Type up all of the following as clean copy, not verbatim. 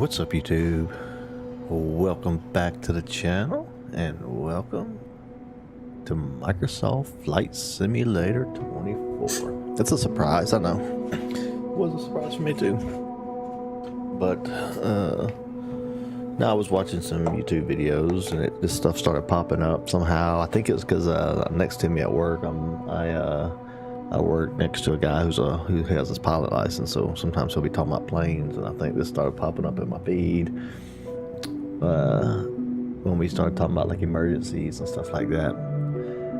What's up, YouTube? Welcome back to the channel and welcome to Microsoft Flight Simulator 24. That's a surprise, I know. It was a surprise for me too. But now I was watching some YouTube videos and this stuff started popping up somehow. I think it was because next to me at work, I work next to a guy who has his pilot license, so sometimes he'll be talking about planes, and I think this started popping up in my feed when we started talking about like emergencies and stuff like that.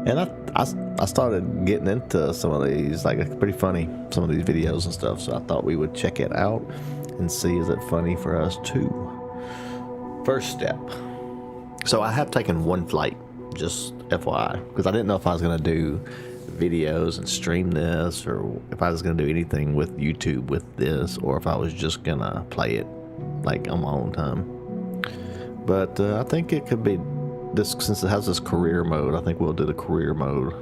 And I started getting into some of these, like it's pretty funny, some of these videos and stuff, so I thought we would check it out and see is it funny for us too. First step. So I have taken one flight, just FYI, because I didn't know if I was going to do videos and stream this, or if I was going to do anything with YouTube with this, or if I was just going to play it like on my own time. But I think it could be this, since it has this career mode. I think we'll do the career mode.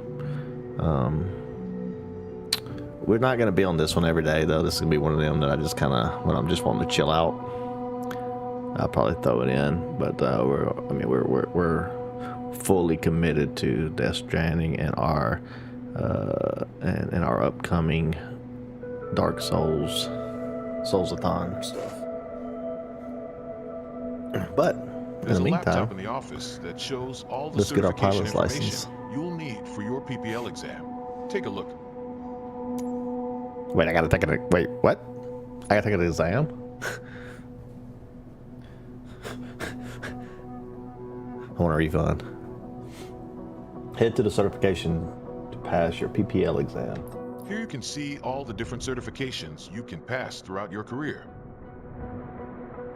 We're not going to be on this one every day though. This is going to be one of them that I just kind of, when I'm just wanting to chill out, I'll probably throw it in. But we're fully committed to Death Stranding and our upcoming Dark Souls Soulsathon stuff. But in the meantime, laptop in the office that shows all the let's get our certification pilot's license. you'll need for your PPL exam. Take a look. Wait, I gotta take it. Wait, what? I gotta take an exam? I want a refund. Head to the certification to pass your PPL exam. Here you can see all the different certifications you can pass throughout your career.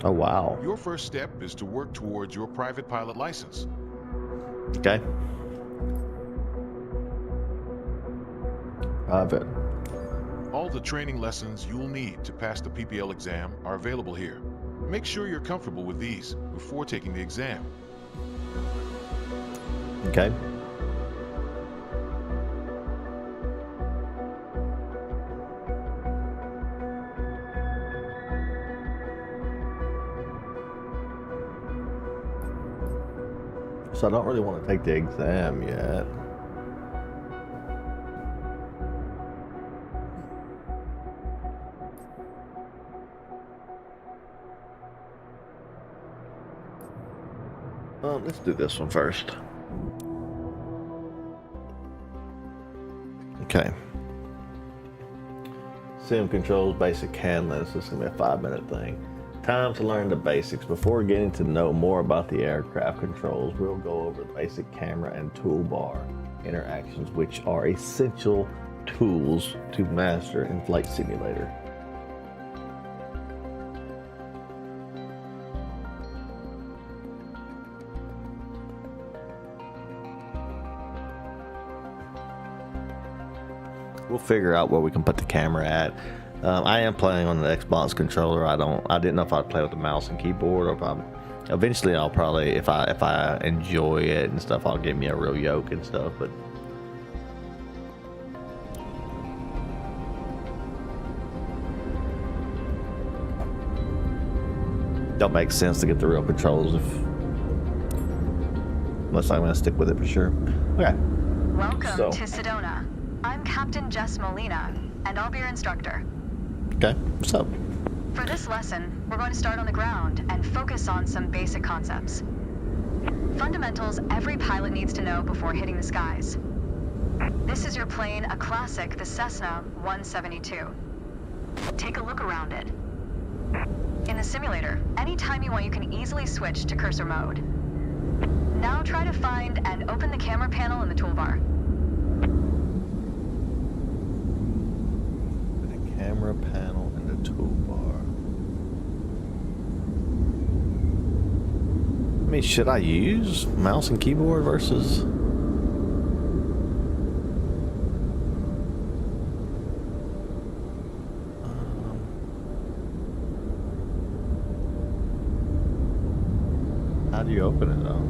Oh, wow. Your first step is to work towards your private pilot license. Okay. Private. All the training lessons you'll need to pass the PPL exam are available here. Make sure you're comfortable with these before taking the exam. Okay. So I don't really want to take the exam yet. Let's do this one first. Okay. Sim controls, basic handling. This is going to be a 5-minute thing. Time to learn the basics. Before getting to know more about the aircraft controls, we'll go over the basic camera and toolbar interactions, which are essential tools to master in Flight Simulator. We'll figure out where we can put the camera at. I am playing on the Xbox controller. I didn't know if I'd play with the mouse and keyboard, or if eventually I'll probably, if I enjoy it and stuff, I'll get me a real yoke and stuff. But don't make sense to get the real controls unless I'm gonna stick with it for sure. Okay. Welcome to Sedona. I'm Captain Jess Molina, and I'll be your instructor. Okay, what's up? For this lesson, we're going to start on the ground and focus on some basic concepts. Fundamentals every pilot needs to know before hitting the skies. This is your plane, a classic, the Cessna 172. Take a look around it. In the simulator, anytime you want, you can easily switch to cursor mode. Now try to find and open the camera panel in the toolbar. Camera panel and the toolbar. I mean, should I use mouse and keyboard versus? How do you open it though?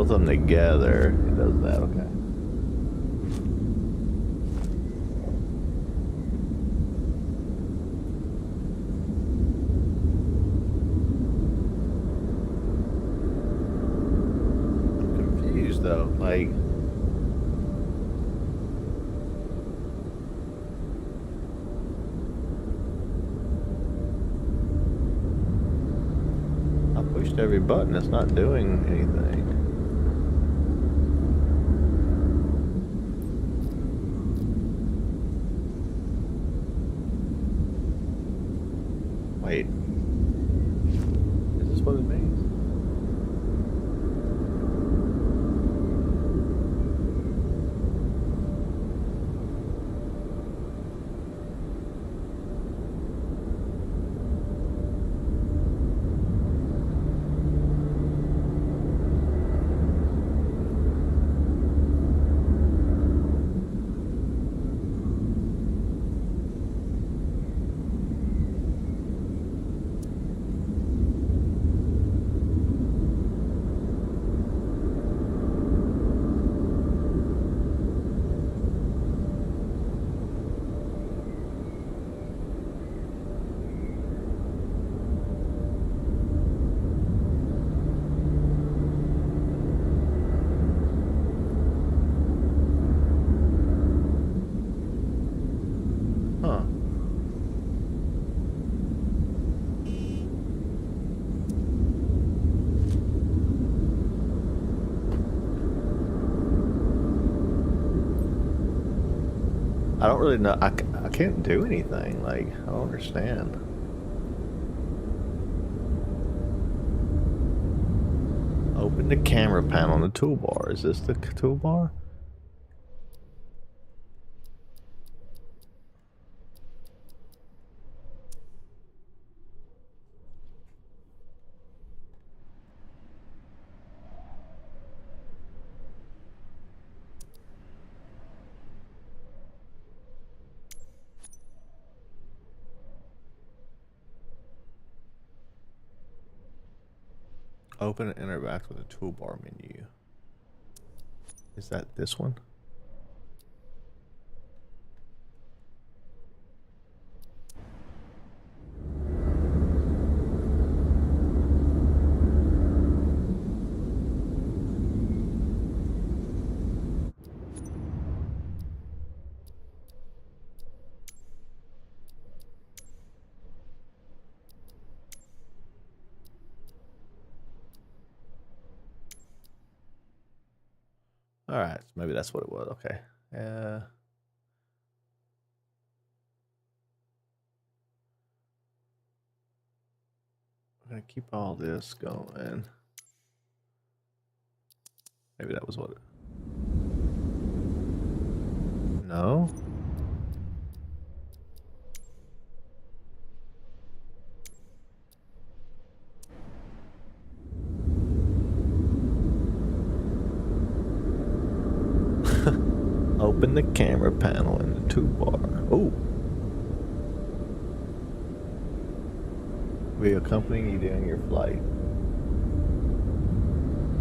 both of them together, it does that. Okay. I'm confused though. Like, I pushed every button. It's not doing anything. Wait. Is this what it means? Huh. I don't really know. I can't do anything. Like, I don't understand. Open the camera panel on the toolbar. Is this the toolbar? Open and interact with the toolbar menu. Is that this one? All right, maybe that's what it was. Okay. I'm gonna keep all this going. Maybe that was what it. No. Open the camera panel in the toolbar. Oh. We accompanying you during your flight.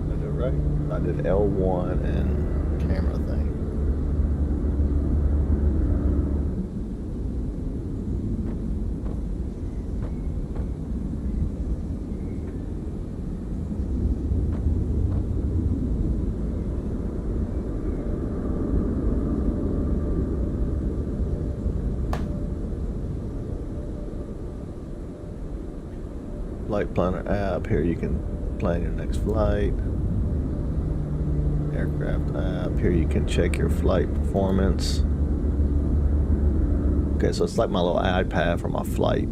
Did I do it right? I did L1 and camera thing. Flight planner app. Here you can plan your next flight. Aircraft app. Here you can check your flight performance. Okay, so it's like my little iPad for my flight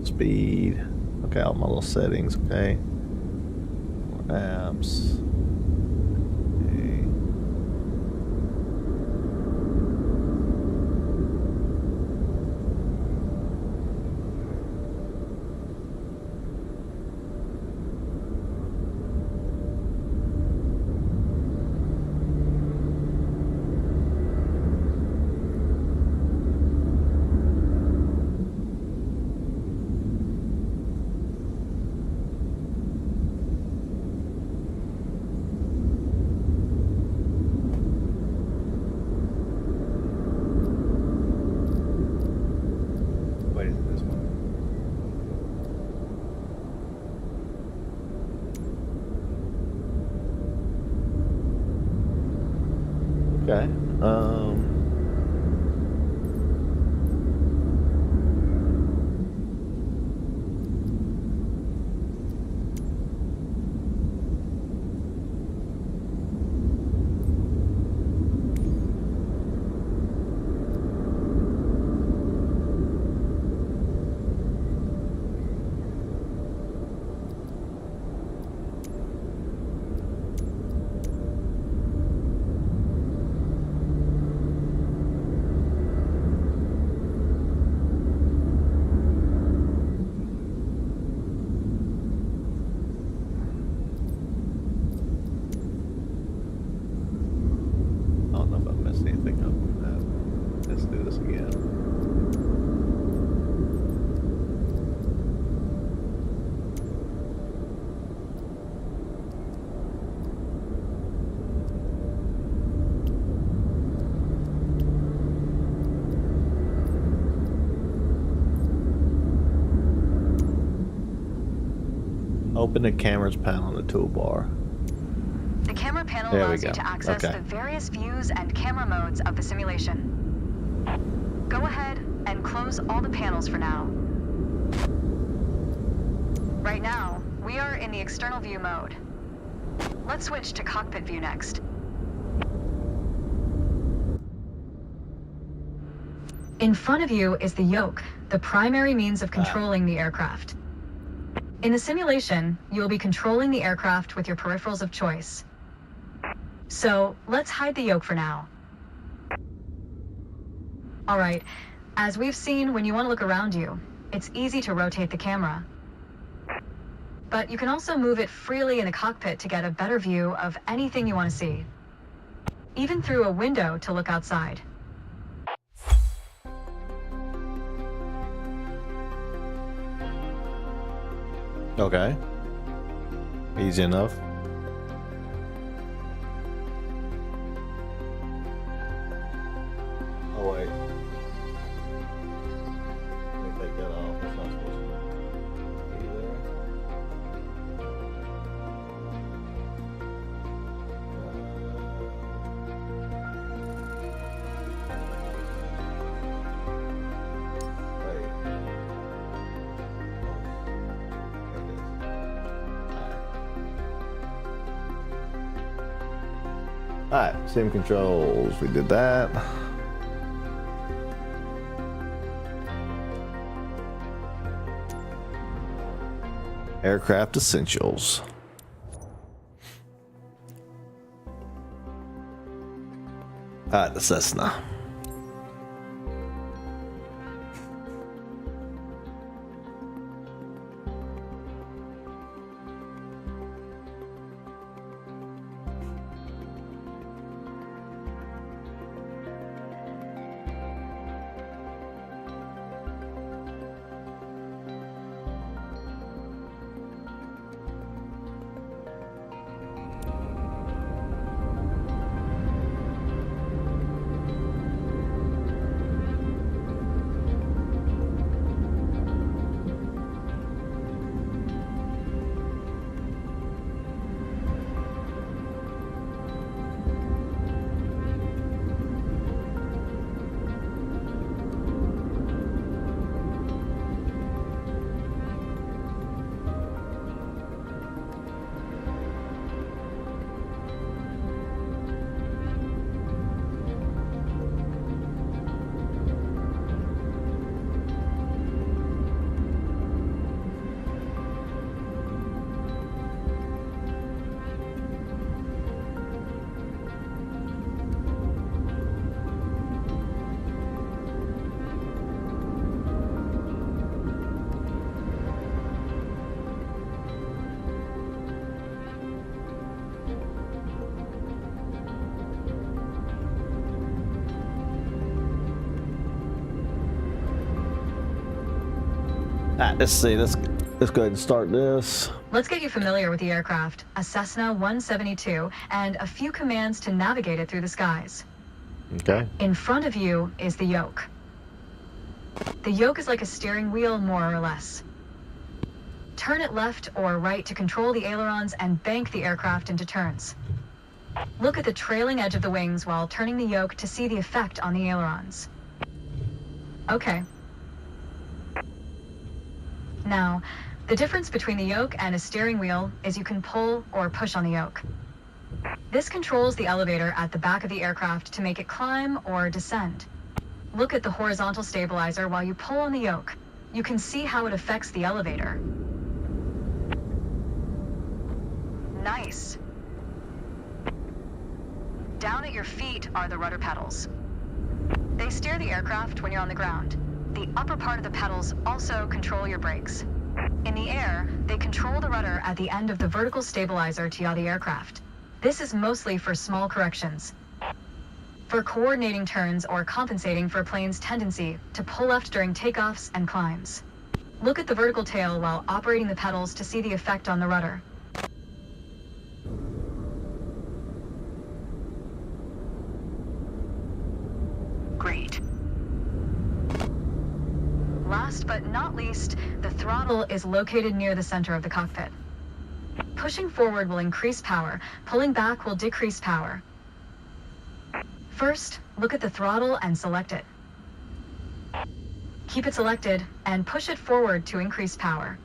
speed. Okay, all my little settings. Okay, more apps. Okay. Okay. I don't know if I messed anything up with that. Let's do this again. Open the camera's panel on the toolbar. The camera panel There we allows you go. to access Okay. the various views and camera modes of the simulation. Go ahead and close all the panels for now. Right now, we are in the external view mode. Let's switch to cockpit view next. In front of you is the yoke, the primary means of controlling the aircraft. In the simulation, you will be controlling the aircraft with your peripherals of choice. So let's hide the yoke for now. All right, as we've seen, when you want to look around you, it's easy to rotate the camera. But you can also move it freely in the cockpit to get a better view of anything you want to see, even through a window to look outside. Okay. Easy enough. Oh wait. Let me take that off. That's not supposed to be there. Wait. Alright, sim controls, we did that. Aircraft essentials. Alright, the Cessna. Alright, let's see. Let's go ahead and start this. Let's get you familiar with the aircraft, a Cessna 172, and a few commands to navigate it through the skies. Okay. In front of you is the yoke. The yoke is like a steering wheel, more or less. Turn it left or right to control the ailerons and bank the aircraft into turns. Look at the trailing edge of the wings while turning the yoke to see the effect on the ailerons. Okay. Now, the difference between the yoke and a steering wheel is you can pull or push on the yoke. This controls the elevator at the back of the aircraft to make it climb or descend. Look at the horizontal stabilizer while you pull on the yoke. You can see how it affects the elevator. Nice. Down at your feet are the rudder pedals. They steer the aircraft when you're on the ground. The upper part of the pedals also control your brakes. In the air, they control the rudder at the end of the vertical stabilizer to yaw the aircraft. This is mostly for small corrections. For coordinating turns or compensating for a plane's tendency to pull left during takeoffs and climbs. Look at the vertical tail while operating the pedals to see the effect on the rudder. Great. Last but not least, the throttle is located near the center of the cockpit. Pushing forward will increase power, pulling back will decrease power. First, look at the throttle and select it. Keep it selected and push it forward to increase power.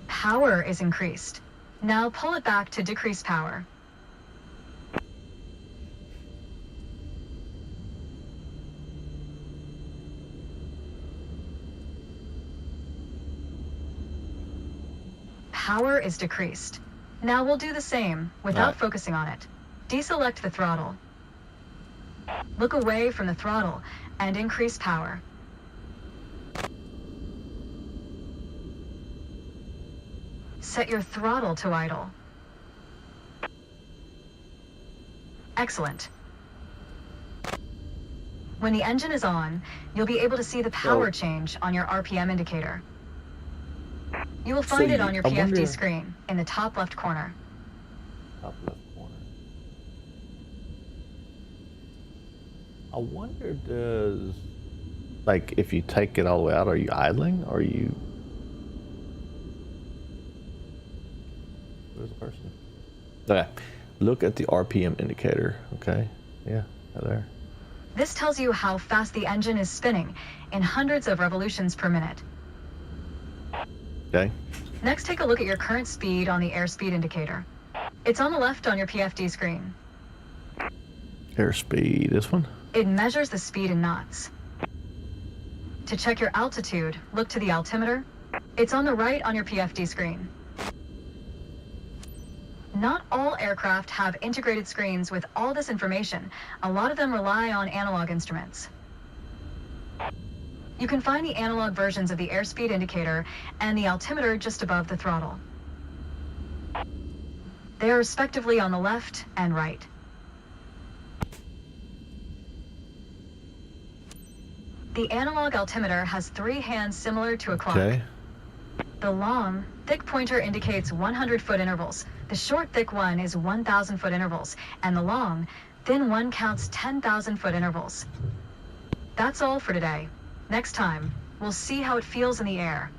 Power is increased. Now pull it back to decrease power. Power is decreased. Now we'll do the same without focusing on it. Deselect the throttle. Look away from the throttle and increase power. Set your throttle to idle. Excellent. When the engine is on, you'll be able to see the power change on your RPM indicator. You will find it on your PFD screen in the top left corner. Top left corner. I wonder, does, like, if you take it all the way out, are you idling? Or are you... Where's the person? Okay. Look at the RPM indicator. Okay. Yeah, there. This tells you how fast the engine is spinning in hundreds of revolutions per minute. Okay. Next, take a look at your current speed on the airspeed indicator. It's on the left on your PFD screen. Airspeed, this one? It measures the speed in knots. To check your altitude, look to the altimeter. It's on the right on your PFD screen. Not all aircraft have integrated screens with all this information. A lot of them rely on analog instruments. You can find the analog versions of the airspeed indicator and the altimeter just above the throttle. They are respectively on the left and right. The analog altimeter has 3 hands similar to a clock. Okay. The long, thick pointer indicates 100-foot intervals. The short, thick one is 1,000-foot intervals. And the long, thin one counts 10,000-foot intervals. That's all for today. Next time, we'll see how it feels in the air.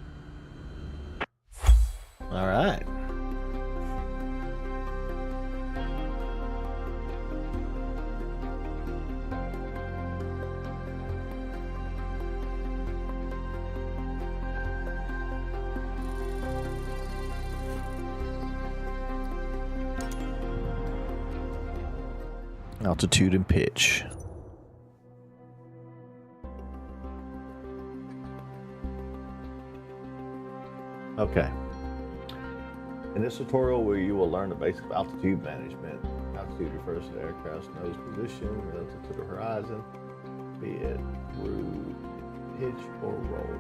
All right. Altitude and pitch. Okay. In this tutorial, where you will learn the basics of altitude management. Altitude refers to the aircraft's nose position relative to the horizon, be it through pitch or roll.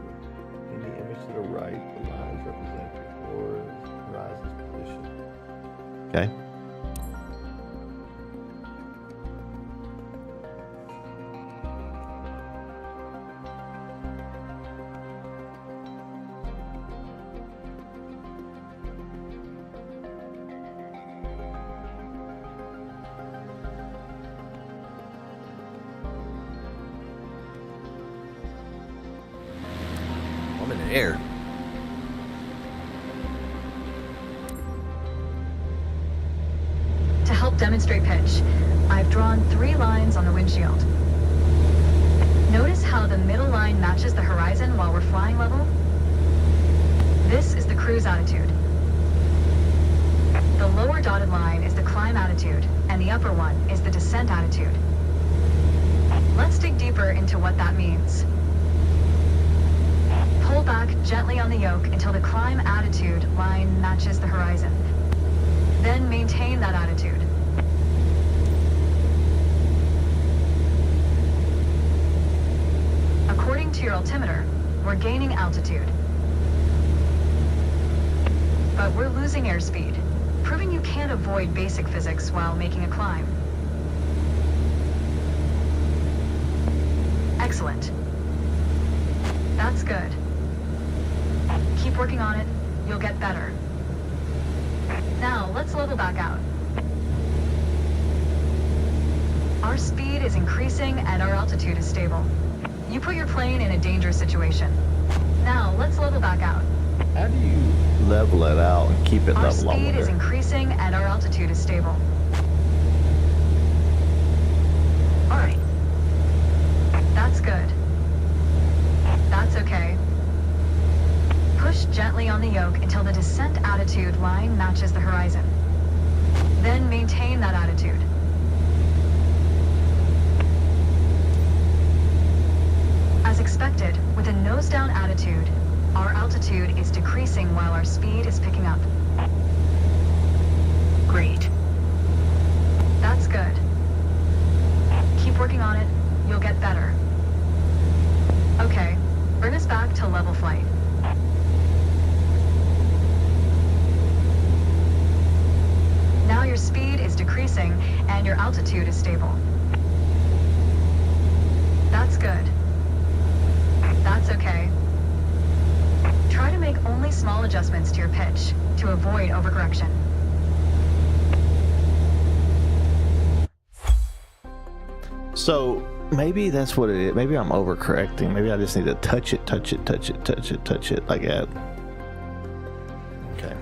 In the image to the right, the lines represent the horizon's position. Okay. I'm in the air. help demonstrate pitch, I've drawn 3 lines on the windshield. Notice how the middle line matches the horizon while we're flying level? This is the cruise attitude. The lower dotted line is the climb attitude, and the upper one is the descent attitude. Let's dig deeper into what that means. Pull back gently on the yoke until the climb attitude line matches the horizon. Then maintain that attitude. According to your altimeter, we're gaining altitude. But we're losing airspeed, proving you can't avoid basic physics while making a climb. Excellent. That's good. Keep working on it, you'll get better. Now, let's level back out. Our speed is increasing and our altitude is stable. You put your plane in a dangerous situation. Now, let's level back out. How do you level it out and keep it Our level speed longer? is increasing and our altitude is stable. All right. That's good. That's okay. Push gently on the yoke until the descent attitude line matches the horizon. Then maintain that attitude. As expected, with a nose-down attitude, our altitude is decreasing while our speed is picking up. Great. That's good. Keep working on it, you'll get better. Okay, bring us back to level flight. Now your speed is decreasing and your altitude is stable. That's good. That's okay. Try to make only small adjustments to your pitch to avoid overcorrection. So maybe that's what it is. Maybe I'm overcorrecting. Maybe I just need to touch it like that. Okay.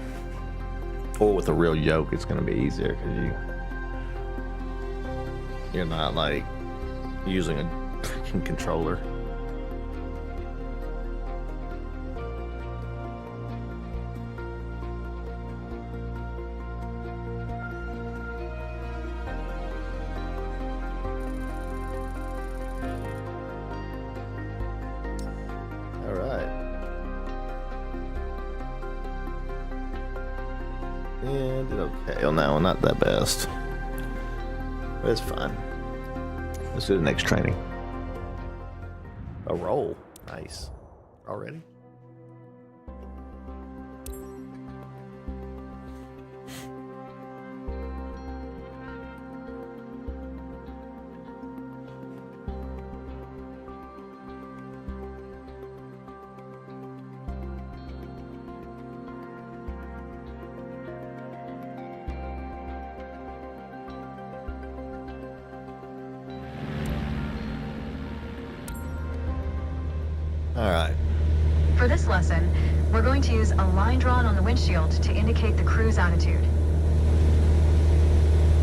Or with a real yoke, it's going to be easier because you're not like using a freaking controller. And did okay on that one, not that best. But it's fine. Let's do the next training. A roll. Nice. Already? All right. For this lesson, we're going to use a line drawn on the windshield to indicate the cruise attitude.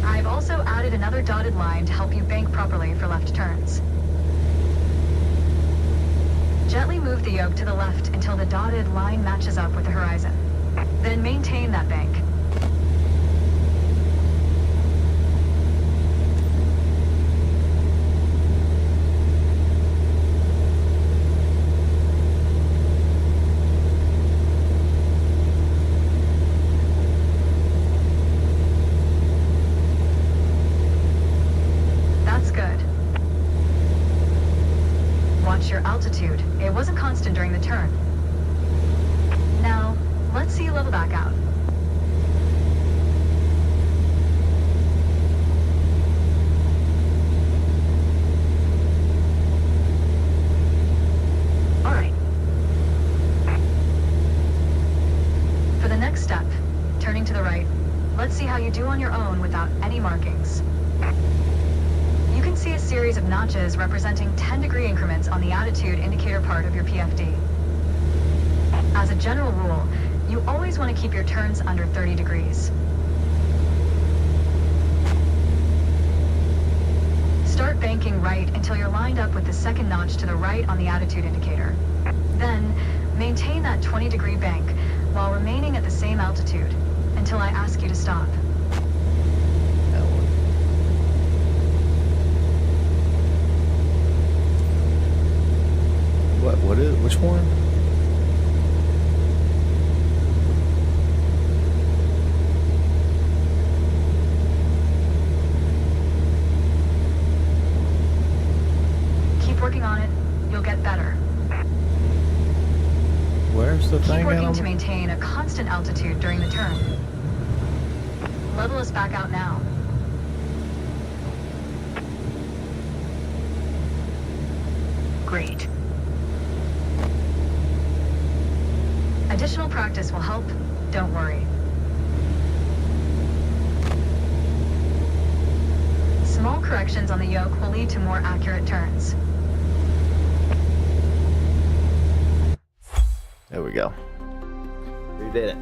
I've also added another dotted line to help you bank properly for left turns. Gently move the yoke to the left until the dotted line matches up with the horizon. Then maintain that bank. Your altitude. It wasn't constant during the turn. Now, let's see you level back out. All right. For the next step, turning to the right, let's see how you do on your own without any markings. You can see a series of notches representing 10-degree increments on the attitude indicator part of your PFD. As a general rule, you always want to keep your turns under 30 degrees. right until you're lined up with the second notch to the right on the attitude indicator. Then, maintain that 20-degree bank while remaining at the same altitude until I ask you to stop. That one. What is, which one? Keep working on it. You'll get better. Where's the Keep thing working at? to maintain a constant altitude during the turn. Level us back out now. Great. Additional practice will help. Don't worry. Small corrections on the yoke will lead to more accurate turns. There we go. We did it.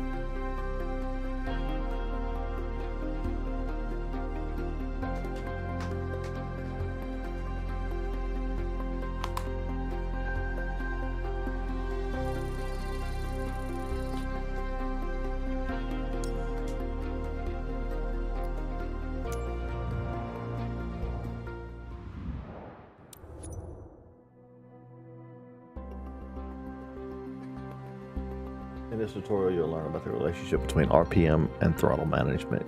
In this tutorial, you'll learn about the relationship between RPM and throttle management.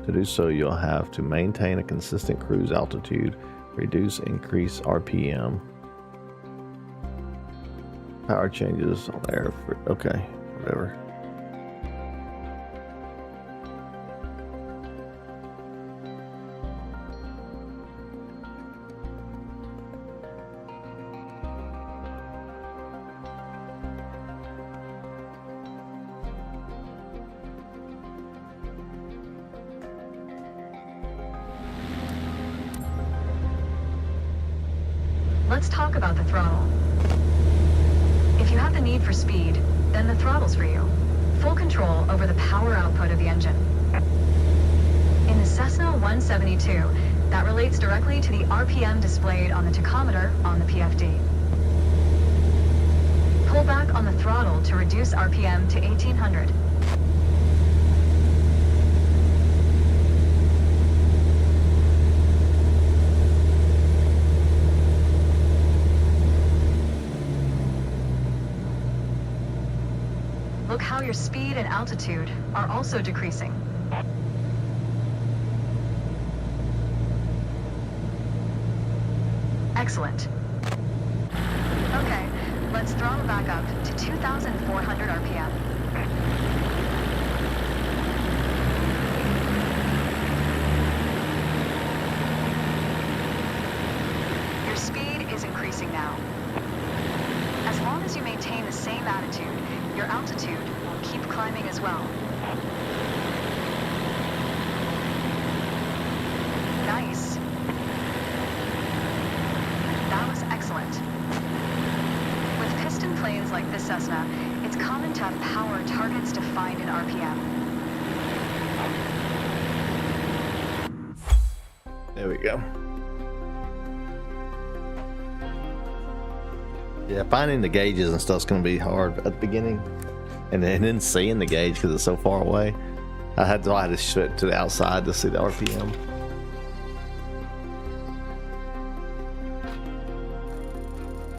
To do so, you'll have to maintain a consistent cruise altitude, increase RPM, power changes on air, okay, whatever. Let's talk about the throttle. If you have the need for speed, then the throttle's for you. Full control over the power output of the engine. In the Cessna 172, that relates directly to the RPM displayed on the tachometer on the PFD. Pull back on the throttle to reduce RPM to 1800. Look how your speed and altitude are also decreasing. Excellent. Okay, let's throttle back up to 2,400 RPM. Your speed is increasing now. As long as you maintain the same attitude, your altitude will keep climbing as well. Nice. That was excellent. With piston planes like this Cessna, it's common to have power targets defined in RPM. There we go. Yeah, finding the gauges and stuff's gonna be hard at the beginning, and then seeing the gauge because it's so far away. I had to shift to the outside to see the RPM.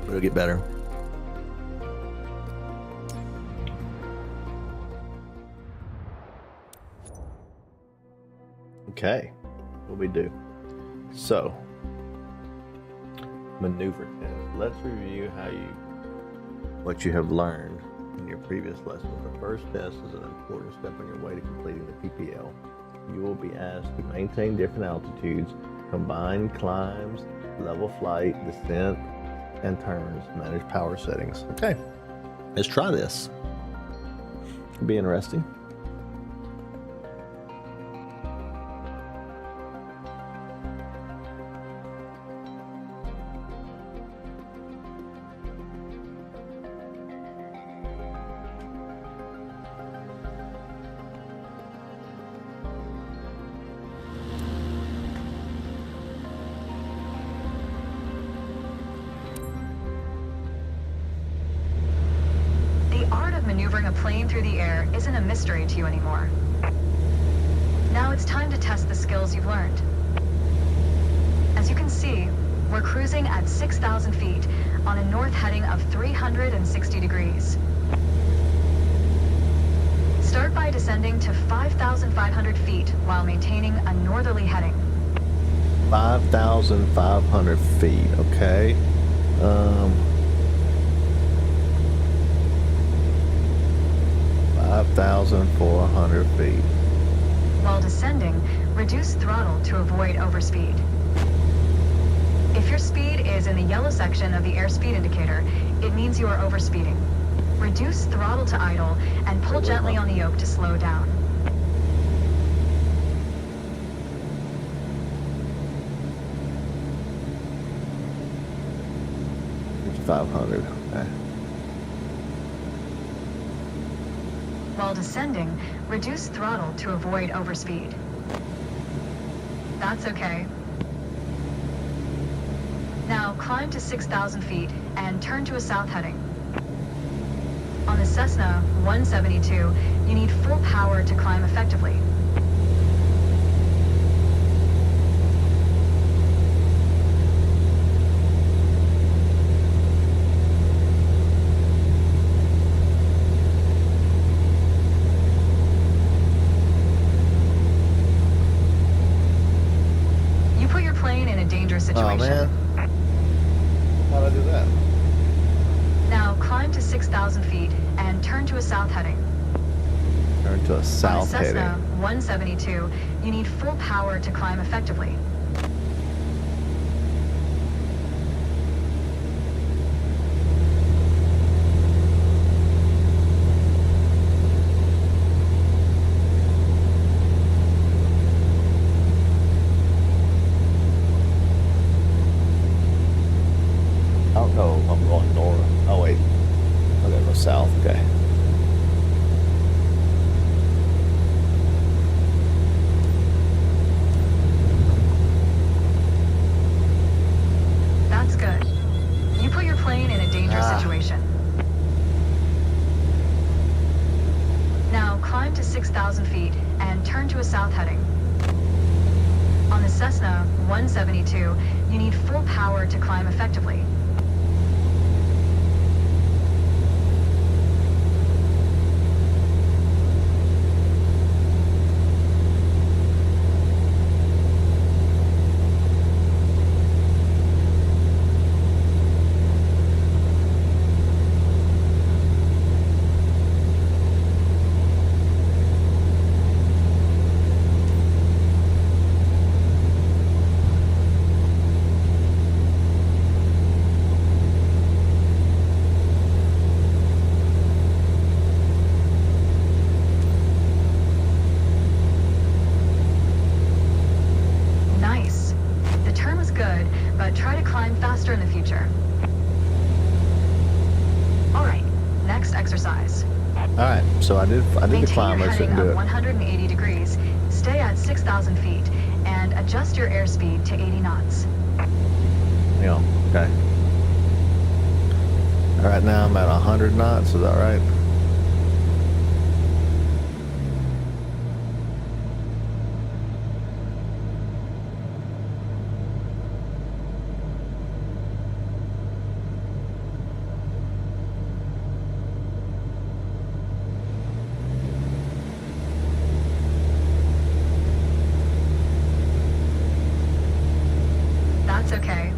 It'll get better. Okay, what we do? So, maneuver test. Let's review what you have learned in your previous lessons. The first test is an important step on your way to completing the PPL. You will be asked to maintain different altitudes, combine climbs, level flight, descent, and turns, manage power settings. Okay, let's try this. It'll be interesting. maneuvering a plane through the air isn't a mystery to you anymore. Now it's time to test the skills you've learned. As you can see, we're cruising at 6,000 feet on a north heading of 360 degrees. Start by descending to 5,500 feet while maintaining a northerly heading. 5,500 feet, okay. 5,400 feet. While descending, reduce throttle to avoid overspeed. If your speed is in the yellow section of the airspeed indicator, it means you are overspeeding. Reduce throttle to idle and pull gently on the yoke to slow down. $5,500. Okay. While descending, reduce throttle to avoid overspeed. That's okay. Now climb to 6,000 feet and turn to a south heading. On the Cessna 172, you need full power to climb effectively. You put your plane in a dangerous situation. Oh man. How'd I do that? Now climb to 6,000 feet and turn to a south heading. Turn to a south On the Cessna heading. 172, you need full power to climb effectively. Oh no, I'm going north. Oh wait. I gotta go south, okay. That's good. You put your plane in a dangerous situation. Now climb to 6,000 feet and turn to a south heading. On the Cessna 172, you need full power to climb effectively. Nice. The turn was good, but try to climb faster in the future. All right, next exercise. Alright, so I did the Maintain climb, your I heading shouldn't do of it. 180 degrees, stay at 6,000 feet, and adjust your airspeed to 80 knots. Yeah, okay. Alright, now I'm at 100 knots, is that right? That's okay.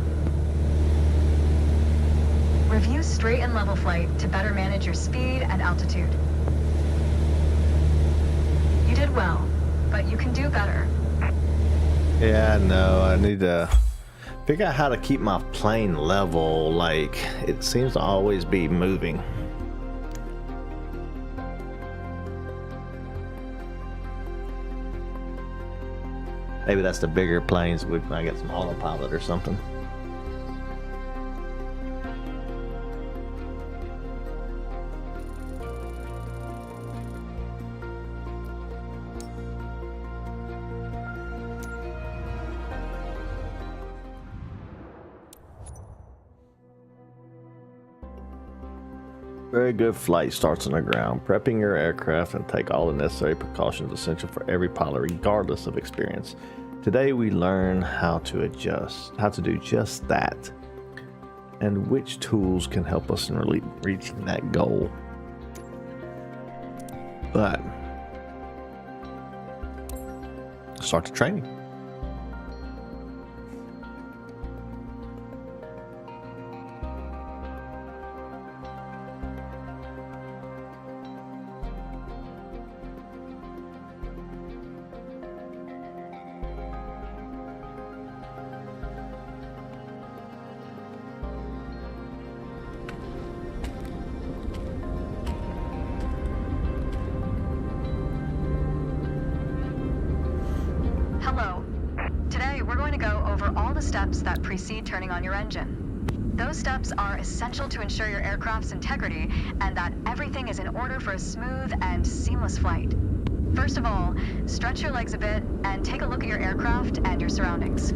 Review straight and level flight to better manage your speed and altitude. You did well, but you can do better. Yeah, no, I need to figure out how to keep my plane level. Like, it seems to always be moving. Maybe that's the bigger planes. I get some autopilot or something. Very good flight starts on the ground. Prepping your aircraft and take all the necessary precautions essential for every pilot, regardless of experience. Today we learn how to do just that, and which tools can help us in reaching that goal. But start the training. Hello. Today, we're going to go over all the steps that precede turning on your engine. Those steps are essential to ensure your aircraft's integrity and that everything is in order for a smooth and seamless flight. First of all, stretch your legs a bit and take a look at your aircraft and your surroundings.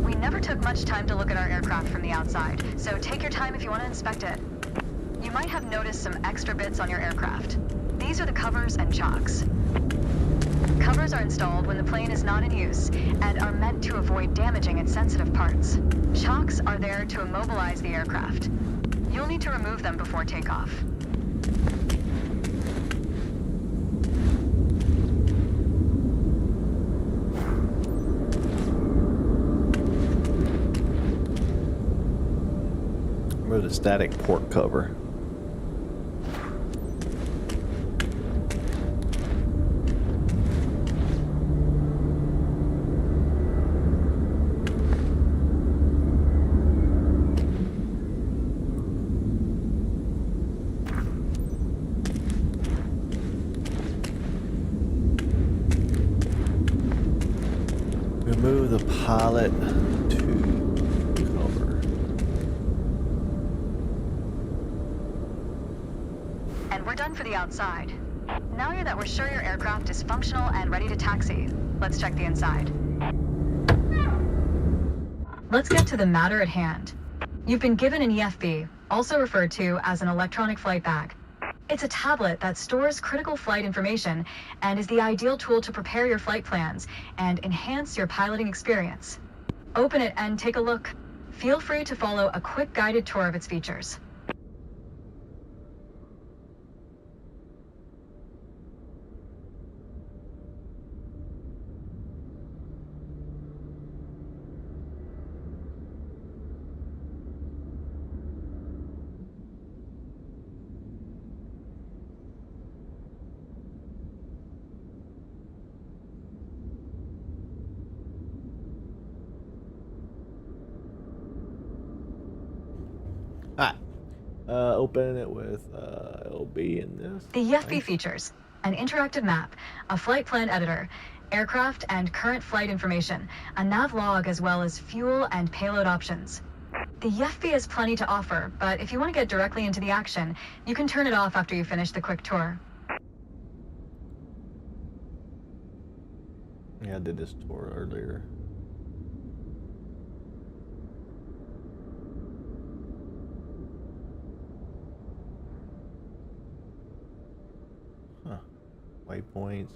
We never took much time to look at our aircraft from the outside, so take your time if you want to inspect it. You might have noticed some extra bits on your aircraft. These are the covers and chocks. Covers are installed when the plane is not in use and are meant to avoid damaging its sensitive parts. Chocks are there to immobilize the aircraft. You'll need to remove them before takeoff. Remove the static port cover. Remove the pilot tube cover. And we're done for the outside. Now that we're sure your aircraft is functional and ready to taxi, let's check the inside. Let's get to the matter at hand. You've been given an EFB, also referred to as an electronic flight bag. It's a tablet that stores critical flight information and is the ideal tool to prepare your flight plans and enhance your piloting experience. Open it and take a look. Feel free to follow a quick guided tour of its features. Open it with LB in this. The EFB features an interactive map, a flight plan editor, aircraft and current flight information, a nav log, as well as fuel and payload options. The EFB has plenty to offer, but if you want to get directly into the action, you can turn it off after you finish the quick tour. Yeah, I did this tour earlier. Waypoints.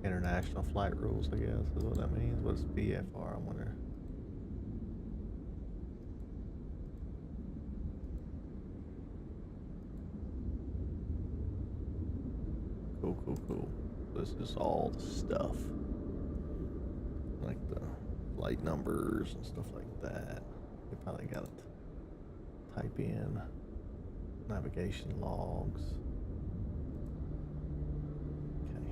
International flight rules, I guess, is what that means. What's VFR, I wonder. Cool. This is all the stuff. Like the flight numbers and stuff like that. We probably got to type in navigation logs. Okay.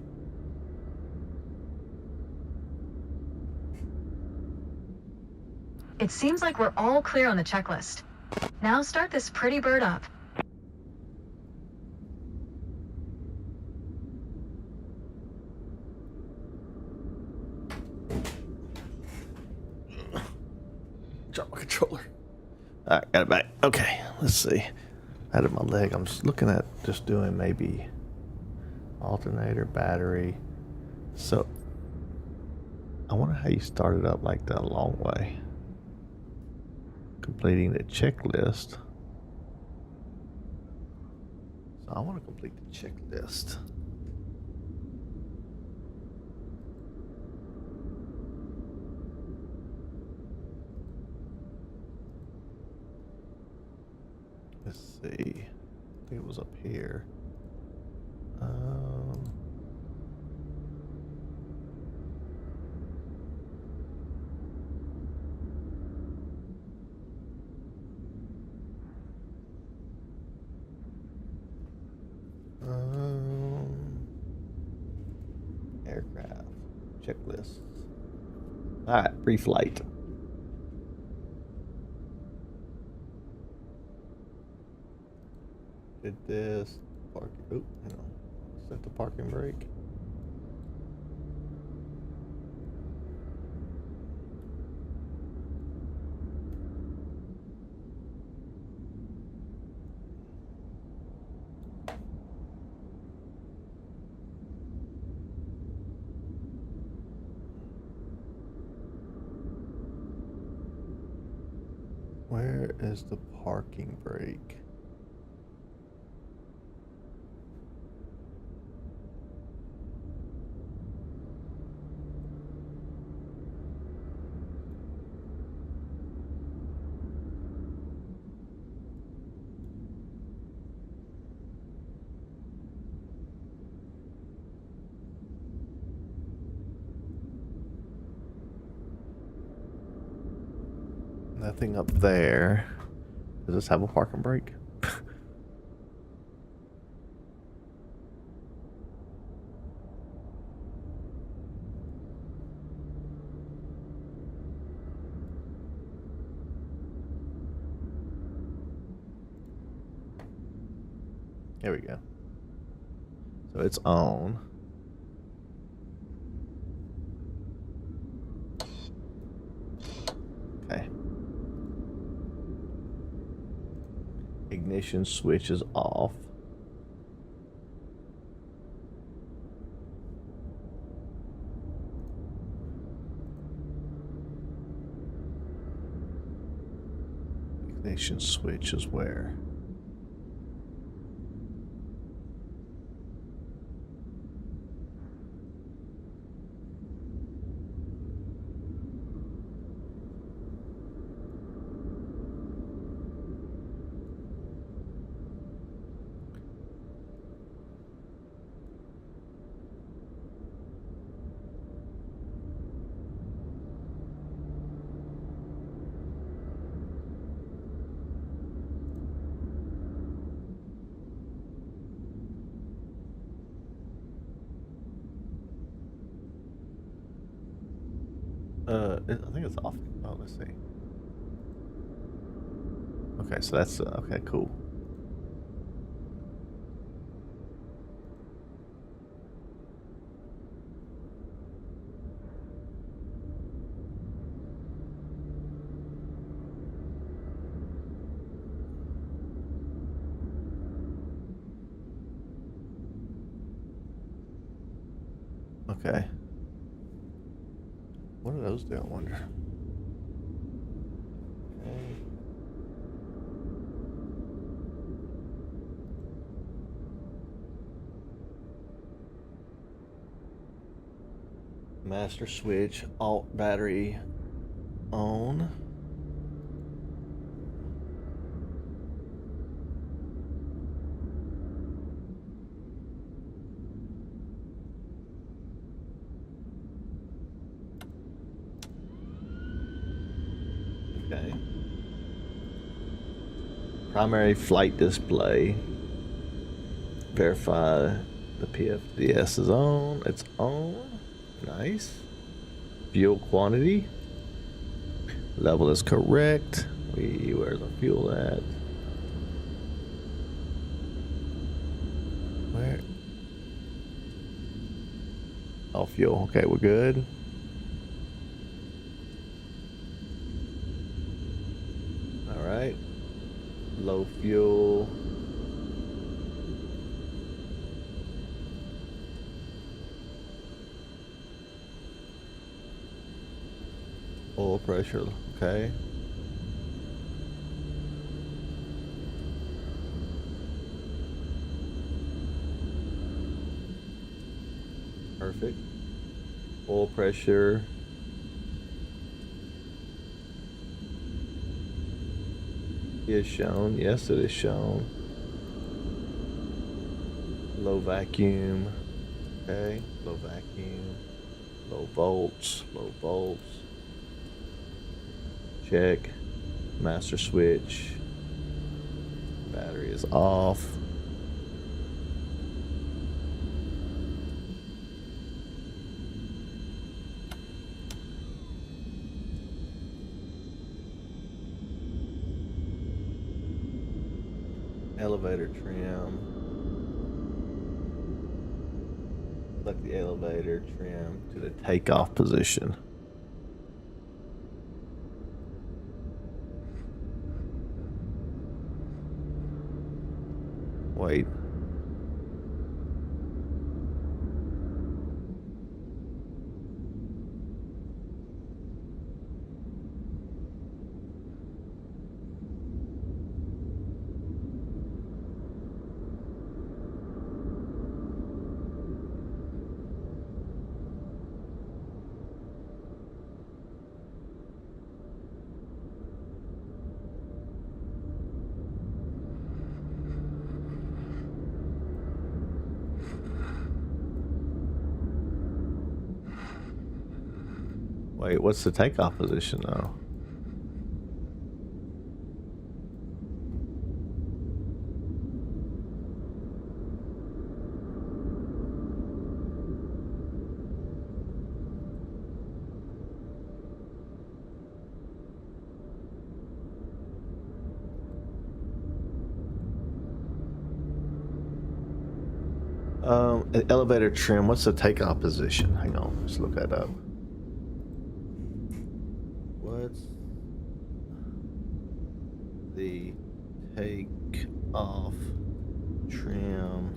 It seems like we're all clear on the checklist. Now start this pretty bird up. Drop my controller. Alright, got it back. Okay, let's see. Out of my leg, I'm just looking at just doing maybe alternator, battery. So I wonder how you started up like the long way. Completing the checklist. So I want to complete the checklist. Let's see. I think it was up here. Aircraft checklists. All right, pre-flight. Did this park? Oh, hang on. Set the parking brake. Where is the parking brake? Nothing up there. Does this have a parking brake? Here we go. So it's on. Okay. Ignition switch is off. Ignition switch is where? I think it's off. Oh, let's see. Okay, so that's okay, cool. Okay. What do those do, I wonder? Okay. Master switch, alt battery on. Okay. Primary flight display. Verify the PFDS is on. It's on. Nice. Fuel quantity. Level is correct. Where's the fuel at? Where? Oh, fuel. Okay, we're good. All right. Low fuel. Oil pressure, okay. Perfect. Oil pressure. Is shown. Yes, it is shown. Low vacuum. Okay. Low vacuum. Low volts. Low volts. Check. Master switch. Battery is off. Elevator trim. Select the elevator trim to the takeoff position. Wait. Wait, what's the takeoff position though? Elevator trim, what's the takeoff position? Hang on, let's look that up. What's the takeoff trim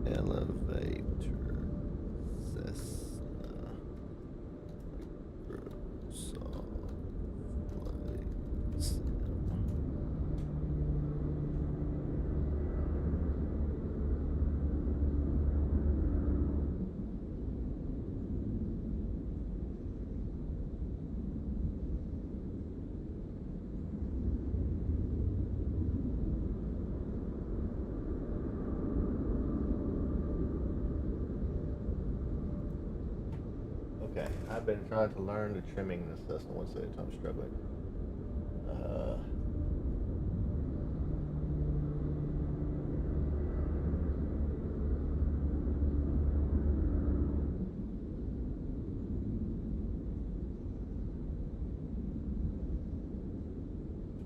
elevator Cessna Microsoft Flight Sim? Okay, I've been trying to learn the trimming in this Cessna once at a time, struggling.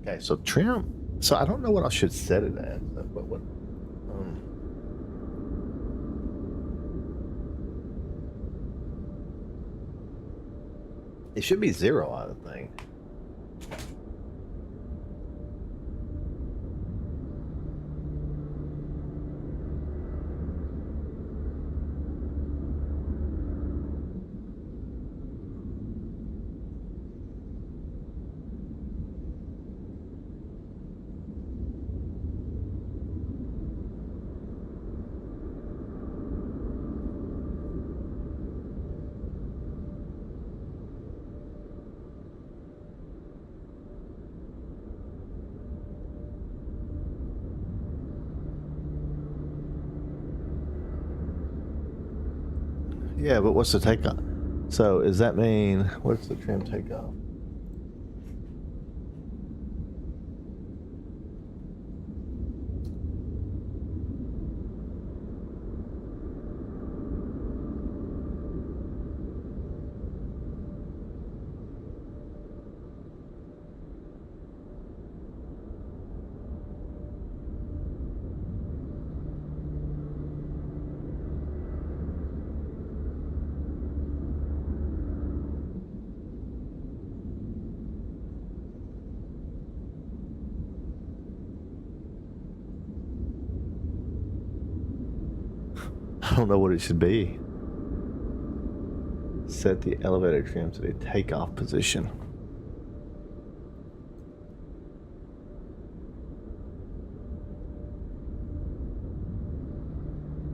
Okay, so trim. So I don't know what I should set it as, but what? It should be 0, I would think. Yeah, but what's the takeoff? So does that mean what's the trim takeoff? I don't know what it should be. Set the elevator trim to the takeoff position.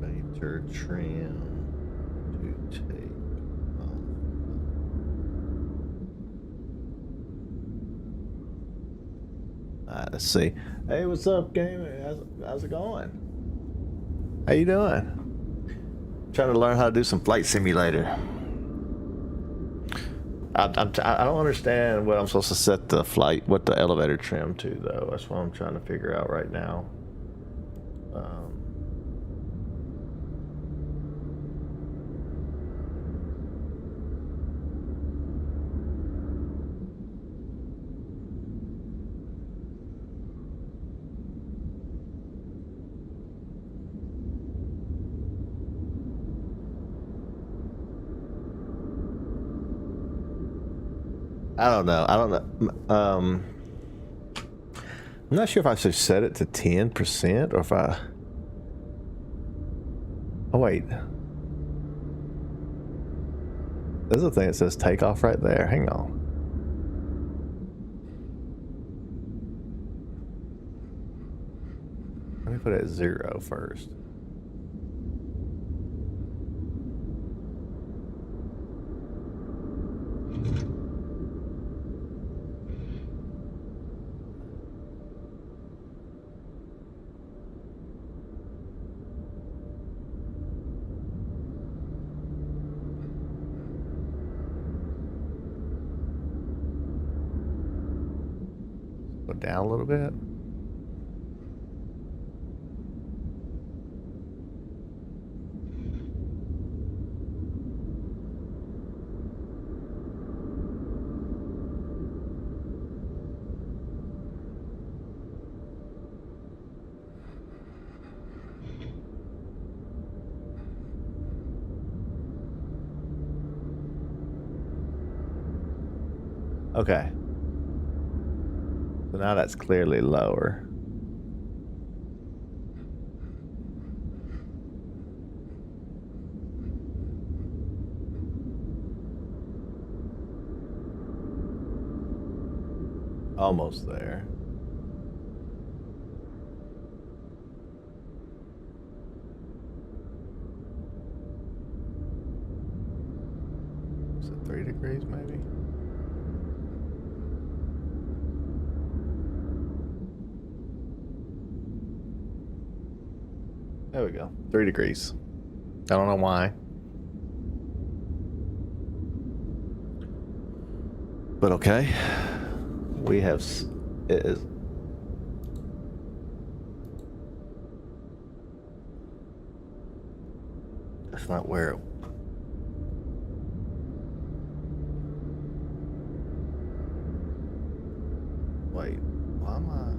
Elevator trim to take off. Alright, let's see. Hey, what's up, game? How's it going? How you doing? Trying to learn how to do some flight simulator. I don't understand what I'm supposed to set the elevator trim to, though. That's what I'm trying to figure out right now. I don't know. I'm not sure if I should set it to 10% or if I... Oh, wait. There's a thing that says takeoff right there. Hang on. Let me put it at 0 first. Down a little bit. Okay. So now that's clearly lower. Almost there. Is it 3 degrees maybe? There we go. 3 degrees. I don't know why. But okay. We have... It is... That's not where it... Wait. Why am I...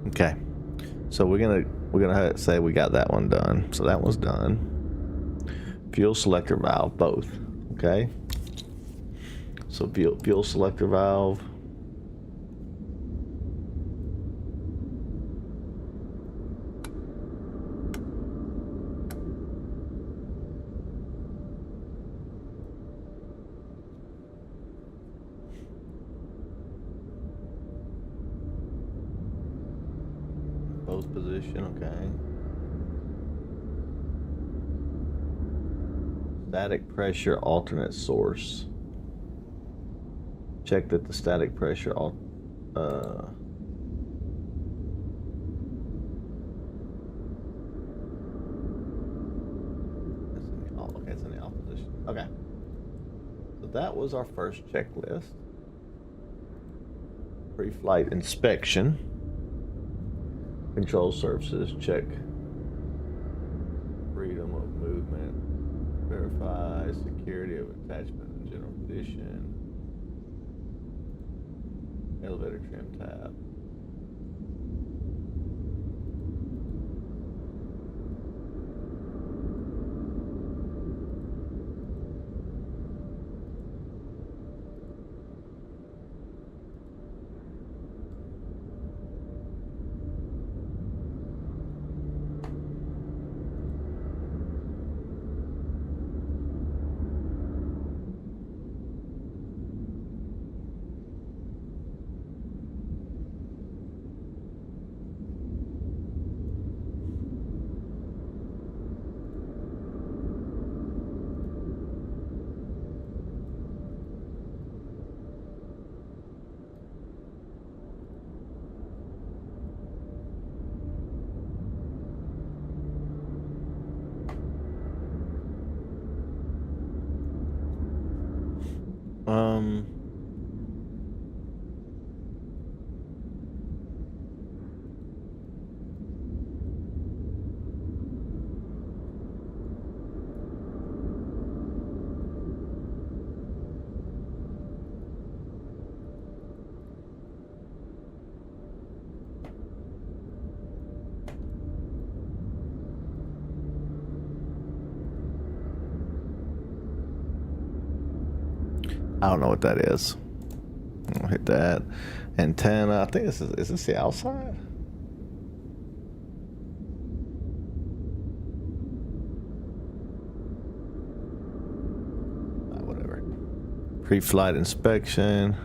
Okay, so we're gonna say we got that one done. So that one's done. Fuel selector valve, both. Okay. So fuel selector valve. Both position, okay. Static pressure alternate source. Check that the static pressure okay, it's in the off position. Okay. So that was our first checklist. Pre-flight inspection. Control surfaces, check freedom of movement, verify security of attachment and general condition, Elevator trim tab. I don't know what that is. I'll hit that. Antenna. I think this is this the outside? Whatever. Pre-flight inspection.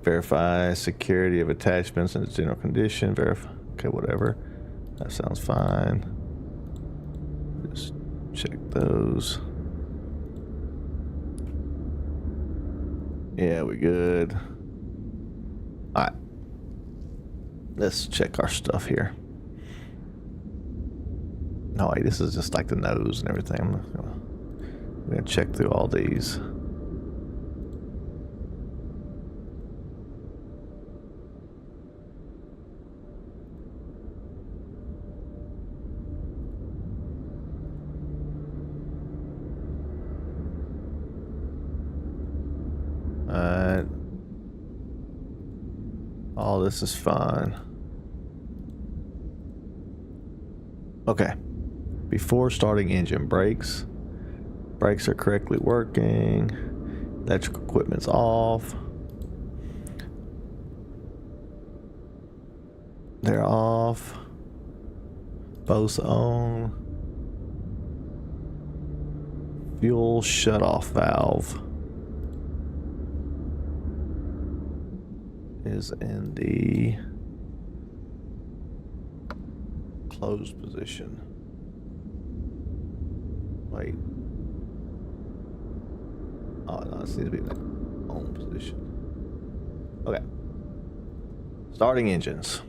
Verify security of attachments in its general condition. Verify. Okay, whatever. That sounds fine. Just check those. Yeah, we good. All right. Let's check our stuff here. No, wait, this is just like the nose and everything. I'm gonna check through all these. All this is fine. Okay. Before starting engine brakes. Brakes are correctly working. Electrical equipment's off. They're off. Both on. Fuel shutoff valve is in the closed position. Wait. Oh no, it seems to be in the on position. Okay. Starting engines.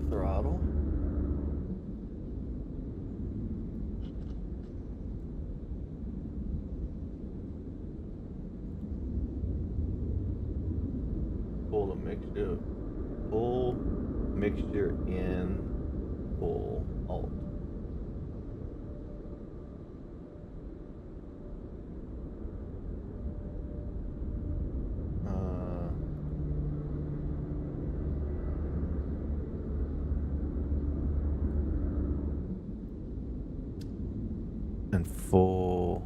Throttle. Pull a mixture. Pull mixture in. Pull alt. And full.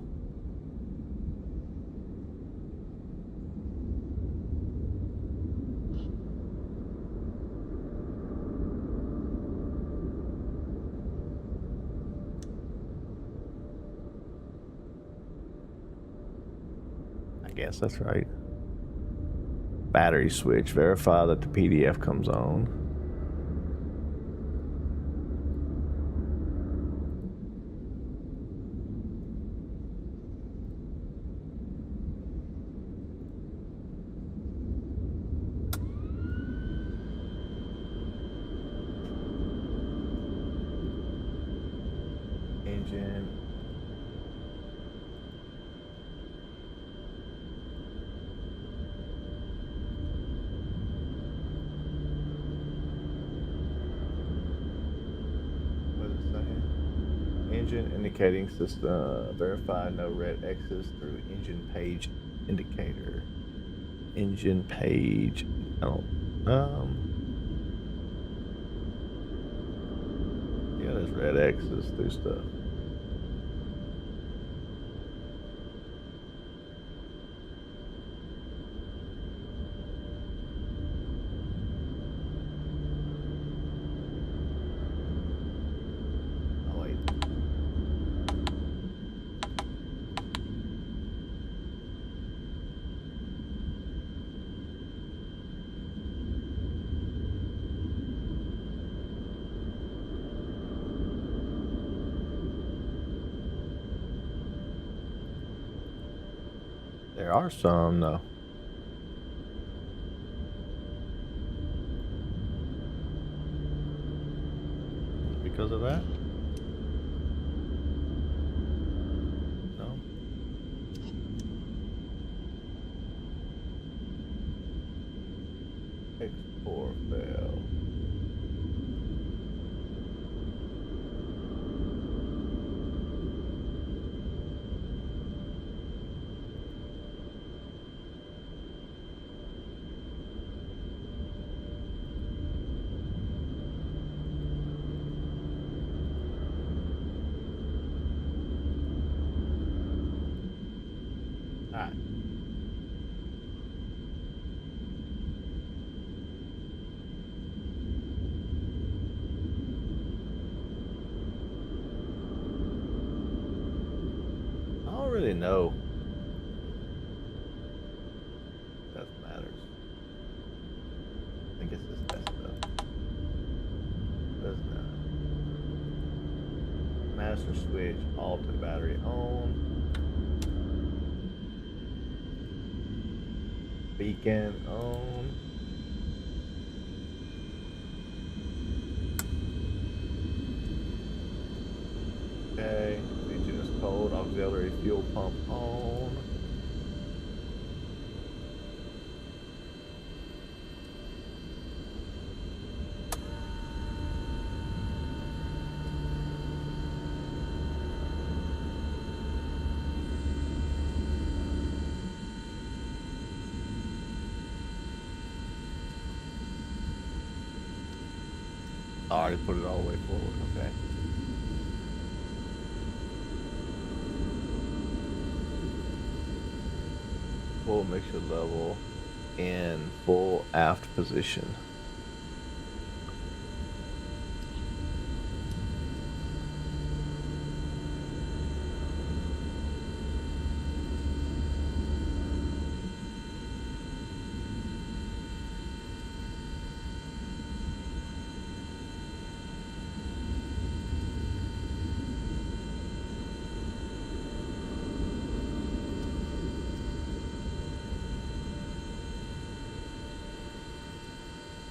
I guess that's right. Battery switch. Verify that the PDF comes on. Engine. engine indicating system. Verify no red X's through engine page indicator. Engine page. I don't. Yeah, there's red X's through stuff. Oh wait. There are some, though. Because of that? No. Export fail. Alright. I don't really know. That matters. I guess it's that stuff. Doesn't matter. Master switch, alt and battery on. Beacon on. Okay, engine is cold, auxiliary fuel pump on. I already put it all the way forward, okay. Full mixture level in full aft position.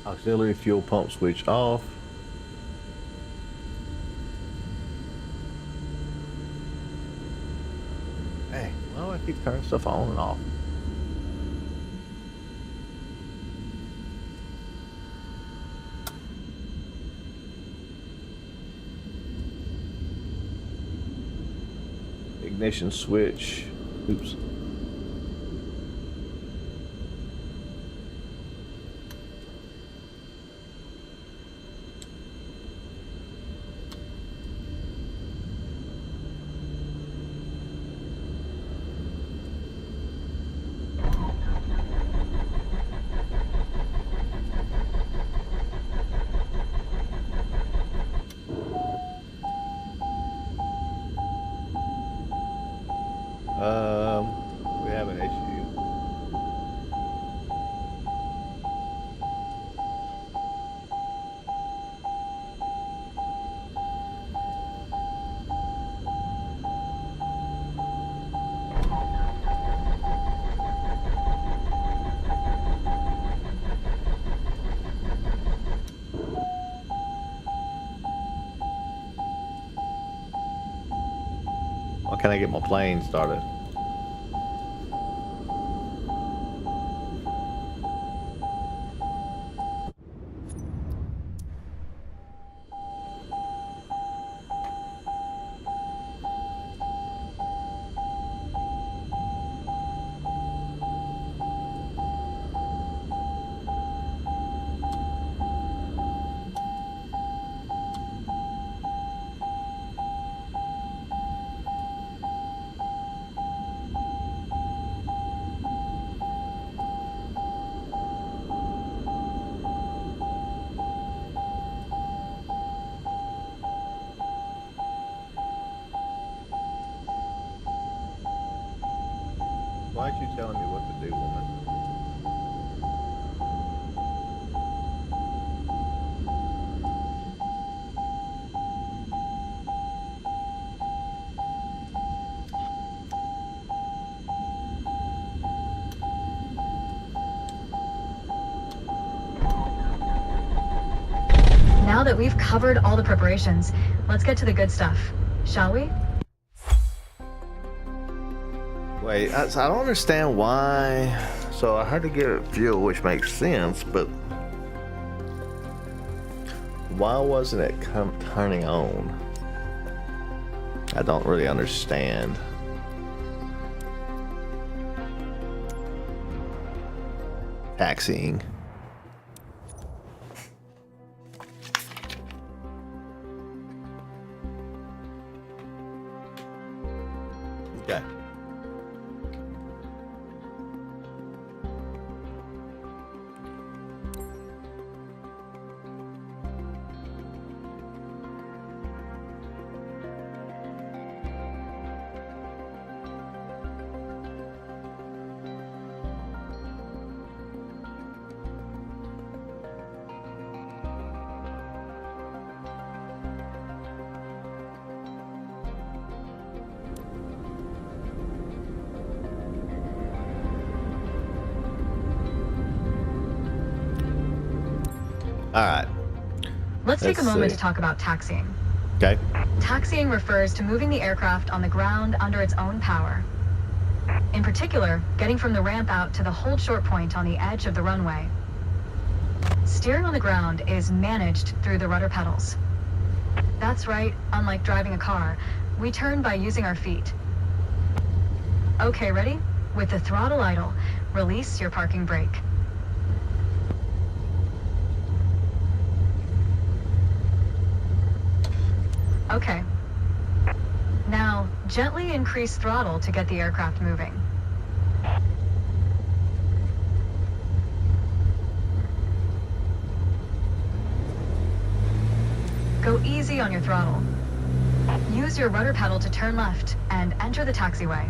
Auxiliary fuel pump switch off. Hey, well, I keep turning stuff on and off. Ignition switch. Oops. We have an issue. Why can't I get my plane started? Why aren't you telling me what to do, woman? Now that we've covered all the preparations, let's get to the good stuff, shall we? Wait, I don't understand why. So I had to get fuel, which makes sense, but why wasn't it turning on? I don't really understand. Taxiing. Okay. All right. Let's take a moment see. to talk about taxiing. Okay. Taxiing refers to moving the aircraft on the ground under its own power. In particular, getting from the ramp out to the hold short point on the edge of the runway. Steering on the ground is managed through the rudder pedals. That's right, unlike driving a car, we turn by using our feet. Okay, ready? With the throttle idle, release your parking brake. Okay. Now, gently increase throttle to get the aircraft moving. Go easy on your throttle. Use your rudder pedal to turn left and enter the taxiway.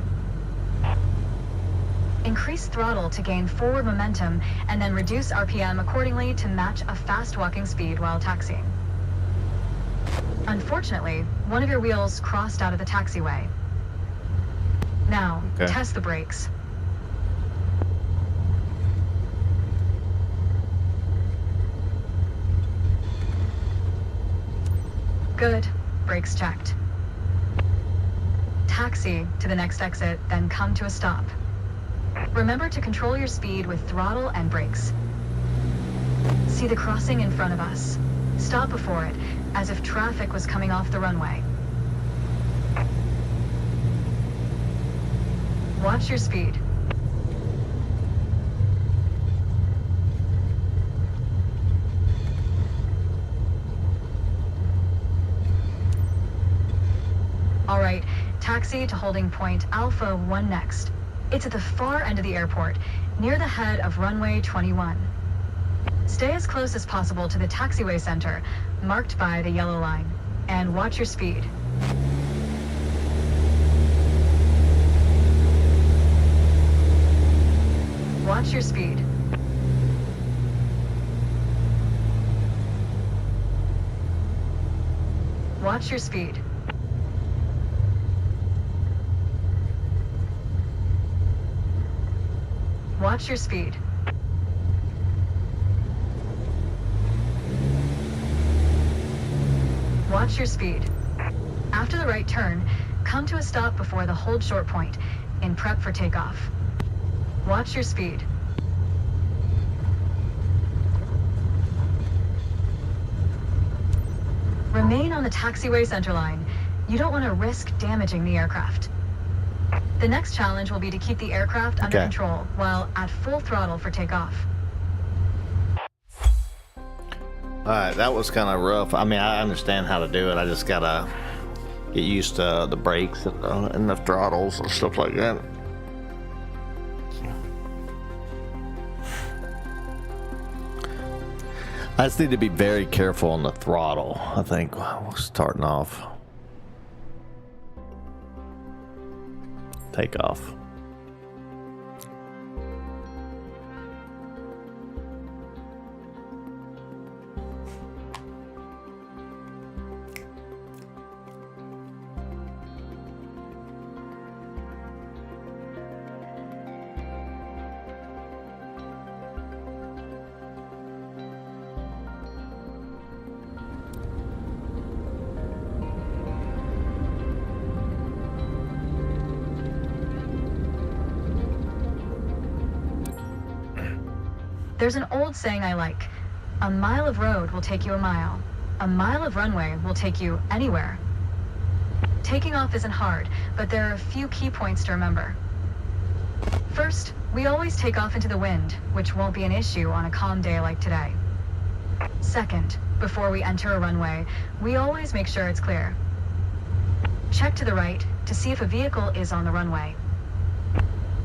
Increase throttle to gain forward momentum and then reduce RPM accordingly to match a fast walking speed while taxiing. Unfortunately, one of your wheels crossed out of the taxiway. Now, test the brakes. Good. Brakes checked. Taxi to the next exit, then come to a stop. Remember to control your speed with throttle and brakes. See the crossing in front of us. Stop before it, as if traffic was coming off the runway. Watch your speed. All right, taxi to holding point Alpha 1 next. It's at the far end of the airport, near the head of runway 21. Stay as close as possible to the taxiway center, marked by the yellow line, and watch your speed. Watch your speed. Watch your speed. Watch your speed. Watch your speed. After the right turn, come to a stop before the hold short point, in prep for takeoff. Watch your speed. Remain on the taxiway centerline. You don't want to risk damaging the aircraft. The next challenge will be to keep the aircraft under control while at full throttle for takeoff. Alright, that was kind of rough. I mean, I understand how to do it. I just gotta get used to the brakes and the throttles and stuff like that. I just need to be very careful on the throttle, I think, starting off. Take off. There's an old saying I like. A mile of road will take you a mile. A mile of runway will take you anywhere. Taking off isn't hard, but there are a few key points to remember. First, we always take off into the wind, which won't be an issue on a calm day like today. Second, before we enter a runway, we always make sure it's clear. Check to the right to see if a vehicle is on the runway.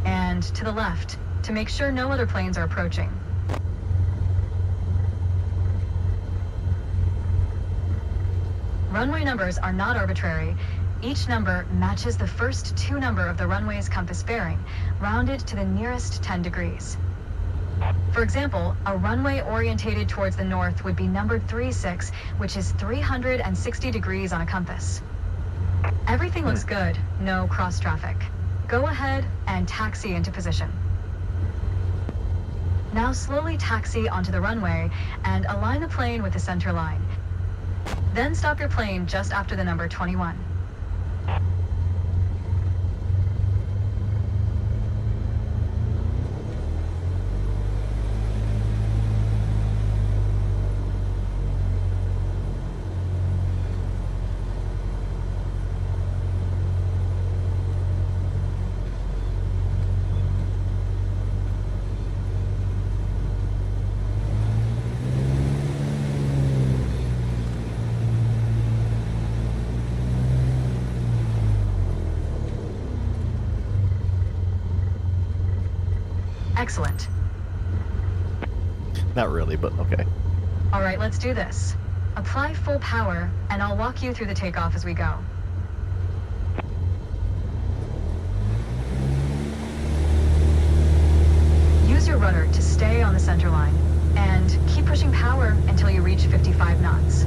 And to the left to make sure no other planes are approaching. Runway numbers are not arbitrary. Each number matches the first two numbers of the runway's compass bearing, rounded to the nearest 10 degrees. For example, a runway orientated towards the north would be numbered 36, which is 360 degrees on a compass. Everything looks good, no cross traffic. Go ahead and taxi into position. Now slowly taxi onto the runway and align the plane with the center line. Then stop your plane just after the number 21. Excellent. Not really, but okay. All right, let's do this. Apply full power, and I'll walk you through the takeoff as we go. Use your rudder to stay on the center line, and keep pushing power until you reach 55 knots.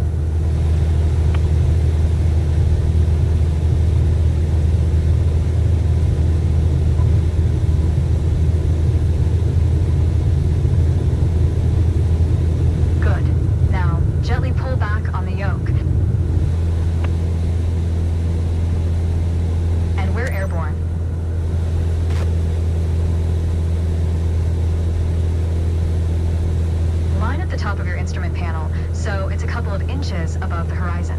Instrument panel, so it's a couple of inches above the horizon.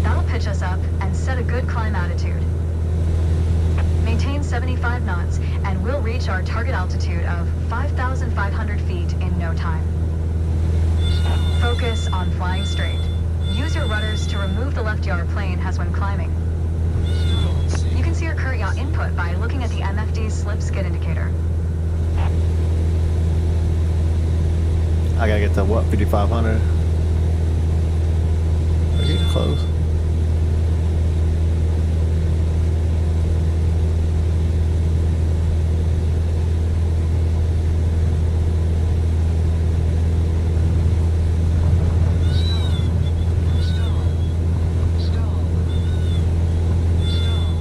That'll pitch us up and set a good climb attitude. Maintain 75 knots, and we'll reach our target altitude of 5,500 feet in no time. Focus on flying straight. Use your rudders to remove the left yaw plane has when climbing. You can see your current yaw input by looking at the MFD slip skid indicator. I gotta get to what, 5,500? We're getting close.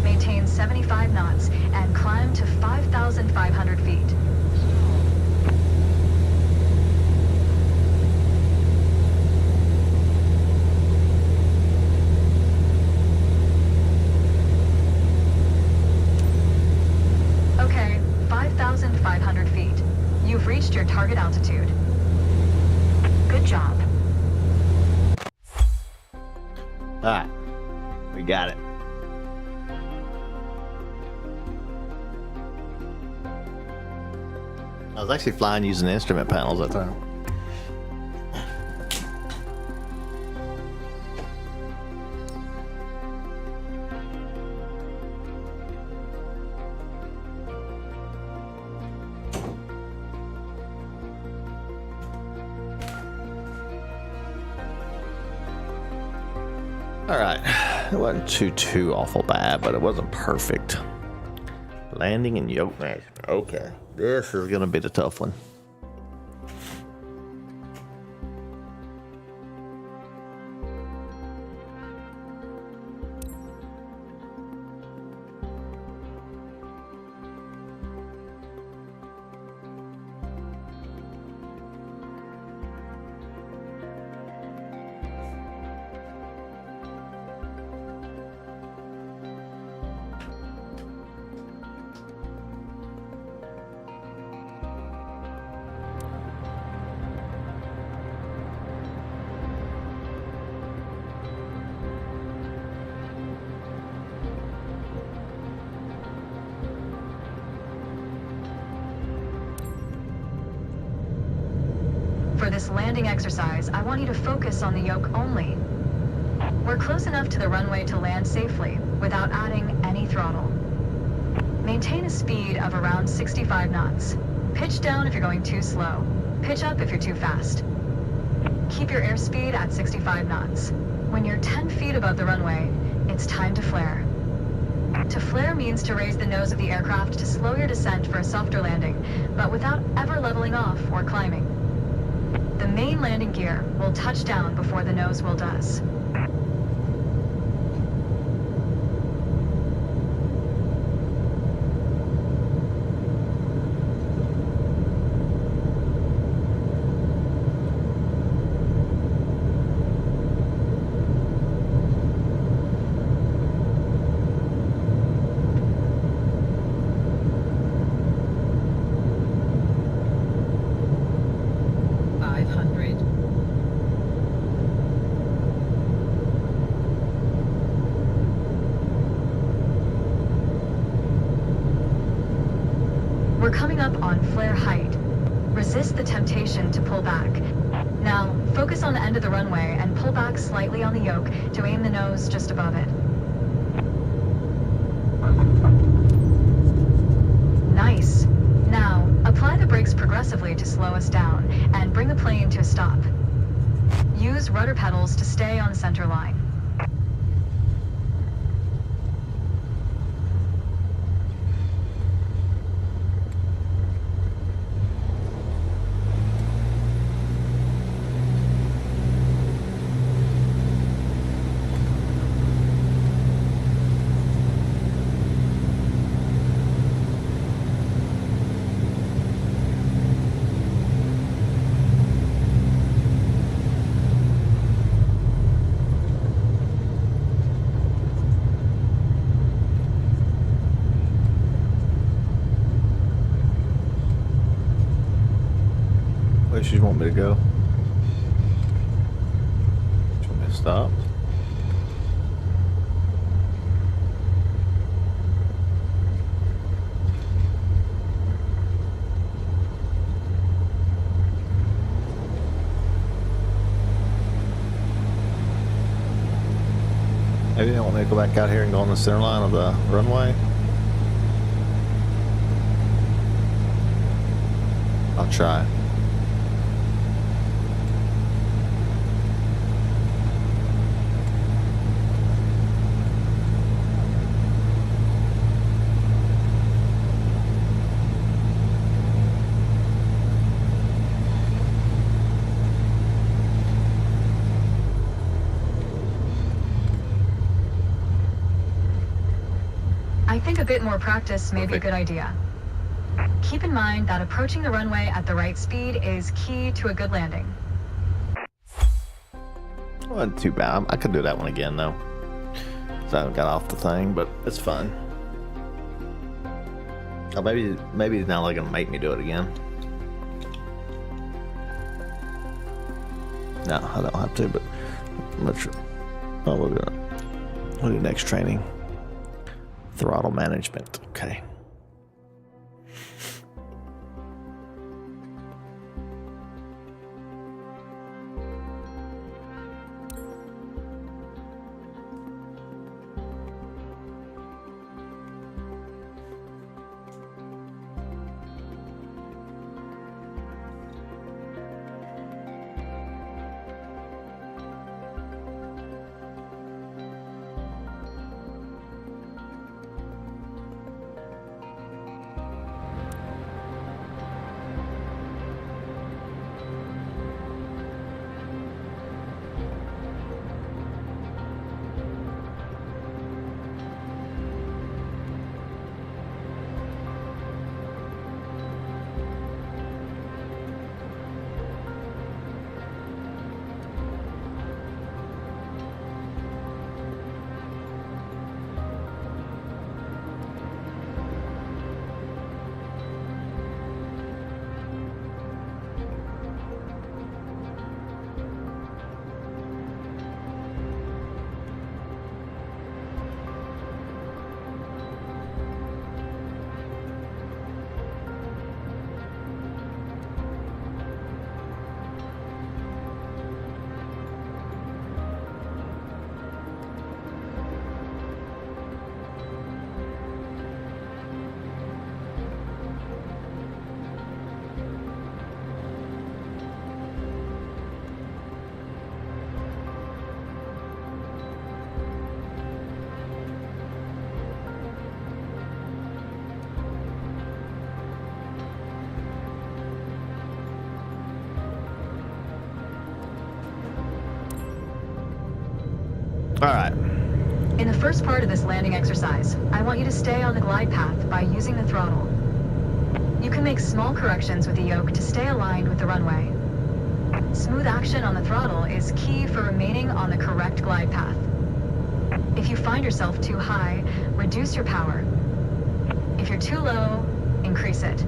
Maintain 75 knots and climb to 5,500 feet. Okay, 5,500 feet. You've reached your target altitude. Good job. Alright, we got it. I was actually flying using the instrument panels that time. Alright, it wasn't too awful bad, but it wasn't perfect. Landing in yoke management. Okay, this is gonna be the tough one. For this landing exercise, I want you to focus on the yoke only. We're close enough to the runway to land safely, without adding any throttle. Maintain a speed of around 65 knots. Pitch down if you're going too slow. Pitch up if you're too fast. Keep your airspeed at 65 knots. When you're 10 feet above the runway, it's time to flare. To flare means to raise the nose of the aircraft to slow your descent for a softer landing, but without ever leveling off or climbing. The main landing gear will touch down before the nose wheel does. We're coming up on flare height. Resist the temptation to pull back. Now, focus on the end of the runway and pull back slightly on the yoke to aim the nose just above it. Nice. Now, apply the brakes progressively to slow us down and bring the plane to a stop. Use rudder pedals to stay on the center line. Where she want me to go? She want me to stop? Maybe they want me to go back out here and go on the center line of the runway. I'll try. I think a bit more practice may be a good idea. Keep in mind that approaching the runway at the right speed is key to a good landing. Wasn't too bad. I could do that one again though. 'Cause I haven't got off the thing, but it's fun. Oh, maybe now they're gonna make me do it again. No, I don't have to, but I'm not sure. Oh, we'll do next training. Throttle management. Okay. All right. In the first part of this landing exercise, I want you to stay on the glide path by using the throttle. You can make small corrections with the yoke to stay aligned with the runway. Smooth action on the throttle is key for remaining on the correct glide path. If you find yourself too high, reduce your power. If you're too low, increase it.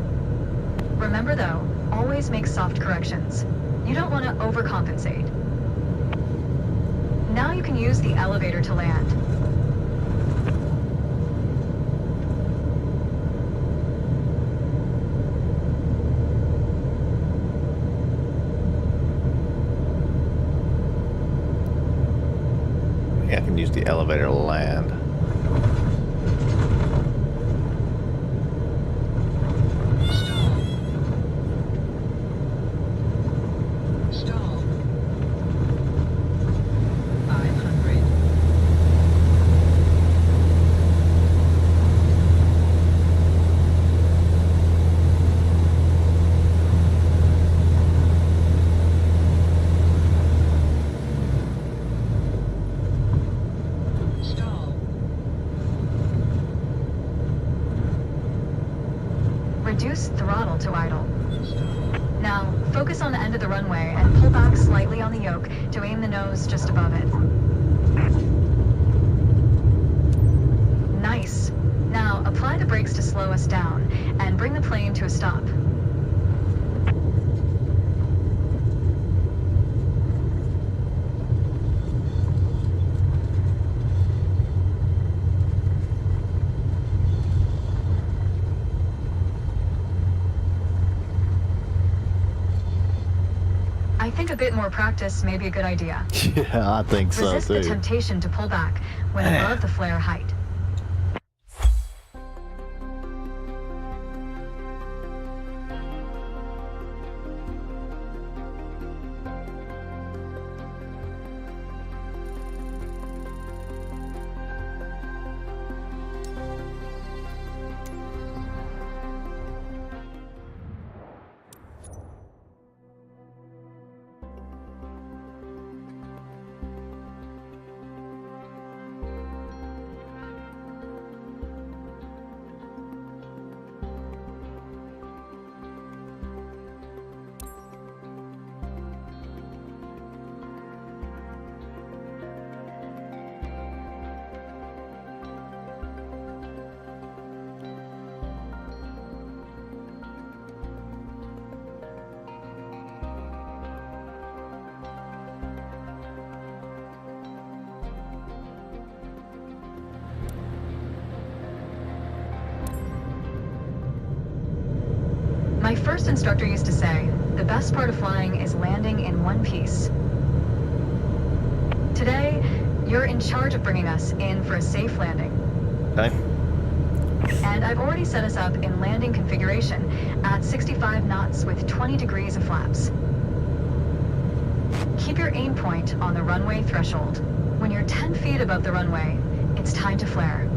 Remember though, always make soft corrections. You don't want to overcompensate. Now you can use the elevator to land. Yeah, I can use the elevator to land. Stall. 500. Stall. Reduce throttle to idle. Stall. Now, focus on the end of the runway and pull back slightly on the yoke to aim the nose just above it. Nice. Now, apply the brakes to slow us down and bring the plane to a stop. I think a bit more practice may be a good idea. Yeah, I think so Resist the too. temptation to pull back when above the flare height. My first instructor used to say, the best part of flying is landing in one piece. Today, you're in charge of bringing us in for a safe landing. Okay. And I've already set us up in landing configuration at 65 knots with 20 degrees of flaps. Keep your aim point on the runway threshold. When you're 10 feet above the runway, it's time to flare.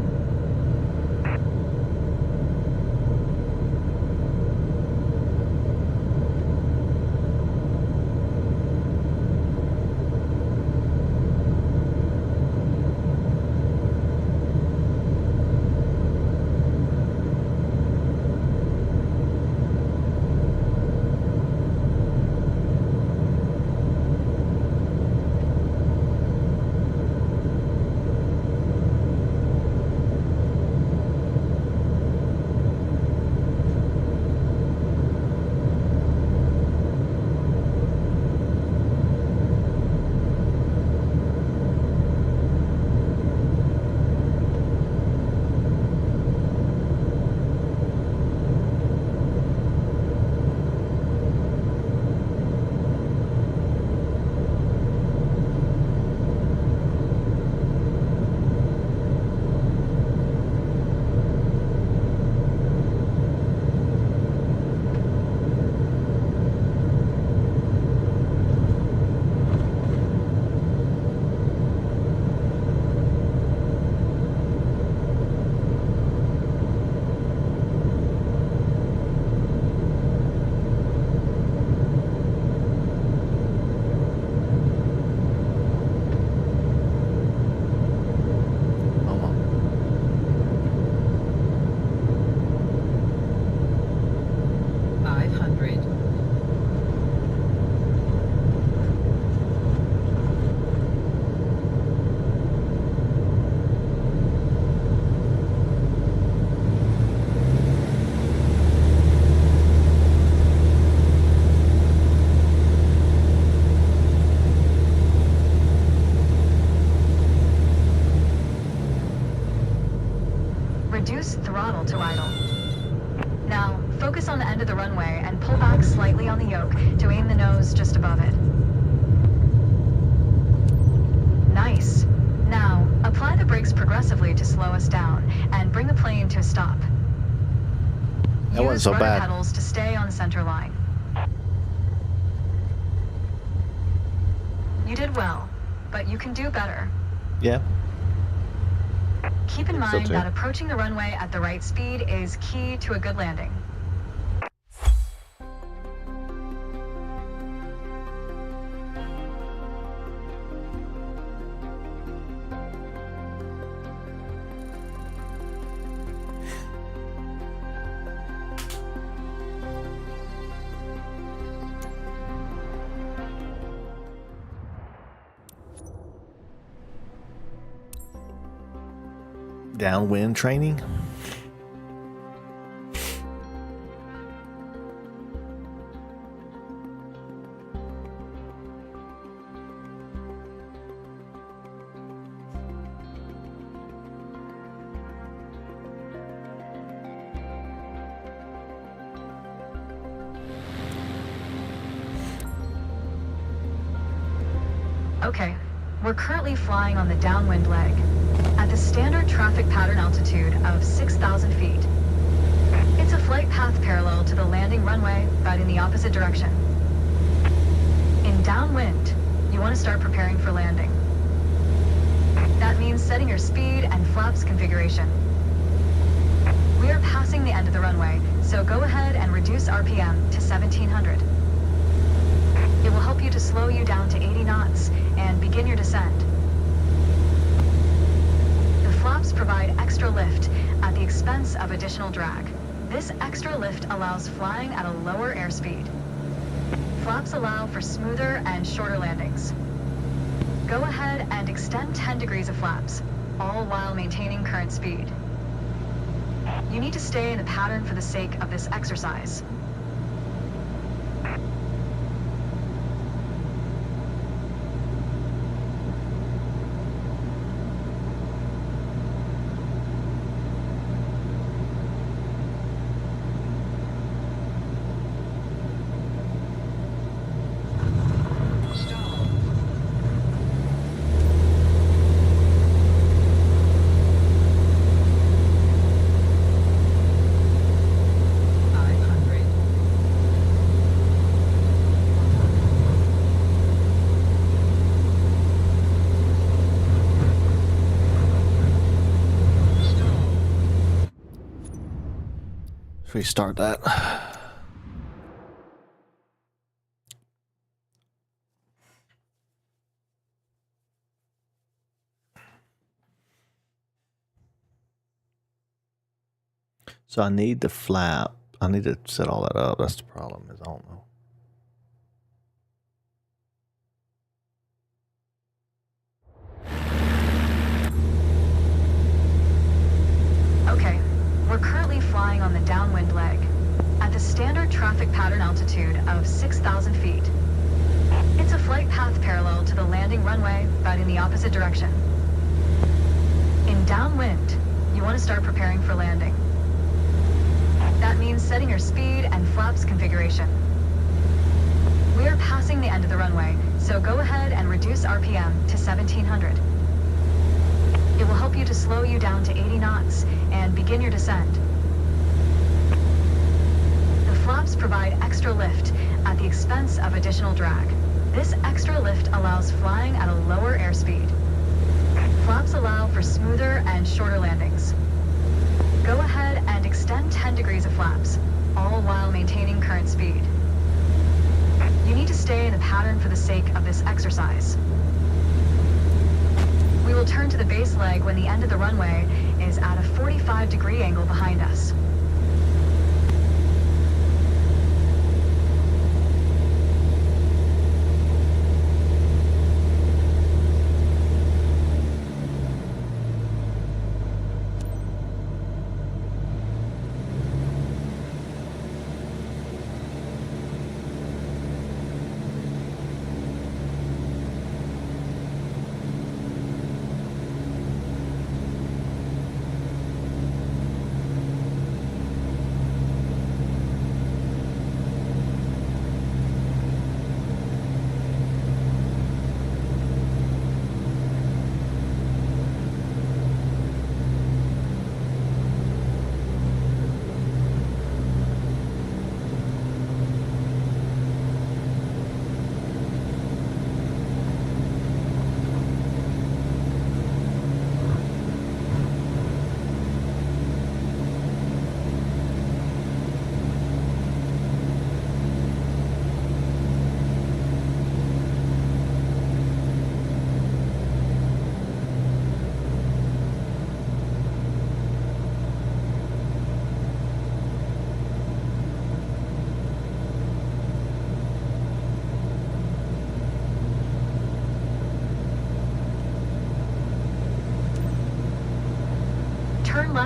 throttle to idle. Now, focus on the end of the runway and pull back slightly on the yoke to aim the nose just above it. Nice. Now, apply the brakes progressively to slow us down and bring the plane to a stop. That wasn't Use so rudder bad. pedals to stay on the center line. You did well, but you can do better. Yeah. Keep in So mind too. that approaching the runway at the right speed is key to a good landing. Downwind training. Okay, we're currently flying on the downwind leg at the standard traffic pattern altitude of 6,000 feet. It's a flight path parallel to the landing runway, but in the opposite direction. In downwind, you want to start preparing for landing. That means setting your speed and flaps configuration. We are passing the end of the runway, so go ahead and reduce RPM to 1700. It will help you to slow you down to 80 knots and begin your descent. The flaps provide extra lift at the expense of additional drag. This extra lift allows flying at a lower airspeed. Flaps allow for smoother and shorter landings. Go ahead and extend 10 degrees of flaps, all while maintaining current speed. You need to stay in the pattern for the sake of this exercise. Stall. Restart that. So I need the flap. I need to set all that up. That's the problem. Is I don't know. Okay, we're currently flying on the downwind leg at the standard traffic pattern altitude of 6,000 feet. It's a flight path parallel to the landing runway, but in the opposite direction. In downwind, you want to start preparing for landing. That means setting your speed and flaps configuration. We are passing the end of the runway, so go ahead and reduce RPM to 1700. It will help you to slow you down to 80 knots and begin your descent. The flaps provide extra lift at the expense of additional drag. This extra lift allows flying at a lower airspeed. Flaps allow for smoother and shorter landings. Go ahead and extend 10 degrees of flaps, all while maintaining current speed. You need to stay in the pattern for the sake of this exercise. We will turn to the base leg when the end of the runway is at a 45-degree angle behind us.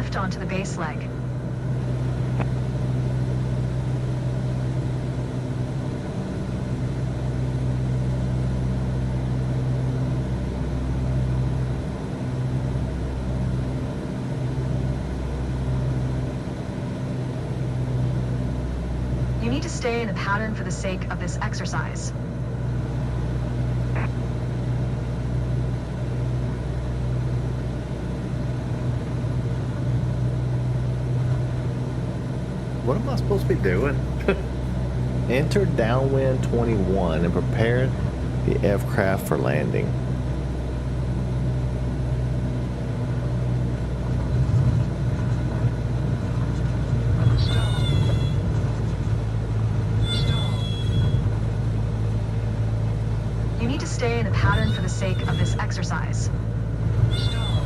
left onto the base leg. You need to stay in a pattern for the sake of this exercise. What am I supposed to be doing? Enter downwind 21 and prepare the aircraft for landing. Stall. Stall. You need to stay in a pattern for the sake of this exercise. Stall.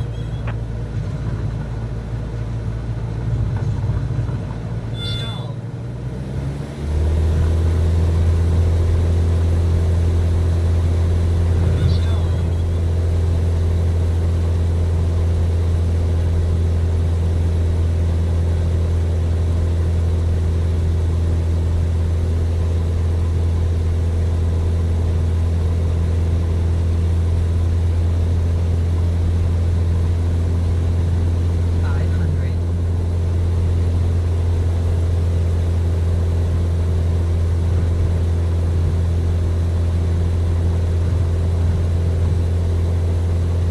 Stall. Stall.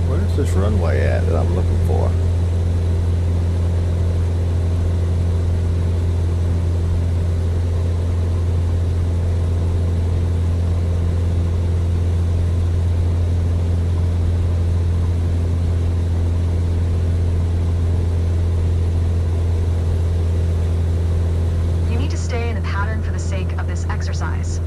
Where's this runway at that I'm looking for? You need to stay in a pattern for the sake of this exercise.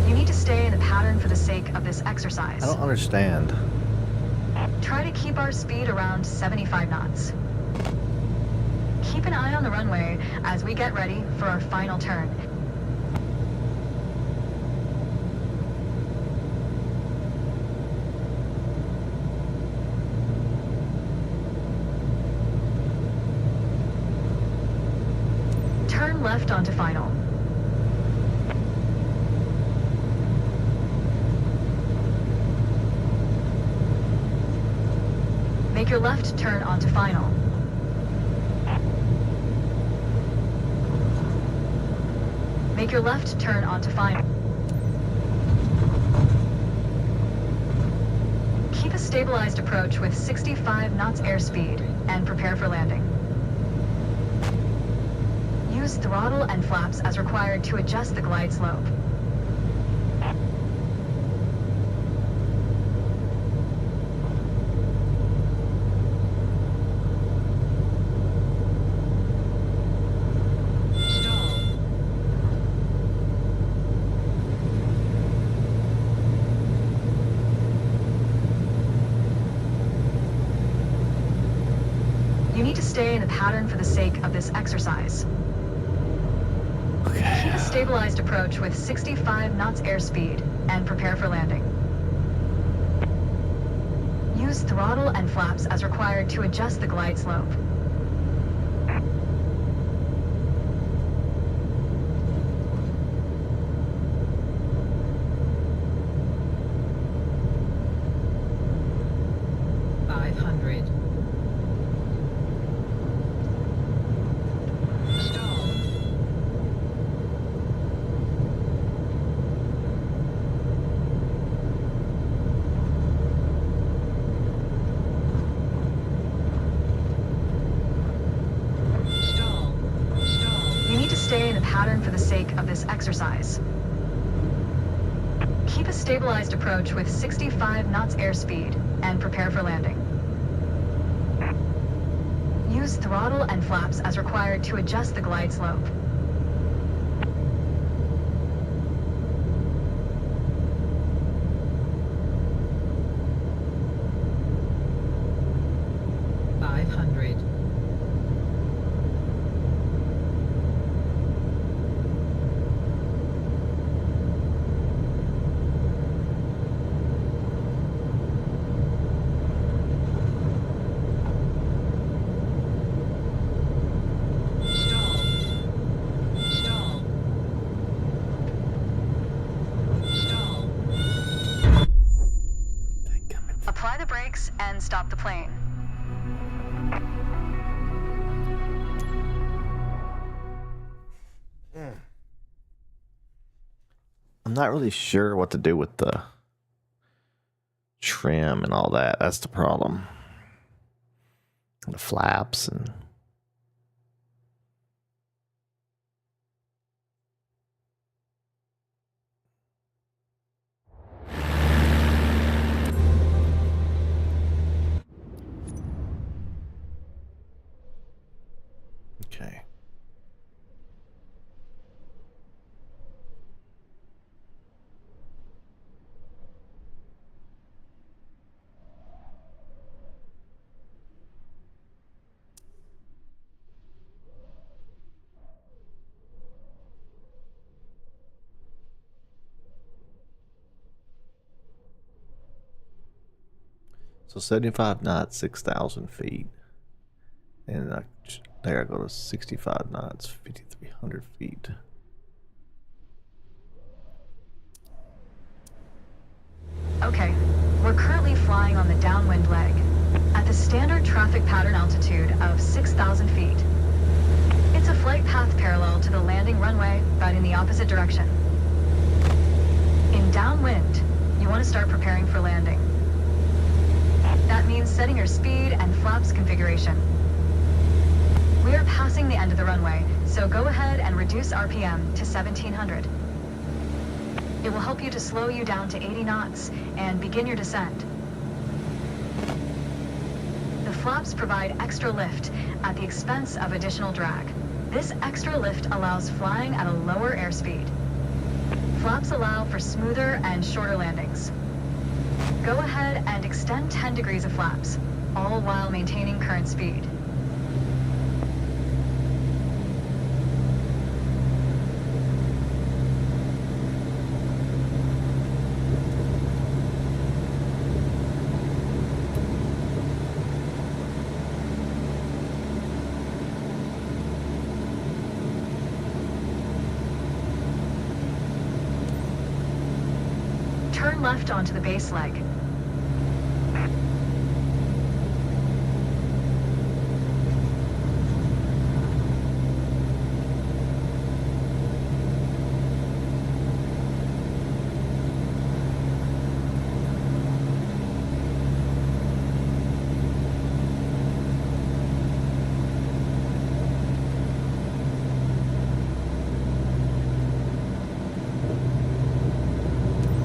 You need to stay in a pattern for the sake of this exercise. I don't understand. Try to keep our speed around 75 knots. Keep an eye on the runway as we get ready for our final turn. Turn left onto final. Make your left turn onto final. Make your left turn onto final. Keep a stabilized approach with 65 knots airspeed and prepare for landing. Use throttle and flaps as required to adjust the glide slope. Stall. You need to stay in a pattern for the sake of this exercise. Okay. Keep a stabilized approach with 65 knots airspeed and prepare for landing. Use throttle and flaps as required to adjust the glide slope. Stall. Stall. Stall. You need to stay in a pattern for the sake of this exercise. Keep a stabilized approach with 65 knots airspeed and prepare for landing. Use throttle and flaps as required to adjust the glide slope. Apply the brakes and stop the plane. I'm not really sure what to do with the trim and all that. That's the problem. The flaps and... Okay. So 75 knots, 6,000 feet. And there I go to 65 knots, 5,300 feet. Okay, we're currently flying on the downwind leg at the standard traffic pattern altitude of 6,000 feet. It's a flight path parallel to the landing runway, but in the opposite direction. In downwind, you want to start preparing for landing. That means setting your speed and flaps configuration. We are passing the end of the runway, so go ahead and reduce RPM to 1,700. It will help you to slow you down to 80 knots and begin your descent. The flaps provide extra lift at the expense of additional drag. This extra lift allows flying at a lower airspeed. Flaps allow for smoother and shorter landings. Go ahead and extend 10 degrees of flaps, all while maintaining current speed. Turn left onto the base leg.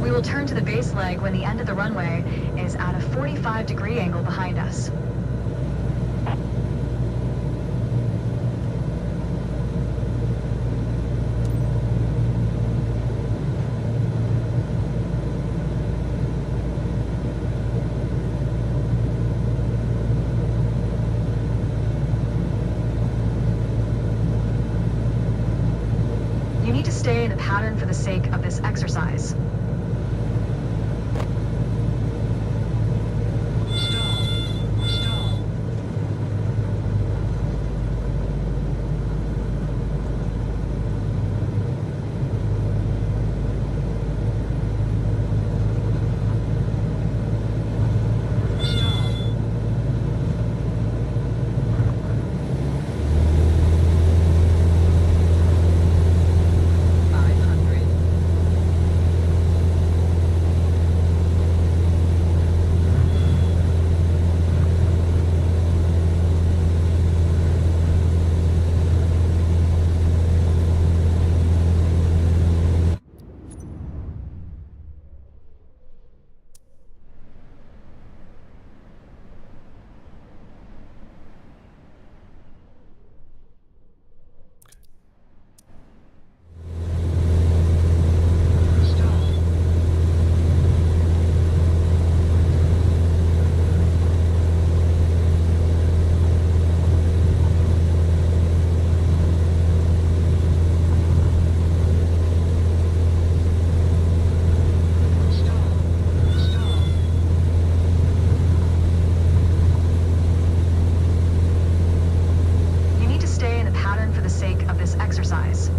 We will turn to the base leg when the end of the runway is at a 45-degree angle behind us. You need to stay in the pattern for the sake of this exercise. exercise.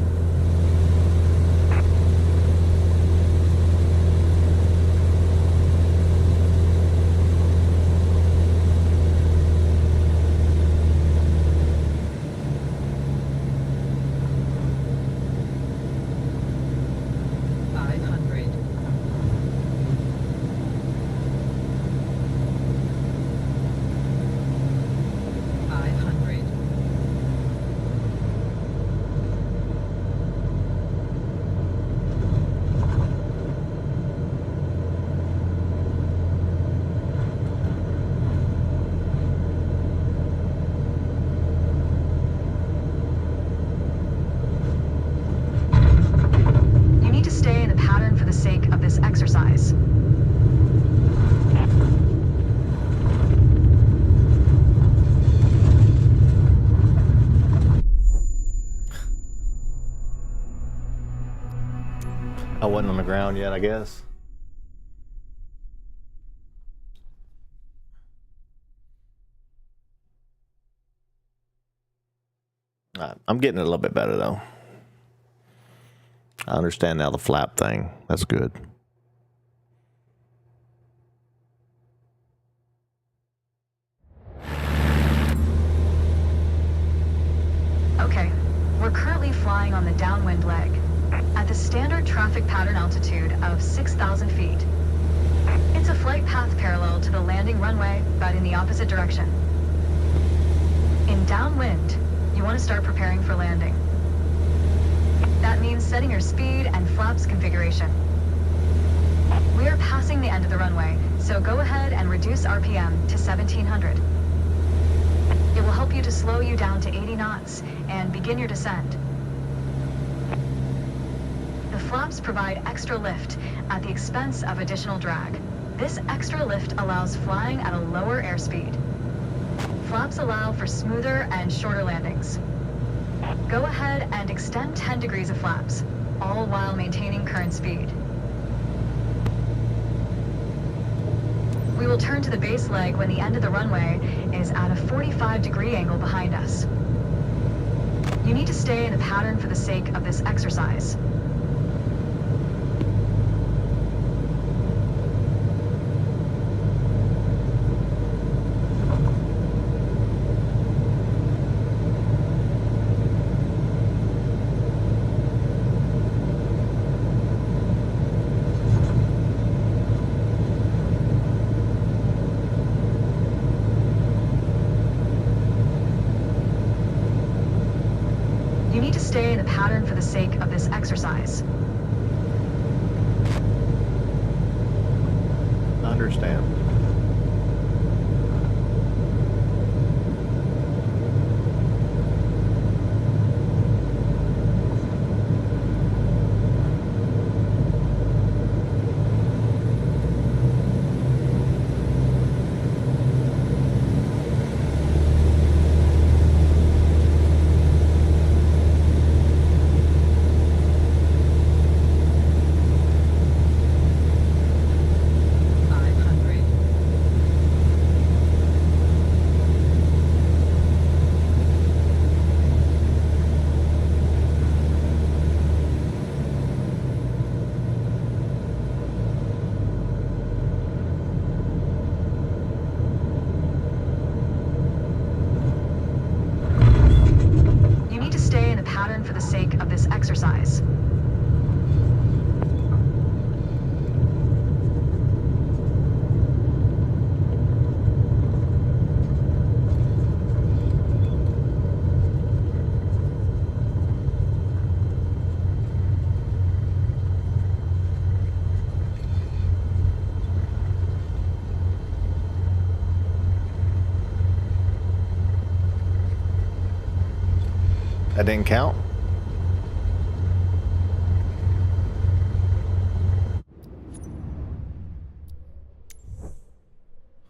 You need to stay in the pattern for the sake of this exercise. I wasn't on the ground yet, I guess. I'm getting it a little bit better, though. I understand now the flap thing. That's good. Okay, we're currently flying on the downwind leg at the standard traffic pattern altitude of 6,000 feet. It's a flight path parallel to the landing runway, but in the opposite direction. In downwind, you want to start preparing for landing. That means setting your speed and flaps configuration. We are passing the end of the runway, so go ahead and reduce RPM to 1700. It will help you to slow you down to 80 knots and begin your descent. The flaps provide extra lift at the expense of additional drag. This extra lift allows flying at a lower airspeed. Flaps allow for smoother and shorter landings. Go ahead and extend 10 degrees of flaps, all while maintaining current speed. We will turn to the base leg when the end of the runway is at a 45-degree angle behind us. You need to stay in the pattern for the sake of this exercise. You need to stay in the pattern for the sake of this exercise. I understand. For the sake of this exercise. That didn't count?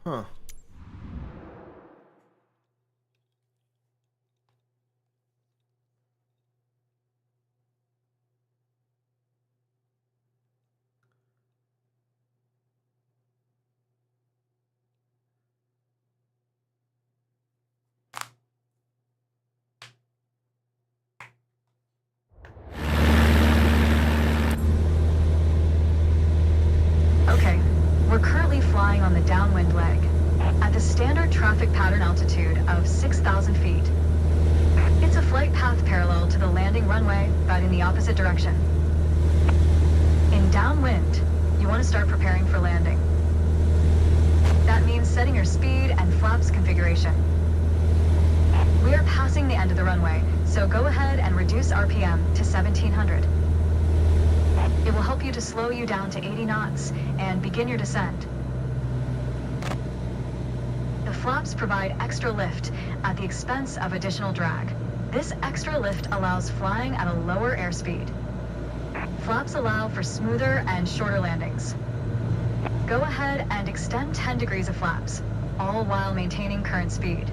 Huh. standard traffic pattern altitude of 6,000 feet. It's a flight path parallel to the landing runway, but in the opposite direction. In downwind, you want to start preparing for landing. That means setting your speed and flaps configuration. We are passing the end of the runway, so go ahead and reduce RPM to 1700. It will help you to slow you down to 80 knots and begin your descent. The flaps provide extra lift at the expense of additional drag. This extra lift allows flying at a lower airspeed. Flaps allow for smoother and shorter landings. Go ahead and extend 10 degrees of flaps, all while maintaining current speed.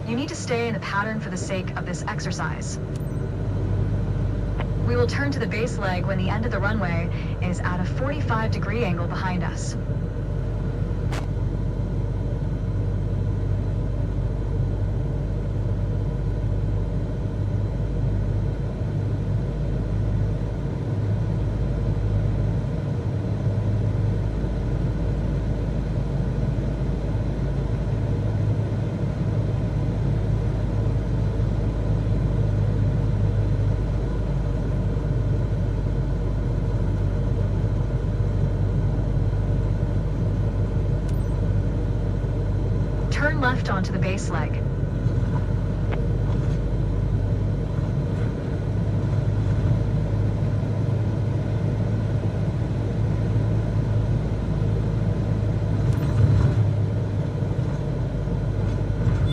You need to stay in the pattern for the sake of this exercise. We will turn to the base leg when the end of the runway is at a 45-degree angle behind us. Turn left onto the base leg.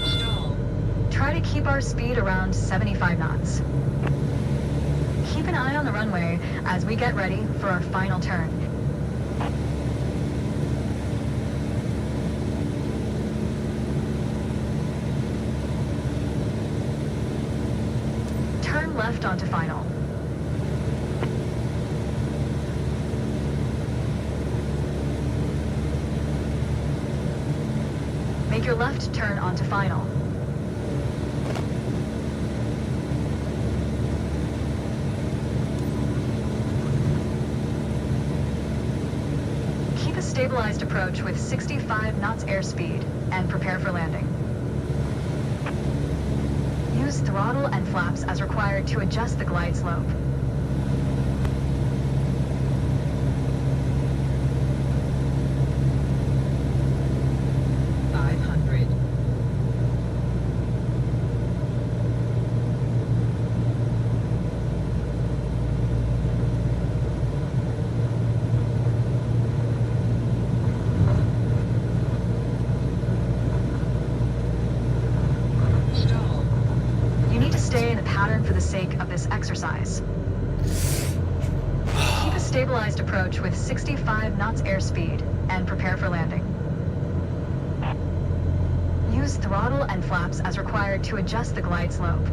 Stall. Try to keep our speed around 75 knots. Keep an eye on the runway as we get ready for our final turn. Turn left onto final. Make your left turn onto final. Keep a stabilized approach with 65 knots airspeed and prepare for landing. Use throttle and flaps as required to adjust the glide slope. Stall. You need to stay in the pattern for the sake of this exercise. Keep a stabilized approach with 65 knots airspeed and prepare for landing. Use throttle and flaps as required to adjust the glide slope.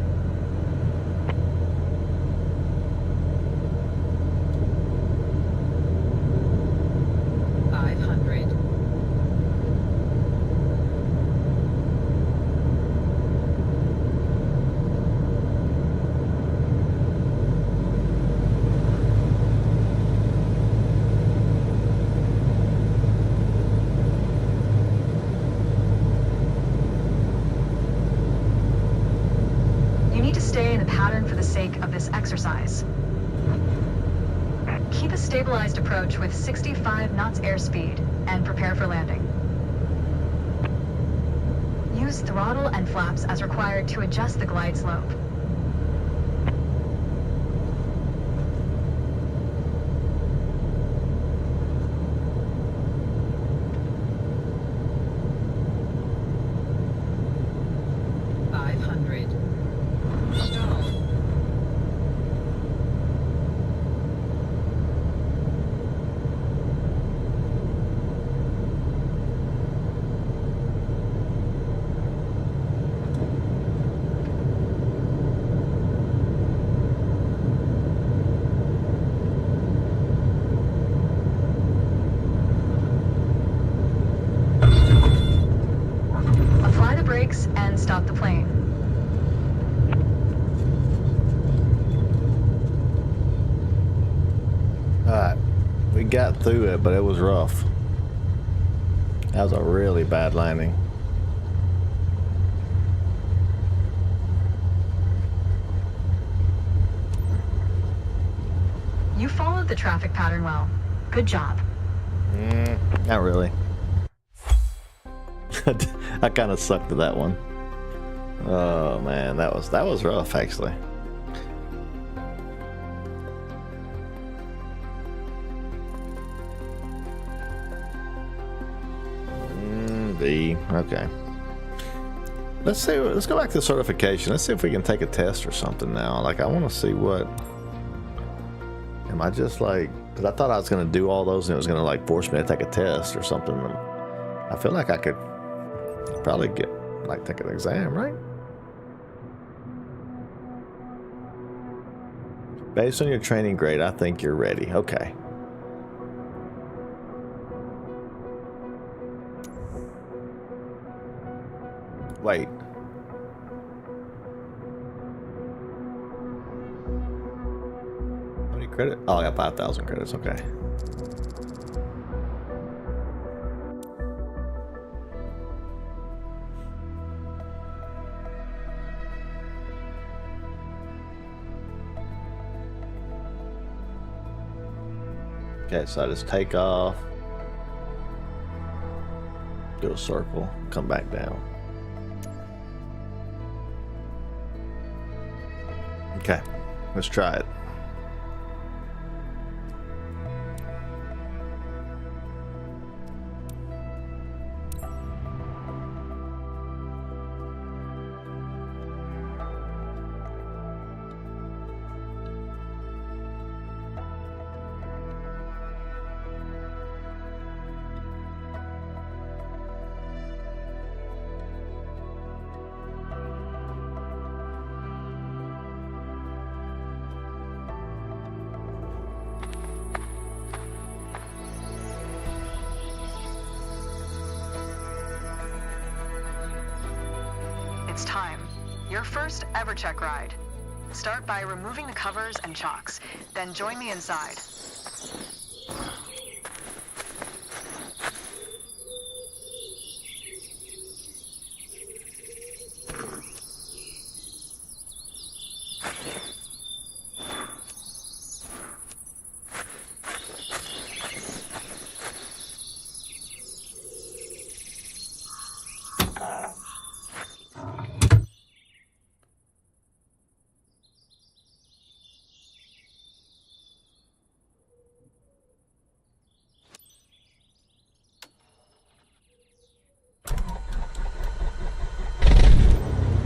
You need to stay in the pattern for the sake of this exercise. Keep a stabilized approach with 65 knots airspeed and prepare for landing. Use throttle and flaps as required to adjust the glide slope. Stall. Apply the brakes and stop the plane. Alright, we got through it, but it was rough. That was a really bad landing. You followed the traffic pattern well. Good job. Not really. I kind of sucked at that one. Oh man, that was rough actually. B. Okay. Let's see. Let's go back to certification. Let's see if we can take a test or something now. Like I want to see what. Am I just like? Because I thought I was gonna do all those and it was gonna like force me to take a test or something. I feel like I could probably get like take an exam, right? Based on your training grade, I think you're ready. Okay. Wait. How many credits? Oh, I got 5,000 credits. Okay. Okay, so I just take off, do a circle, come back down. Okay, let's try it. It's time. Your first ever check ride. Start by removing the covers and chocks, then join me inside.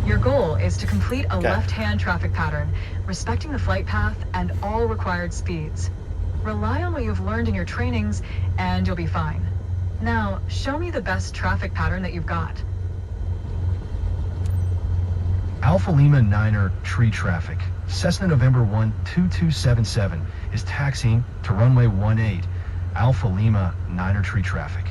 Your goal is to complete a left-hand traffic pattern, respecting the flight path and all required speeds. Rely on what you've learned in your trainings, and you'll be fine. Now, show me the best traffic pattern that you've got. Alpha Lima 9er tree traffic. Cessna November 12277 is taxiing to runway 18. Alpha Lima 9er tree traffic.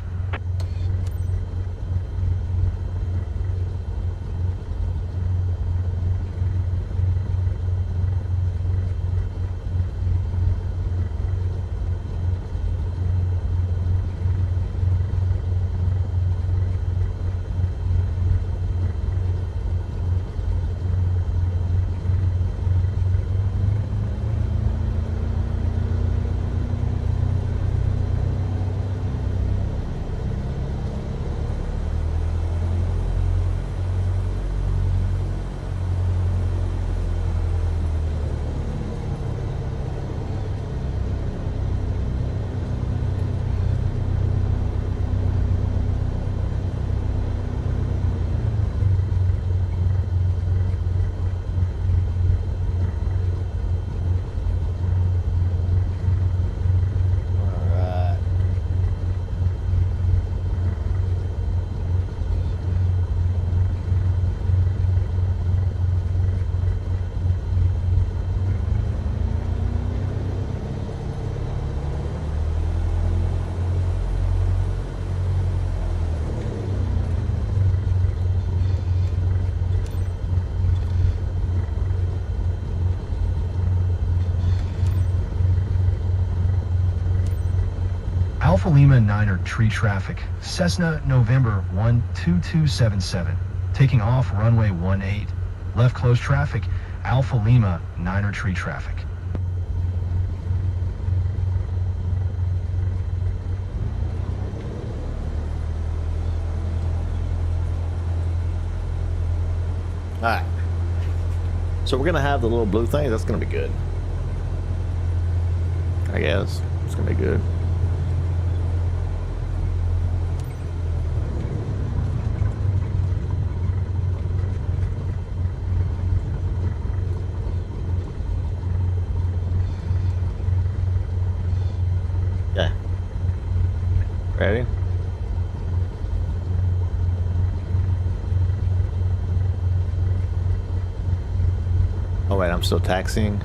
Alpha Lima 9er tree traffic. Cessna November 12277. Taking off runway 18. Left close traffic. Alpha Lima 9er tree traffic. Alright. So we're gonna have the little blue thing. That's gonna be good. I guess. It's gonna be good. Okay. Ready? Oh wait, I'm still taxiing.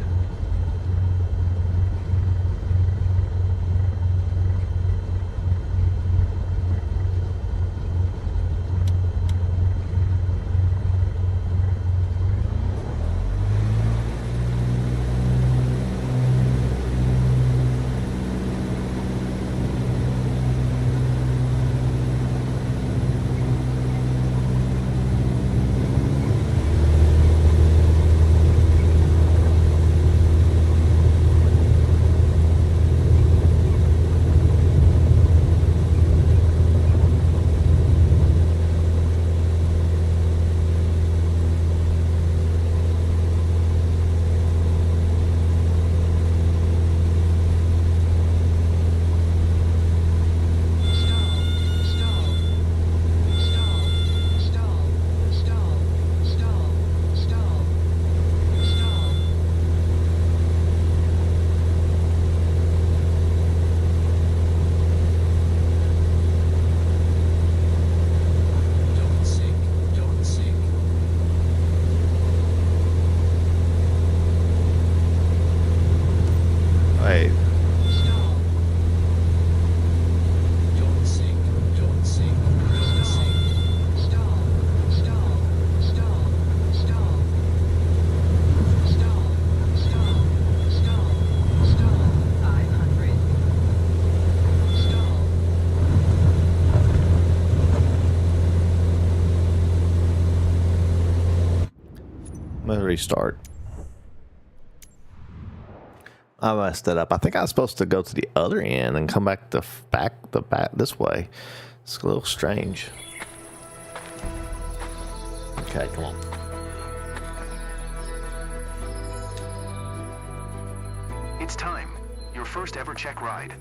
Wait. Let's restart. I messed it up. I think I was supposed to go to the other end and come back the back this way. It's a little strange. Okay, come on. It's time. Your first ever check ride.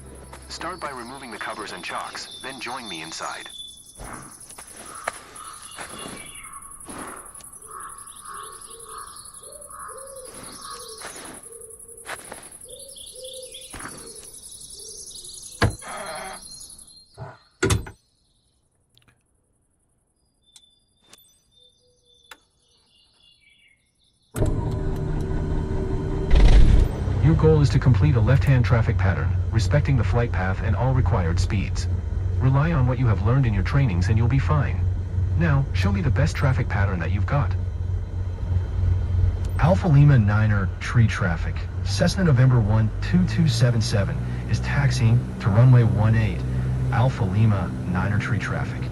Start by removing the covers and chocks, then join me inside. Your goal is to complete a left-hand traffic pattern, respecting the flight path and all required speeds. Rely on what you have learned in your trainings and you'll be fine. Now, show me the best traffic pattern that you've got. Alpha Lima 9er tree traffic. Cessna November 12277 is taxiing to runway 18. Alpha Lima 9er tree traffic.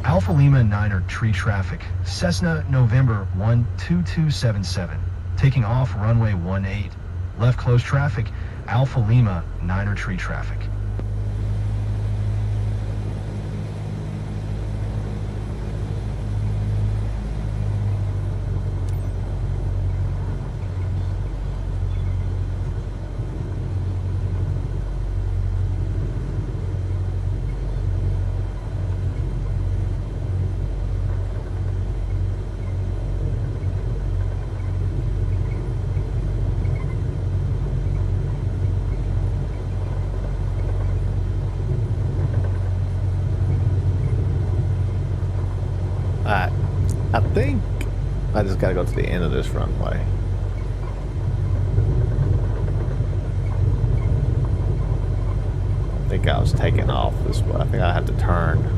Alpha Lima 9er tree traffic. Cessna November 12277. Taking off runway 18. Left close traffic. Alpha Lima 9er tree traffic. Alright, I think I just gotta go to the end of this runway. think I was taking off this way. I think I had to turn.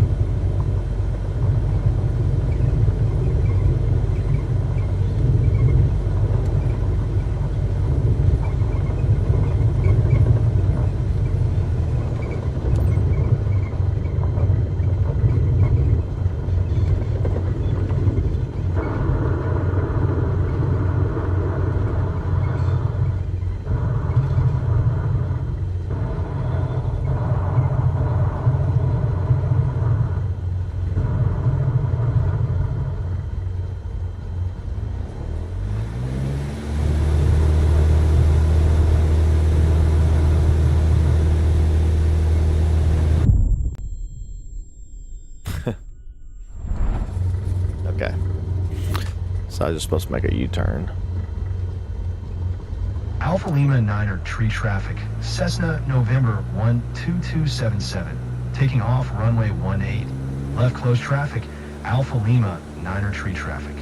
Okay. So I was just supposed to make a U-turn. Alpha Lima 9er tree traffic. Cessna November 12277. Taking off runway 18. Left close traffic. Alpha Lima 9er tree traffic.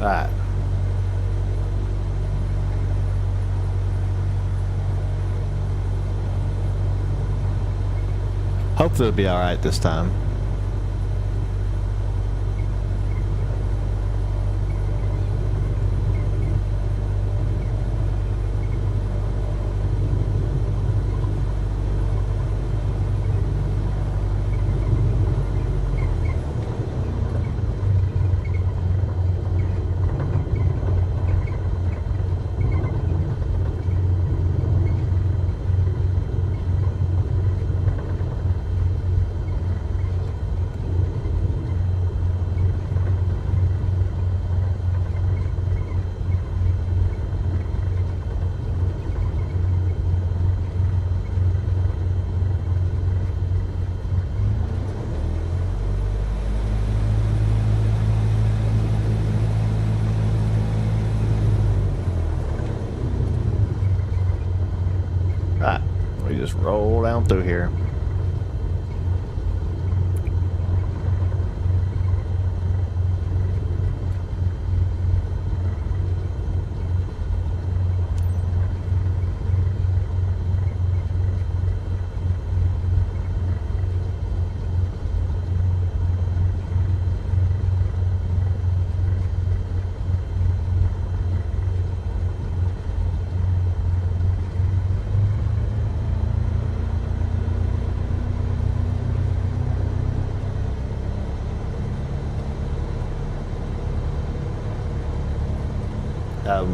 Alright. Hopefully it'll be alright this time. Right, we just roll down through here.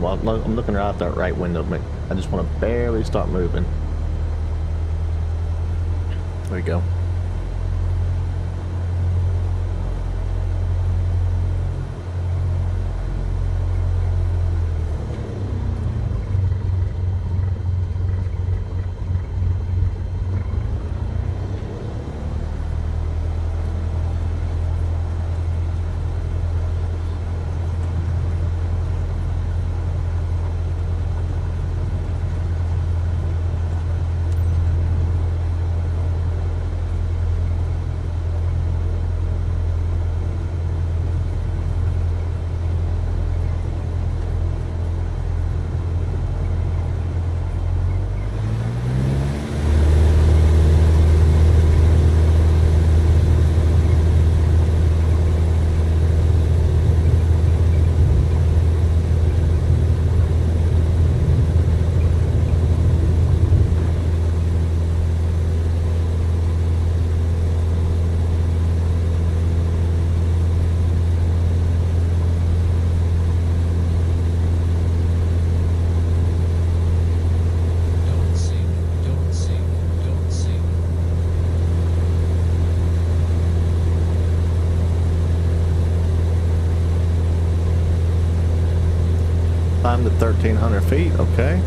Well, I'm looking right out that right window. I just want to barely start moving. There we go. climb to 1,300 feet. Okay.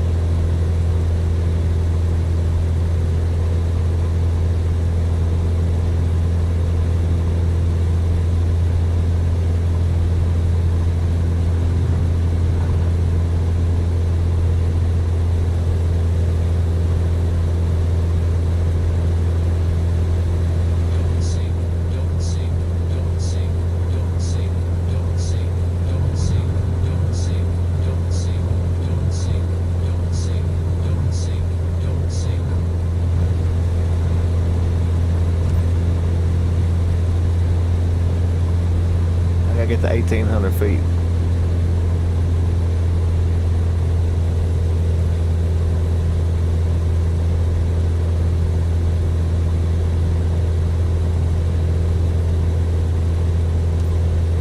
Don't sink, don't sink, don't sink, don't sink, don't sink, don't sink, don't sink, don't sink, don't sink, don't sink, don't sink, don't sink. I gotta get to 1,800 feet.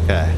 Okay.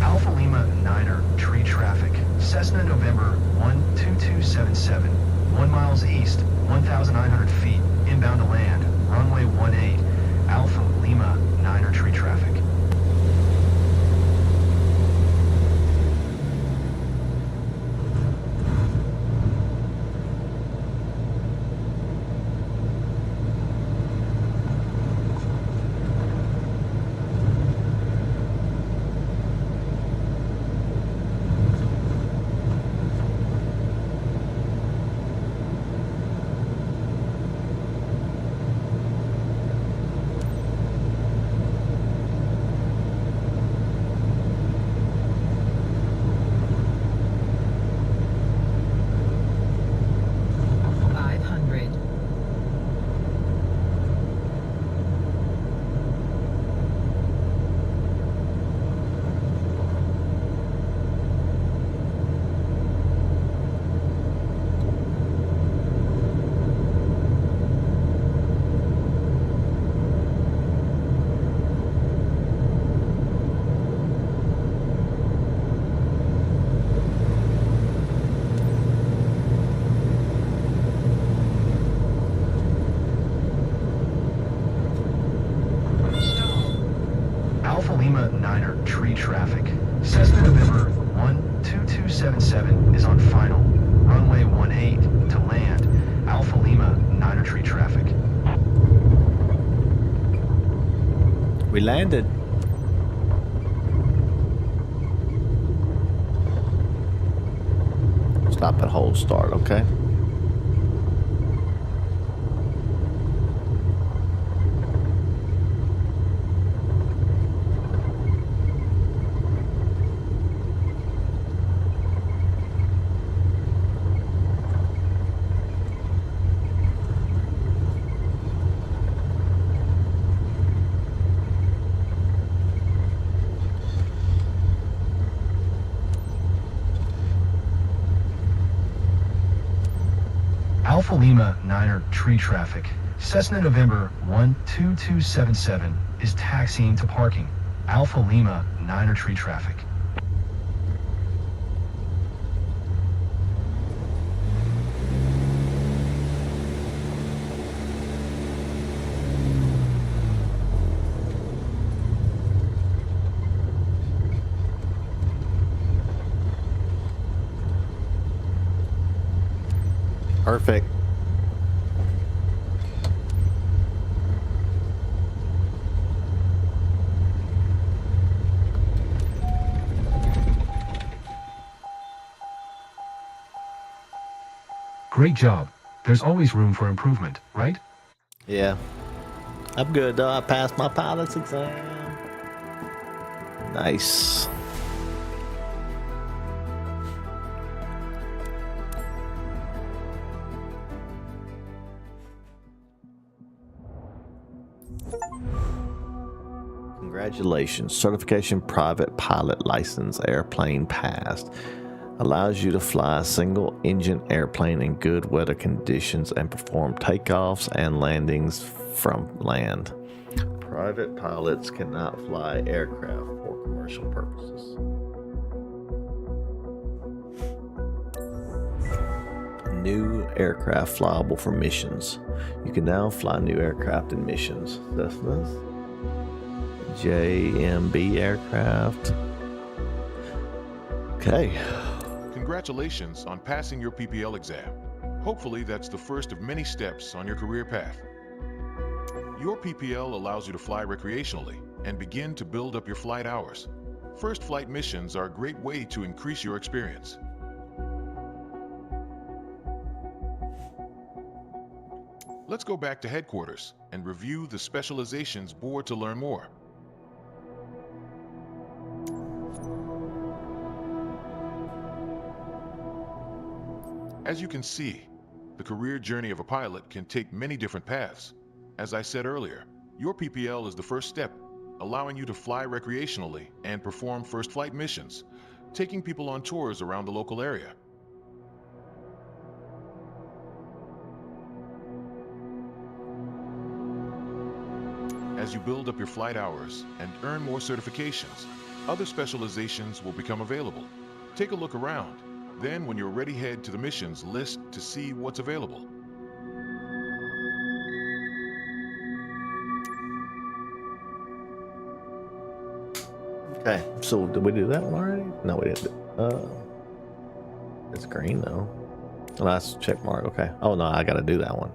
Alpha Lima Niner, tree traffic. Cessna November 12277, 1 miles east, 1,900 feet, inbound to land, runway 18. Alpha Lima Niner, tree traffic. Alpha Lima Niner, tree traffic. Cessna November 12277 is on final. Runway 18 to land. Alpha Lima Niner, tree traffic. We landed. Stop at hold start, okay? Alpha Lima Niner, tree traffic. Cessna November 12277 is taxiing to parking. Alpha Lima Niner, tree traffic. Perfect. Great job. There's always room for improvement, right? Yeah. I'm good though. I passed my pilot's exam. Nice. Congratulations. Certification private pilot license airplane passed. Allows you to fly a single engine airplane in good weather conditions and perform takeoffs and landings from land. Private pilots cannot fly aircraft for commercial purposes. New aircraft flyable for missions. You can now fly new aircraft in missions. Cessnas, JMB aircraft. Okay. Congratulations on passing your PPL exam. Hopefully that's the first of many steps on your career path. Your PPL allows you to fly recreationally and begin to build up your flight hours. First flight missions are a great way to increase your experience. Let's go back to headquarters and review the specializations board to learn more. As you can see, the career journey of a pilot can take many different paths. As I said earlier, your PPL is the first step, allowing you to fly recreationally and perform first flight missions, taking people on tours around the local area. As you build up your flight hours and earn more certifications, other specializations will become available. Take a look around. Then, when you're ready, head to the missions list to see what's available. Okay, so did we do that one already? No, we didn't. It's green though. Last check mark. Okay. Oh no, I gotta do that one.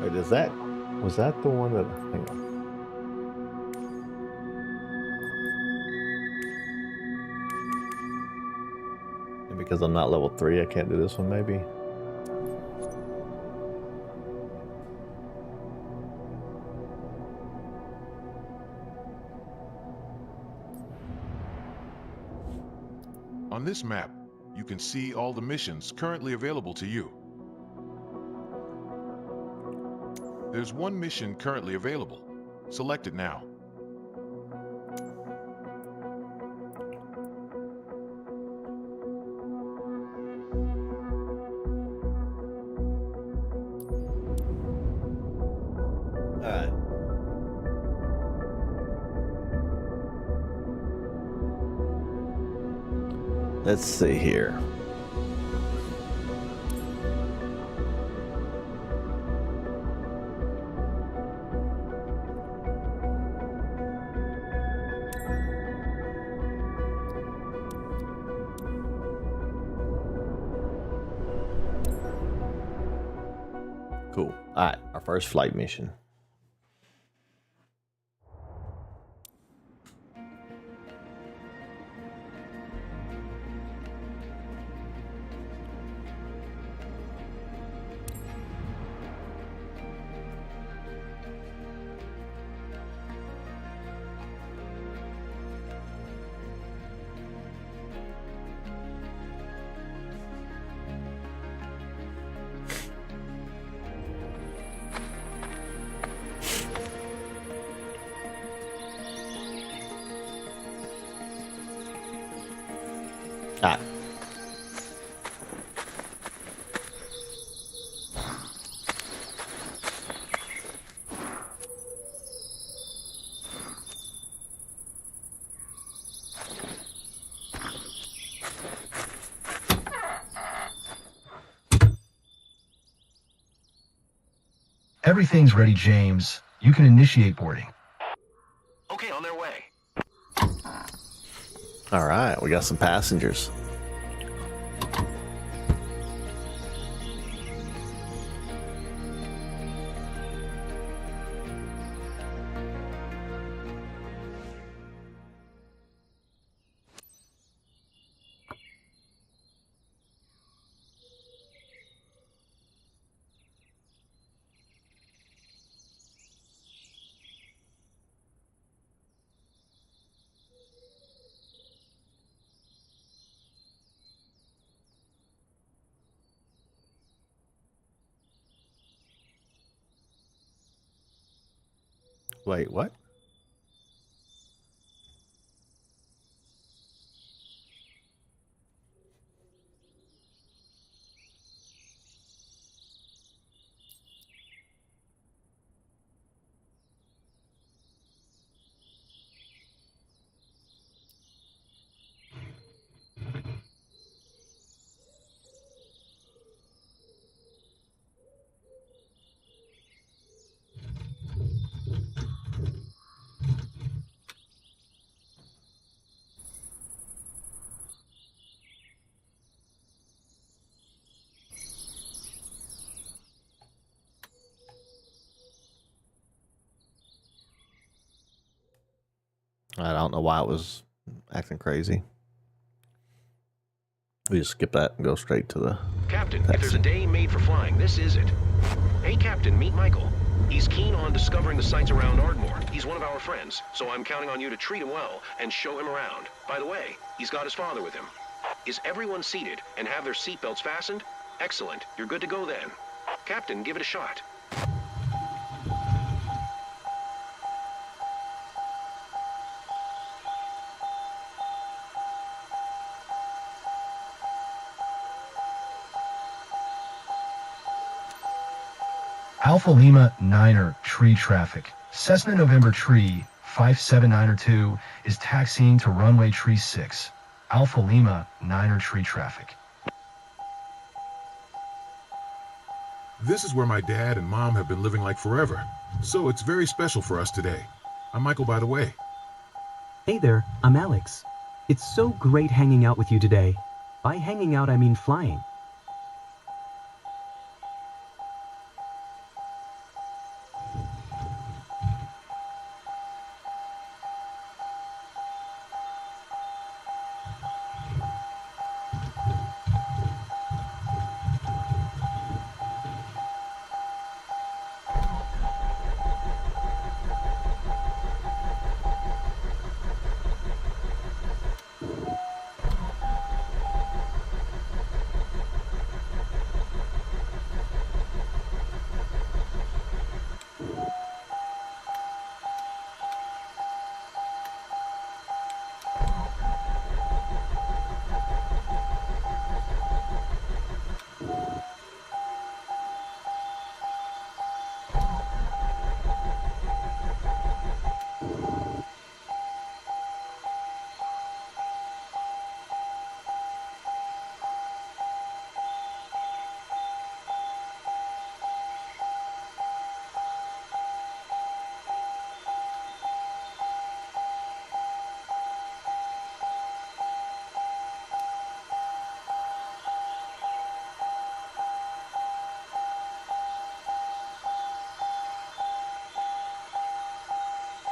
Wait, was that the one that, hang on. And because I'm not level 3, I can't do this one maybe? On this map, you can see all the missions currently available to you. There's one mission currently available. Select it now. Alright. Let's see here. Cool. All right, our first flight mission. All right. Everything's ready, James. You can initiate boarding. Okay, on their way. All right, we got some passengers. Wait, what? I don't know why it was acting crazy. We just skip that and go straight to the... Captain, if there's a day made for flying, this is it. Hey, Captain, meet Michael. He's keen on discovering the sights around Ardmore. He's one of our friends, so I'm counting on you to treat him well and show him around. By the way, he's got his father with him. Is everyone seated and have their seatbelts fastened? Excellent. You're good to go then. Captain, give it a shot. Alpha Lima 9er tree traffic. Cessna November tree 57902 is taxiing to runway tree 6. Alpha Lima 9er tree traffic. This is where my dad and mom have been living like forever, so it's very special for us today. I'm Michael, by the way. Hey there, I'm Alex. It's so great hanging out with you today. By hanging out, I mean flying.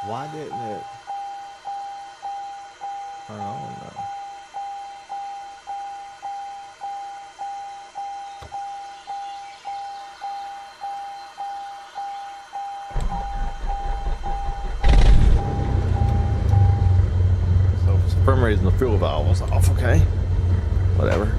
Why didn't it turn on though? So for some reason the fuel valve was off. Okay, whatever.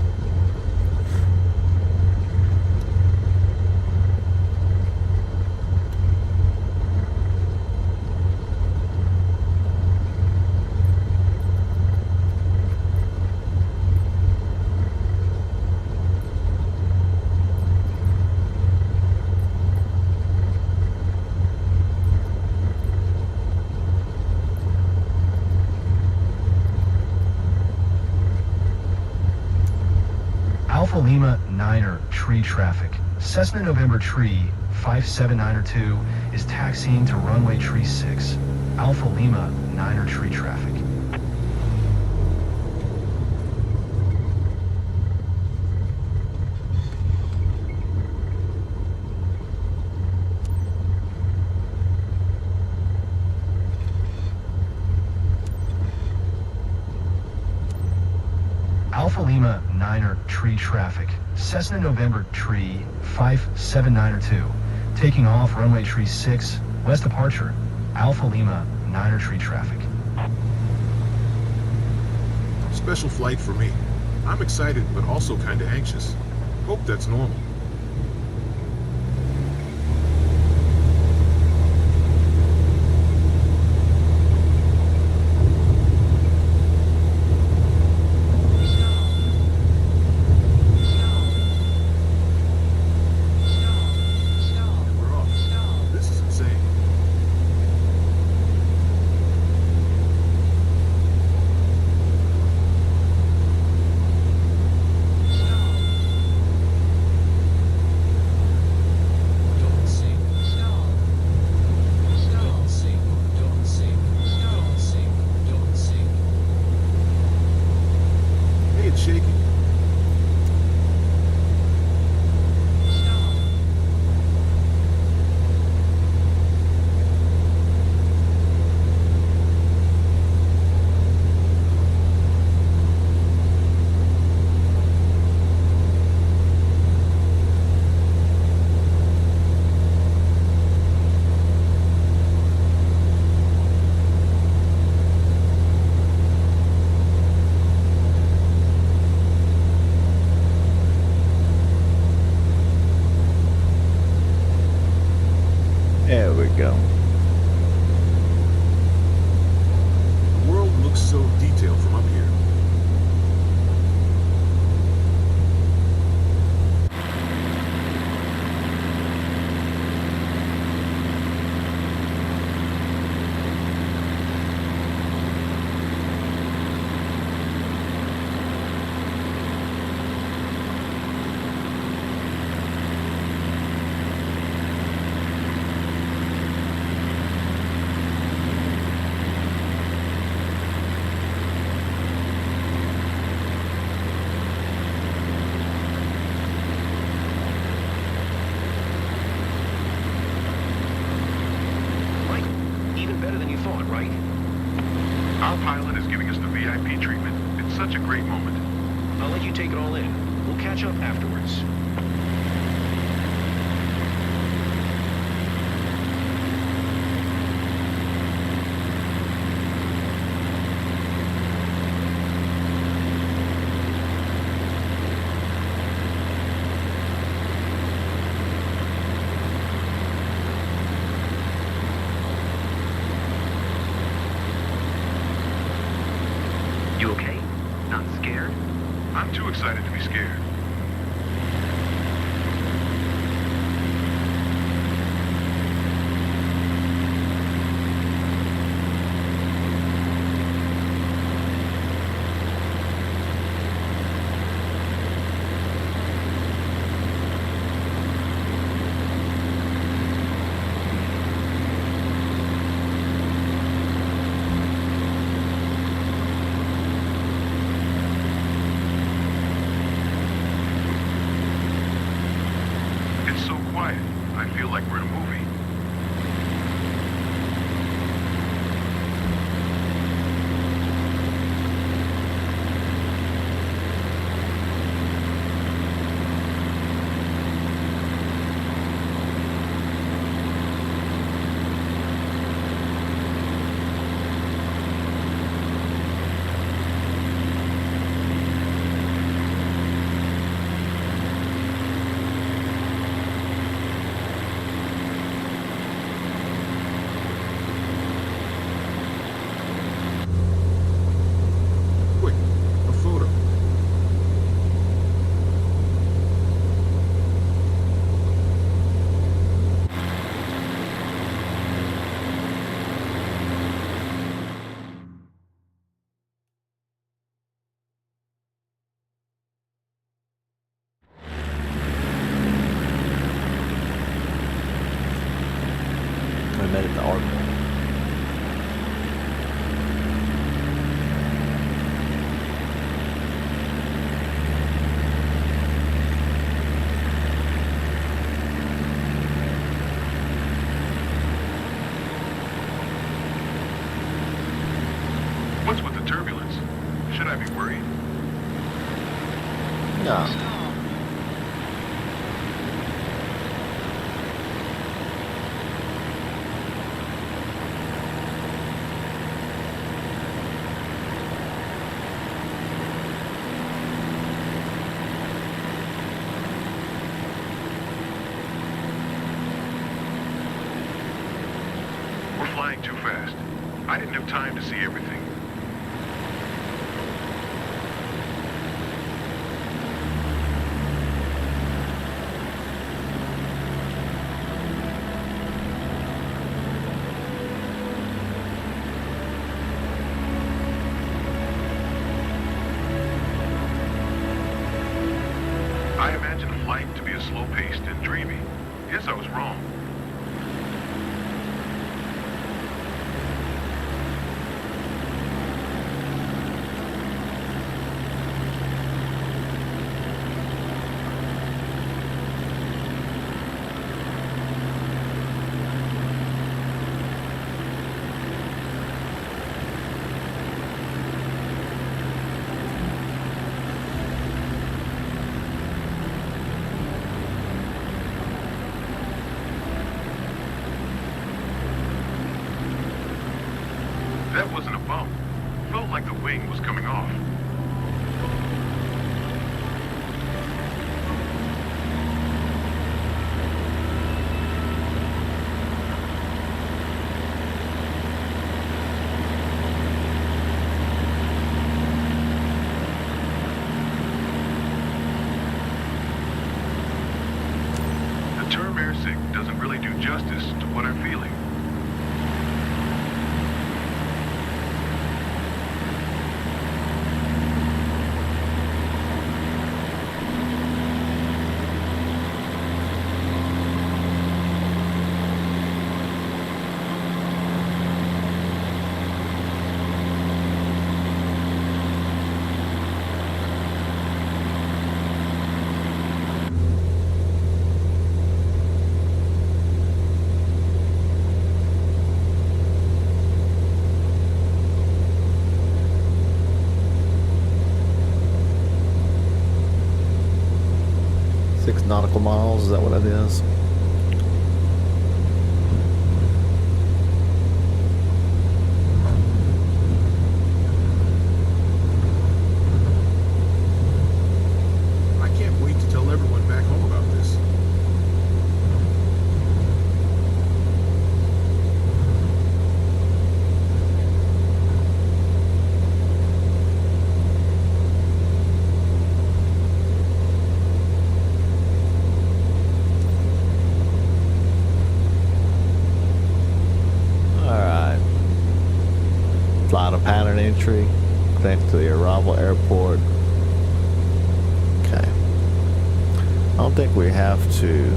Alpha Lima 9er tree traffic. Cessna November tree 57902 is taxiing to runway tree 6. Alpha Lima 9er tree traffic. Alpha Lima 9er tree traffic. Cessna November tree 57902. Taking off runway tree 6, west departure. Alpha Lima 9er tree traffic. Special flight for me. I'm excited, but also kinda anxious. Hope that's normal. We're off. This is insane. Don't sink. Don't sink. Don't sink. Don't sink. Don't sink. Hey, it's shaking. There we go. The world looks so detailed from up here. Mike, even better than you thought, right? Our pilot is giving us the VIP treatment. It's such a great moment. I'll let you take it all in. We'll catch up afterwards. You okay? Not scared? I'm too excited to be scared. No. Stall. We're flying too fast. I didn't have time to see everything. I imagined a flight to be a slow-paced and dreamy. Guess I was wrong. That wasn't a bump. Felt like the wing was coming off. The term airsick doesn't really do justice to what I'm feeling. Nautical miles, is that what it is? I can't wait to tell everyone back home about this. Alright. Fly to pattern entry. Connect to the arrival airport. Okay. I don't think we have to.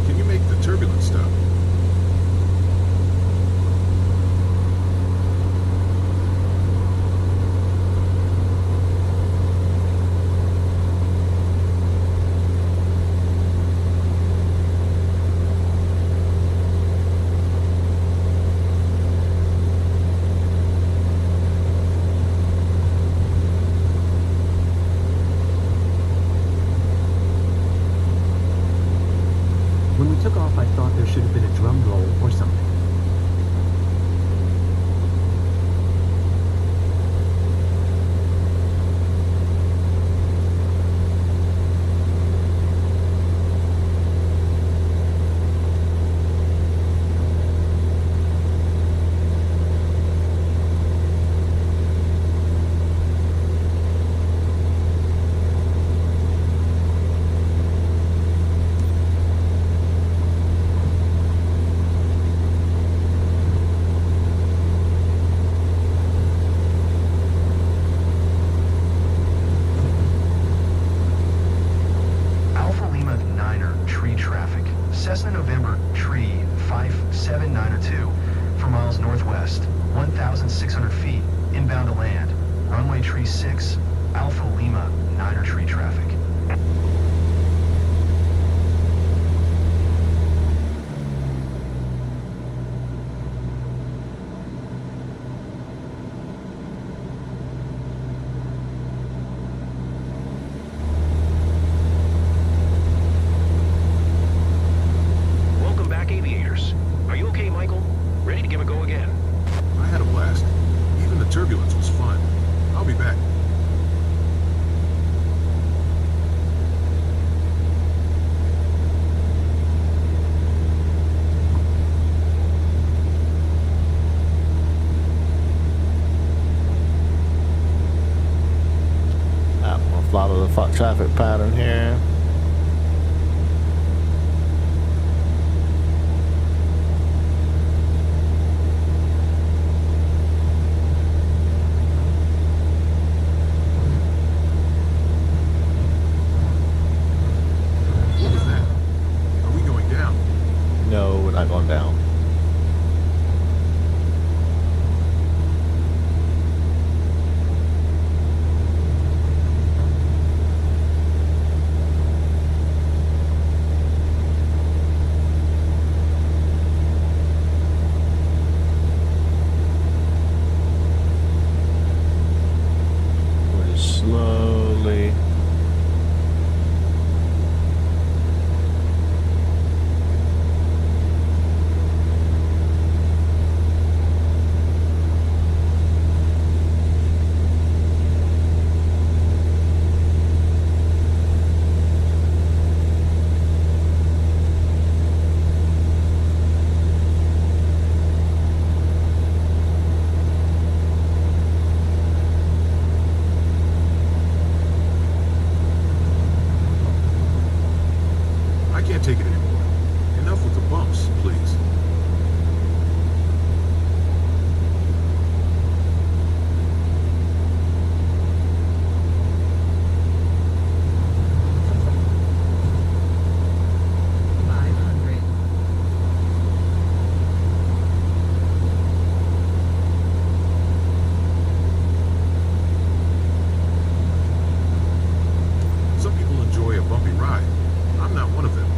Can you make the turbulence stop? When we took off, I thought there should have been a drum roll or something. Alpha Lima 9er, tree traffic. Cessna November, tree 57902, 4 miles northwest, 1,600 feet, inbound to land. Runway tree 6, Alpha Lima 9er, tree traffic. lot of the traffic pattern here. What was that? Are we going down? No, we're not going down. We're slowly. I can't take it anymore. Enough with the bumps, please. Some people enjoy a bumpy ride. I'm not one of them.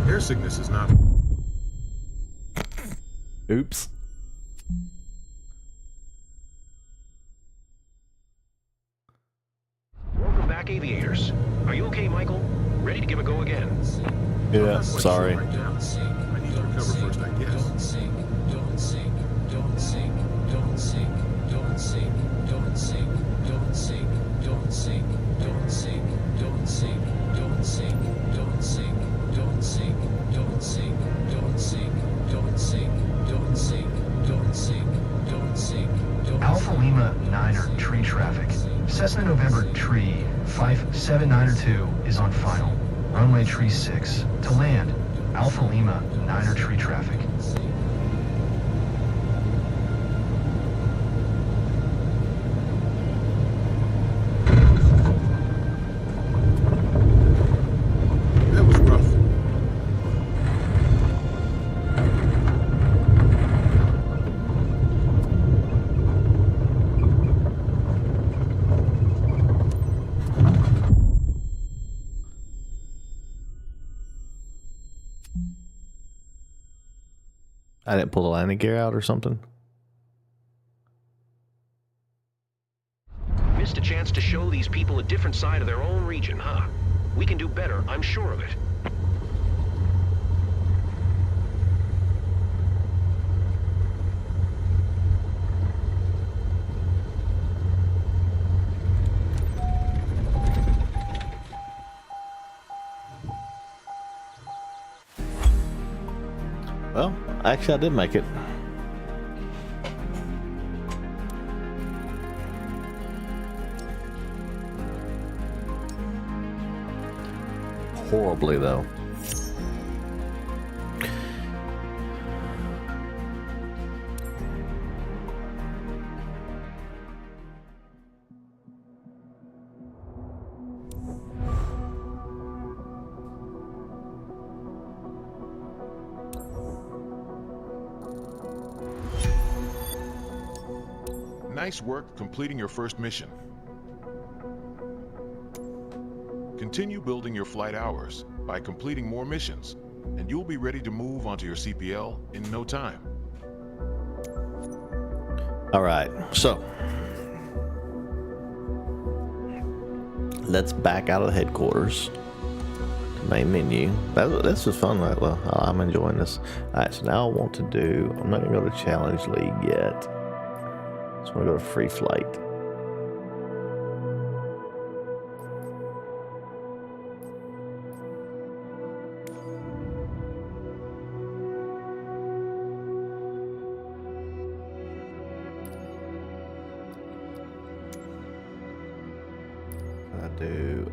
Air sickness is not. Oops. Welcome back, aviators. Are you okay, Michael? Ready to give a go again? Yeah, Quite sorry. sure right now. I need to recover first, I guess. Don't sink, don't sink, don't sink, don't sink, don't sink, don't sink, don't sink, don't sink, don't sink, don't sink, don't sink, don't sink, don't sink, don't sink, don't sink, don't sink, don't sink, don't sink, don't sink, don't Alpha Lima 9er tree traffic. Cessna November tree 5792 is on final. Runway tree 6 to land. Alpha Lima 9er tree traffic. That was rough. I didn't pull the landing gear out or something. Missed a chance to show these people a different side of their own region, huh? We can do better, I'm sure of it. Well, actually, I did make it. Horribly, though. Nice work completing your first mission. Continue building your flight hours by completing more missions, and you'll be ready to move onto your CPL in no time. All right, so let's back out of the headquarters to main menu. This was fun. Well, I'm enjoying this. Alright, so now I want to do, I'm not going to go to Challenge League yet. So I'm going to go to Free Flight. I do,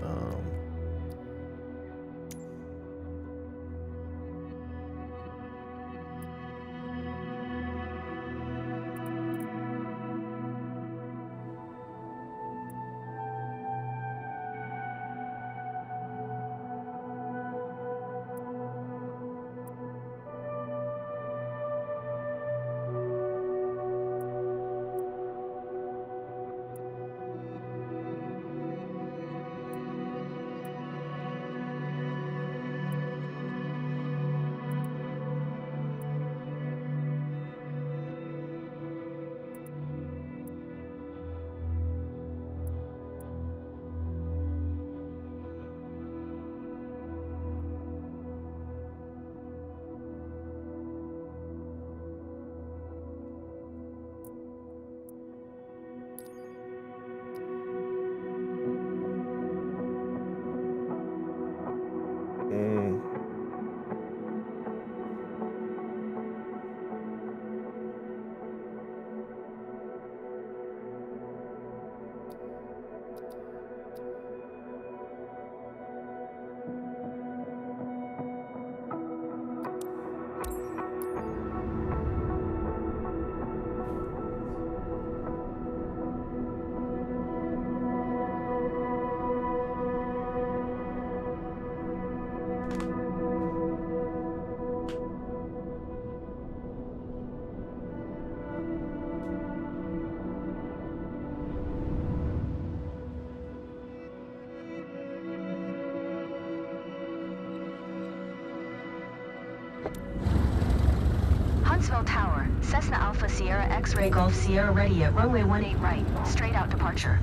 Huntsville Tower, Cessna Alpha Sierra X-Ray Golf Sierra ready at runway 18 right, straight out departure.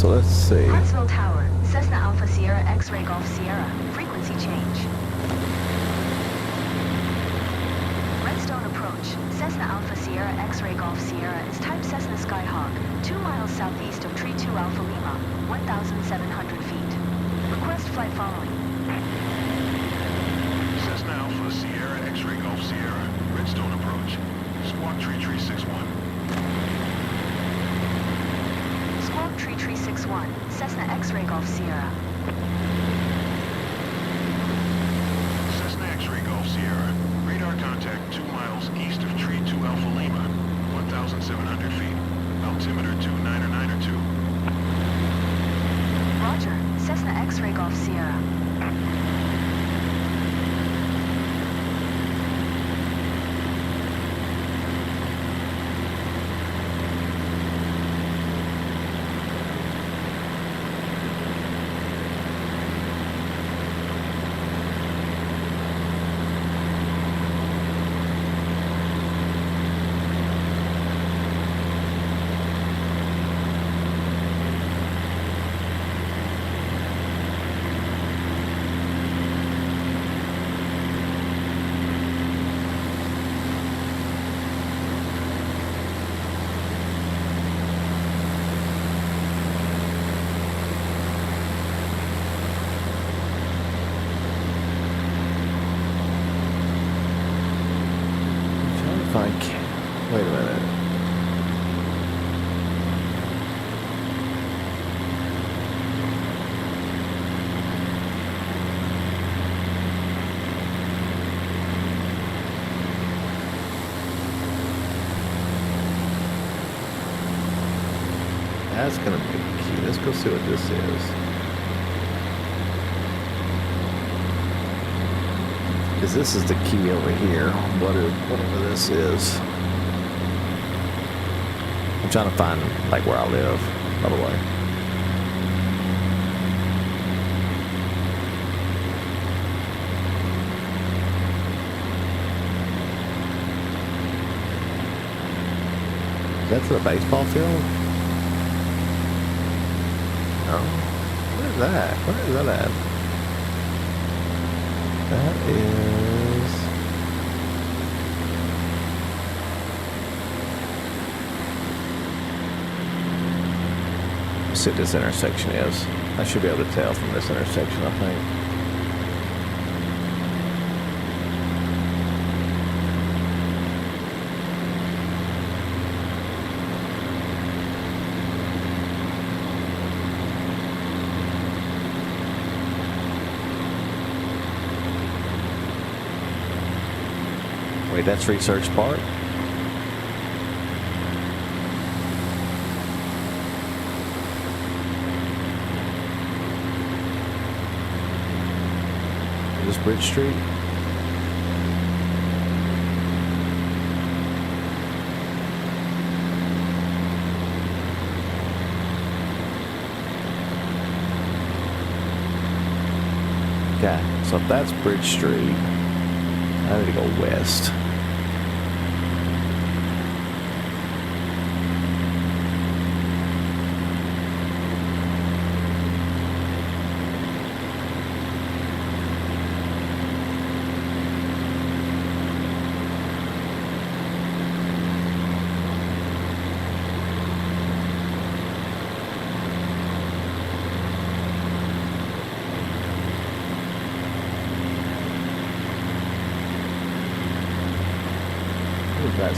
So let's see. Huntsville Tower, Cessna Alpha Sierra X-Ray Golf Sierra, frequency change. Redstone approach, Cessna Alpha Sierra X-Ray Golf Sierra is type Cessna Skyhawk, 2 miles southeast of Tree 2 Alpha Lima, 1,700 feet. Request flight following. Cessna Alpha Sierra X-Ray Golf Sierra, Redstone approach. Squawk Tree 361. Squawk Tree 361, Cessna X-Ray Golf Sierra. Cessna X-Ray Golf Sierra. Radar contact 2 miles east of Tree 2 Alpha Lima, 1,700 feet. Altimeter 29902. Roger, Cessna X-Ray Golf Sierra. Wait a minute. That's gonna be key. Let's go see what this is. Because this is the key over here. Whatever this is. I'm trying to find like where I live, by the way. Is that to the baseball field? No. Where is that? Where is that at? That is... Let's see what this intersection is. I should be able to tell from this intersection, I think. Wait, that's Research Park? Is this Bridge Street? Okay, so if that's Bridge Street, I need to go west.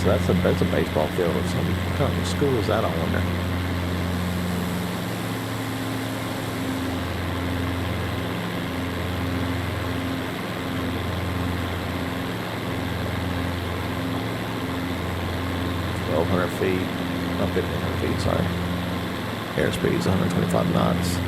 So that's a baseball field or something. What kind of school is that, I wonder? feet, not 1,500 feet, sorry. Airspeed is 125 knots.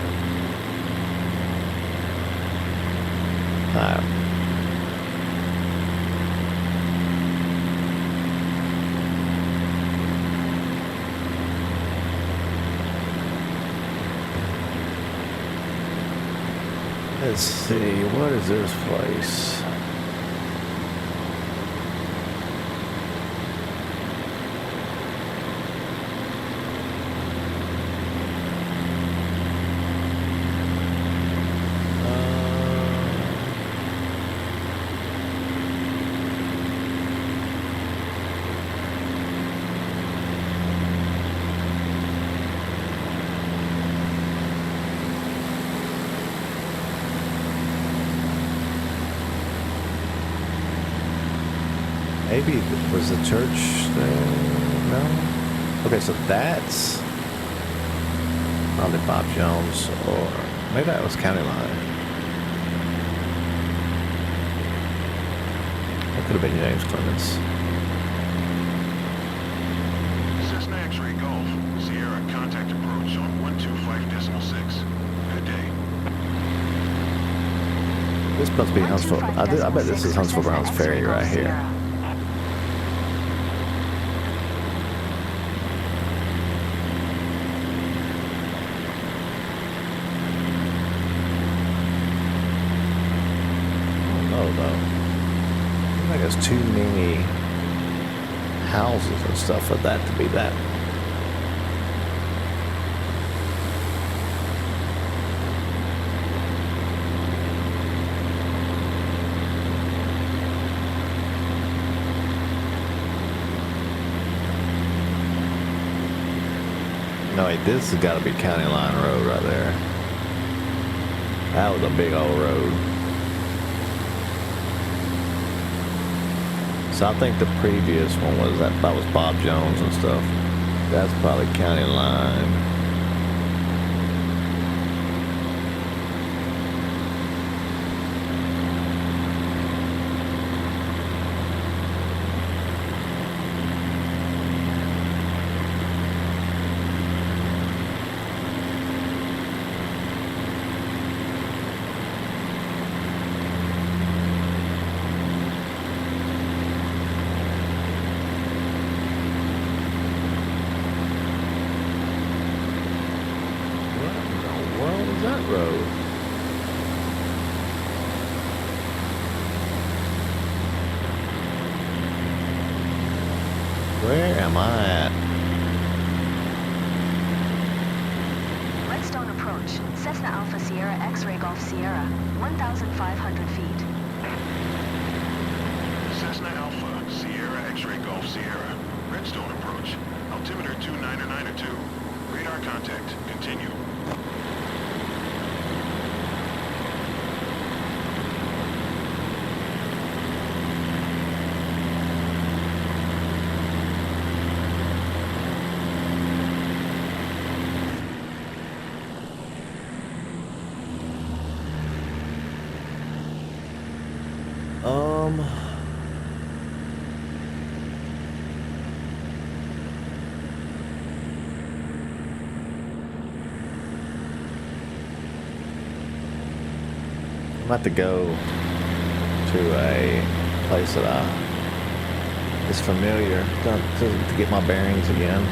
Let's see, what is this place? Maybe was the church there? No. Okay, so that's probably Bob Jones, or maybe that was County Line. That could have been James Clemens. Cessna X-ray Golf, Sierra contact approach on 125.6. Good day. This must be Huntsville. I bet this is Huntsville Brown's Ferry right here. There's too many houses and stuff for that to be that. No, wait, this has got to be County Line Road right there. That was a big old road. So I think the previous one was that was Bob Jones and stuff. That's probably County Line. Road. Where am I at? Redstone approach. Cessna Alpha Sierra X-ray Golf Sierra. 1,500 feet. Cessna Alpha, Sierra X-ray Golf Sierra. Redstone approach. Altimeter 2992. Radar contact. Continue. I'm about to go to a place that is familiar to get my bearings again.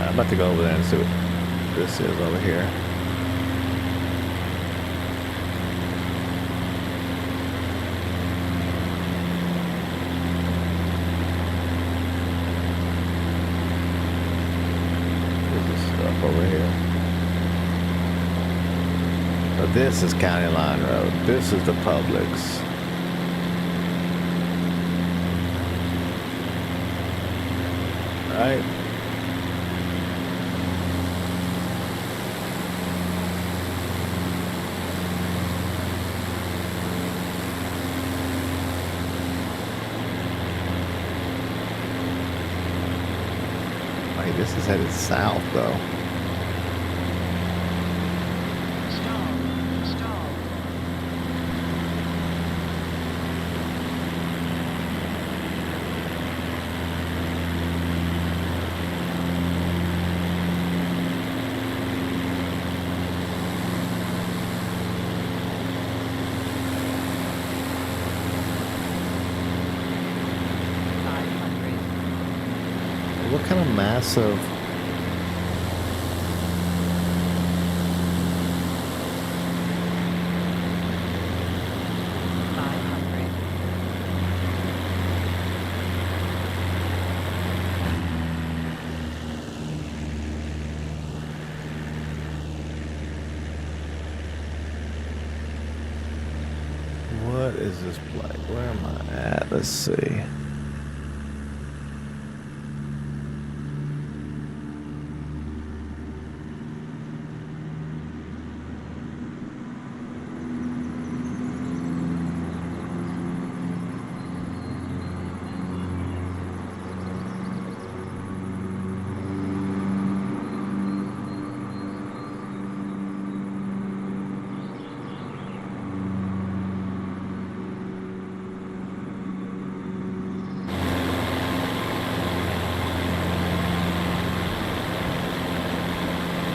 I'm about to go over there and see what this is over here. What's this stuff over here? So this is County Line Road. This is the Publix. Right? This is headed south, though. Stall. Stall. what kind of massive... What is this plane? Where am I at? Let's see.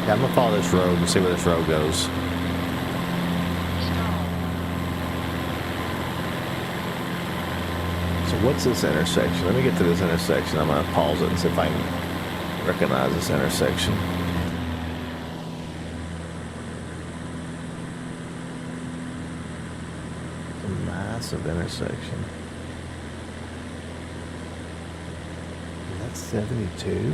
Yeah, I'm gonna follow this road and see where this road goes. So what's this intersection? Let me get to this intersection. I'm gonna pause it and see if I can recognize this intersection. It's a massive intersection. That's 72?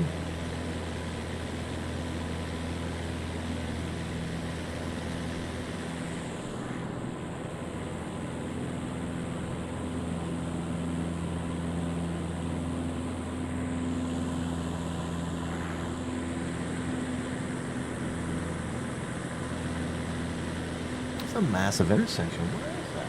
It's a massive intersection. Where is that?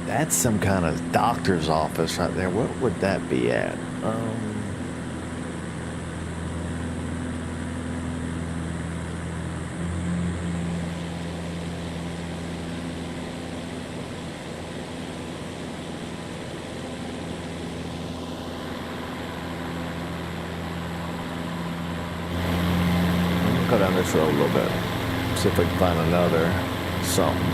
That's some kind of doctor's office right there. What would that be at? Go down this road a little bit. See if we can find another something.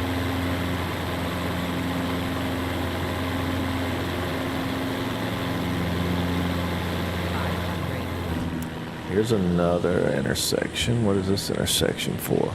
Here's another intersection. What is this intersection for?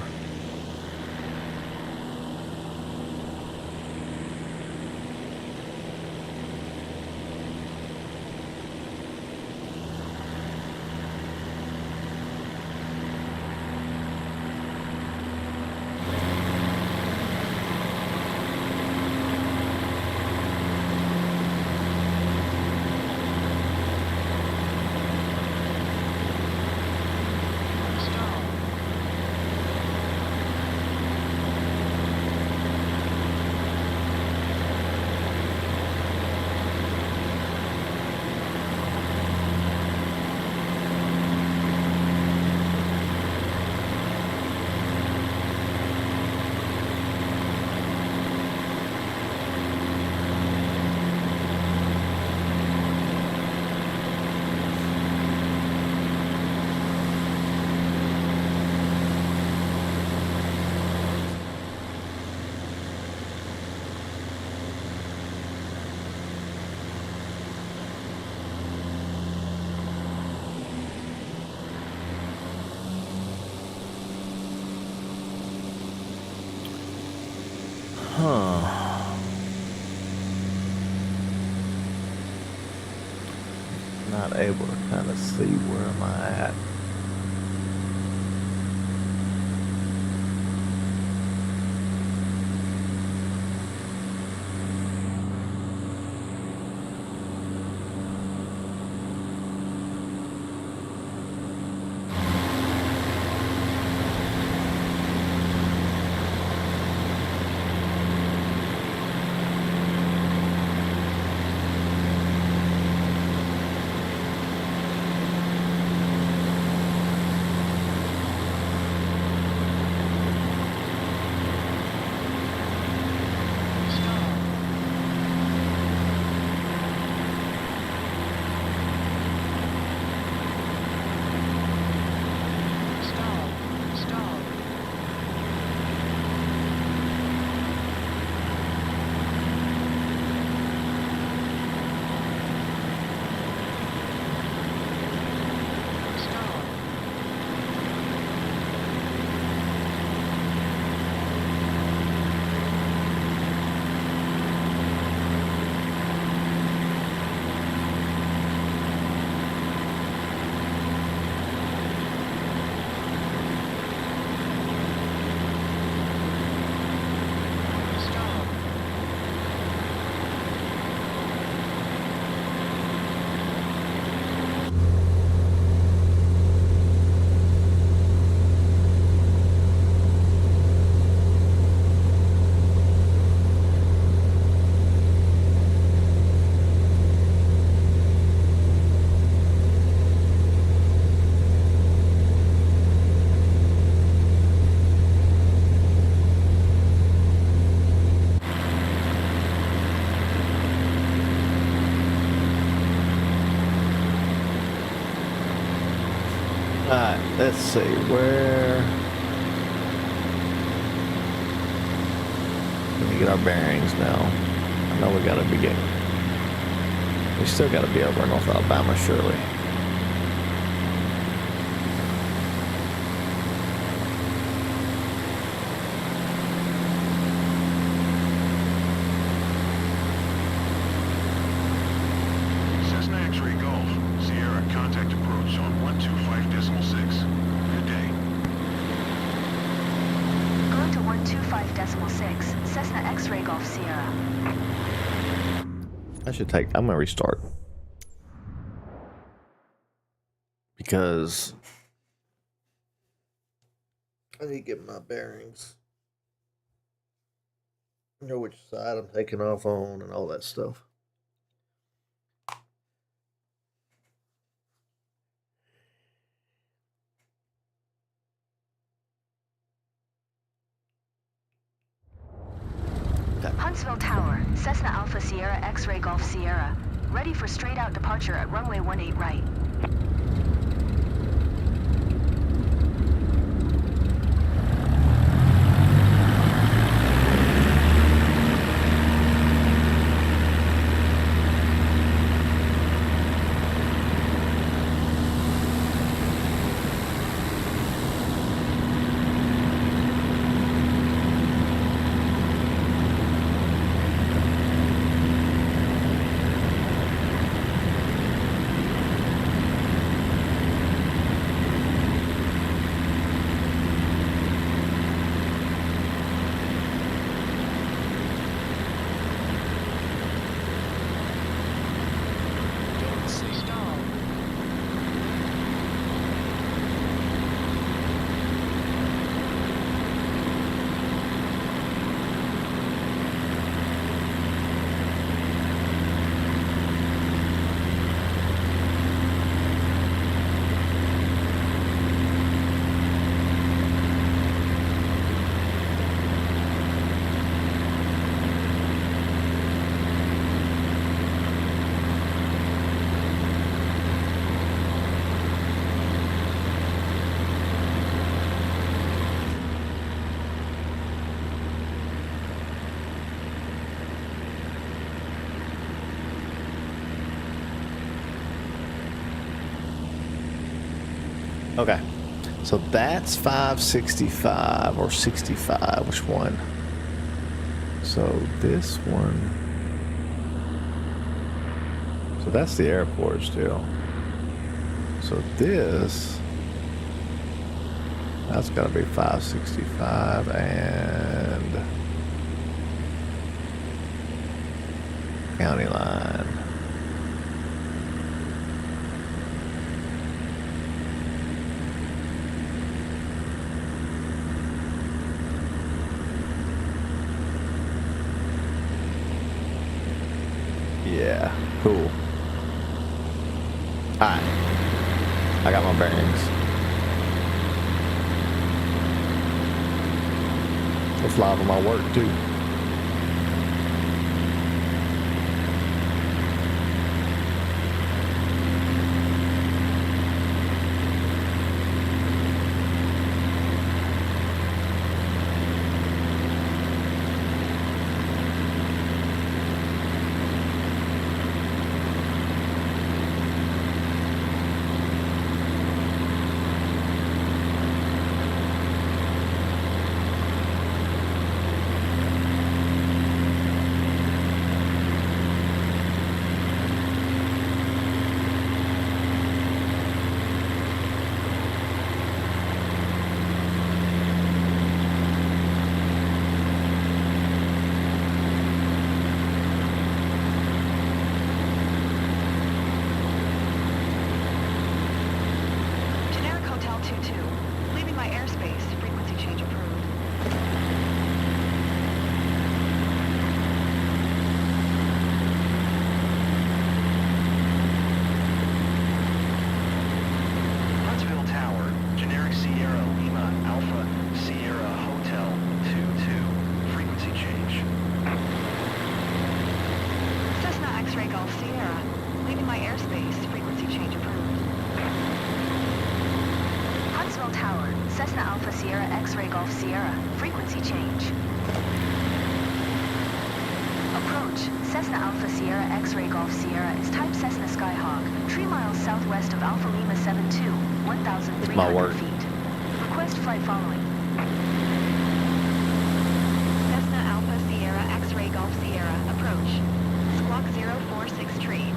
Not able to kind of see where am I at. let's see, where... Let me get our bearings now. I know we gotta be getting... We still gotta be over North Alabama, surely. Cessna X-ray Golf, Sierra contact approach on 125.6. Good day. Going to 125.6, Cessna X-ray Golf Sierra. I'm gonna restart. Because I need to get my bearings. Know which side I'm taking off on and all that stuff. Huntsville Tower, Cessna Alpha Sierra X-ray Golf Sierra. Ready for straight out departure at runway 18 right. Don't sink. Stall. Okay, so that's 565 or 65, which one? So this one, so that's the airport still. So that's gotta be 565 and county line. Yeah, cool. Alright. I got my bearings. It's live on my work too. X-ray Golf Sierra. Frequency change. Approach. Cessna Alpha Sierra X-ray Golf Sierra is type Cessna Skyhawk. 3 miles southwest of Alpha Lima 72, It's my 1,300 word. feet. Request flight following. Cessna Alpha Sierra X-ray Golf Sierra. Approach. Squawk 046 tree.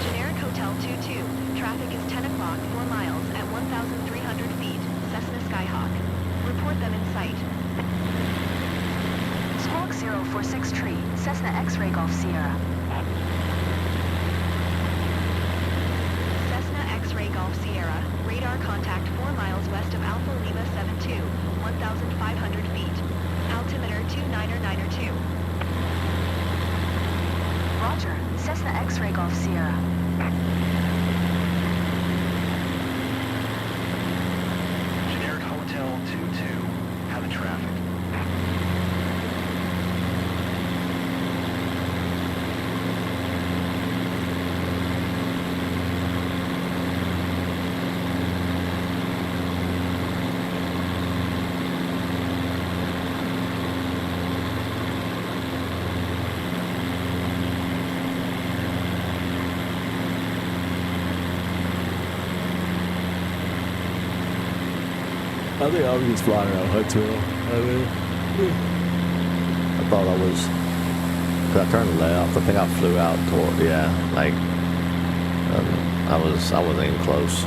Generic Hotel 22. Traffic is 10 o'clock, 4 miles at 1,300 feet. Cessna Skyhawk. Report them in sight. Squawk 046 tree. Cessna X-ray Golf Sierra. Cessna X-ray Golf Sierra. Radar contact 4 miles west of Alpha Lima 72, 1,500 feet. Altimeter 29er 2. Roger. Cessna X-ray Golf Sierra. Generic Hotel 22. How the traffic? I think I was just flying around Huntsville. I thought I was, cause I turned left. I think I flew out toward, yeah, like, I wasn't even close.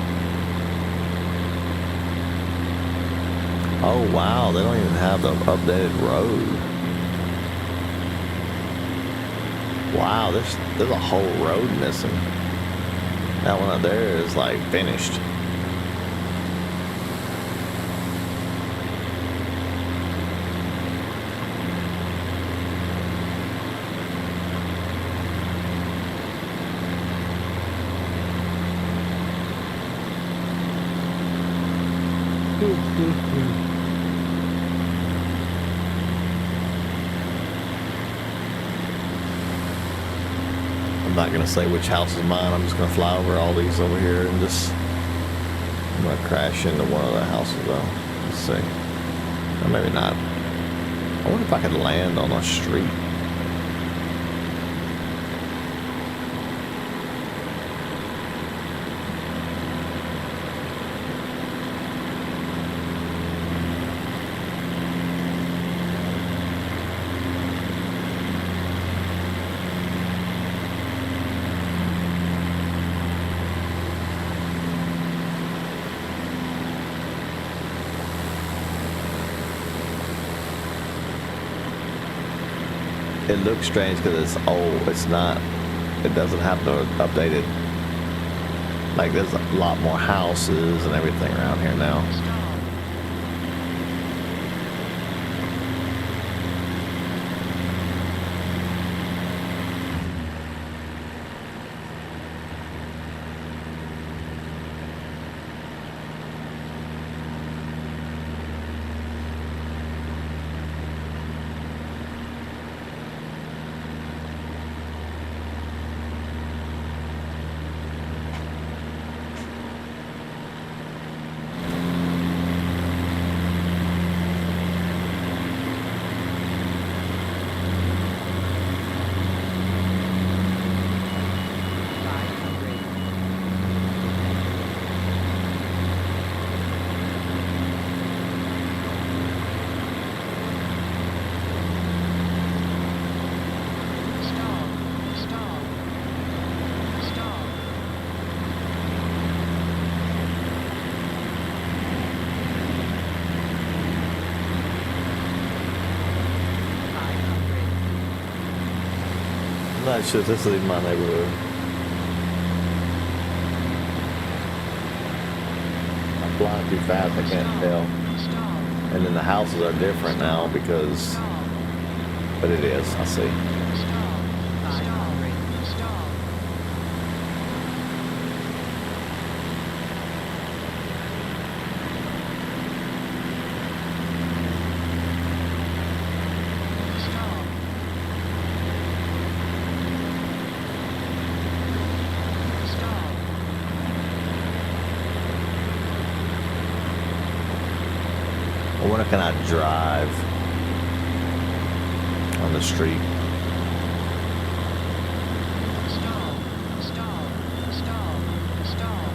Oh wow, they don't even have the updated road. Wow, there's a whole road missing. That one up there is like finished. I'm not gonna say which house is mine. I'm just gonna fly over all these over here and just I'm gonna crash into one of the houses though. Let's see. Or maybe not. I wonder if I could land on a street. It looks strange because it's old. It's not. It doesn't have the updated. Like there's a lot more houses and everything around here now. I'm not sure if this is my neighborhood. I'm flying too fast, I can't tell. And then the houses are different now because, but it is, I see. can I drive on the street? Stall. Stall. Stall. Stall.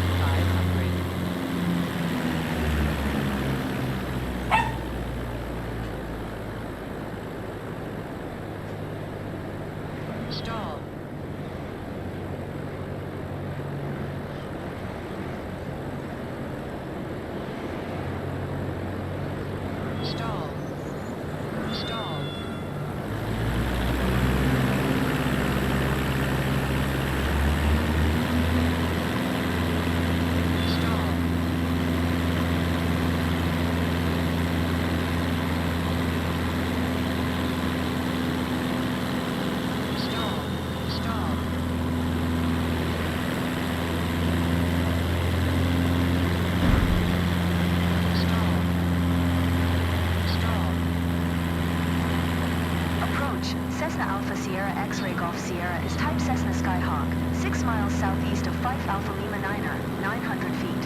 Stall. Stall. Stall. Stall. Stall. Stall. Stall. Stall. Approach. Cessna Alpha Sierra X-Ray Golf Sierra is type Cessna Skyhawk, 6 miles southeast of 5 Alpha Lima Niner, 900 feet.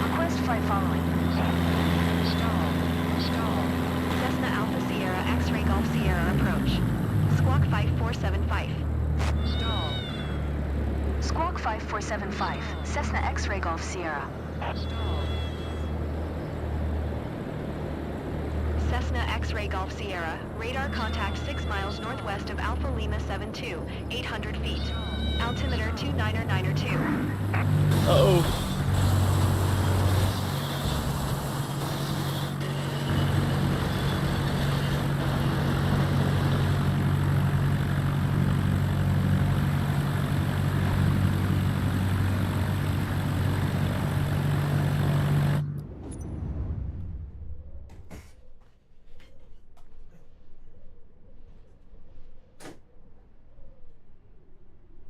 Request flight following. Stall. Stall. Cessna Alpha Sierra X-Ray Golf Sierra approach. Squawk 5475. Stall. Squawk 5475. Cessna X-Ray Golf Sierra. Stall. Cessna X-Ray Golf Sierra. Radar contact 6 miles northwest of Alpha Lima 72, 800 feet. Altimeter 2992. Uh-oh.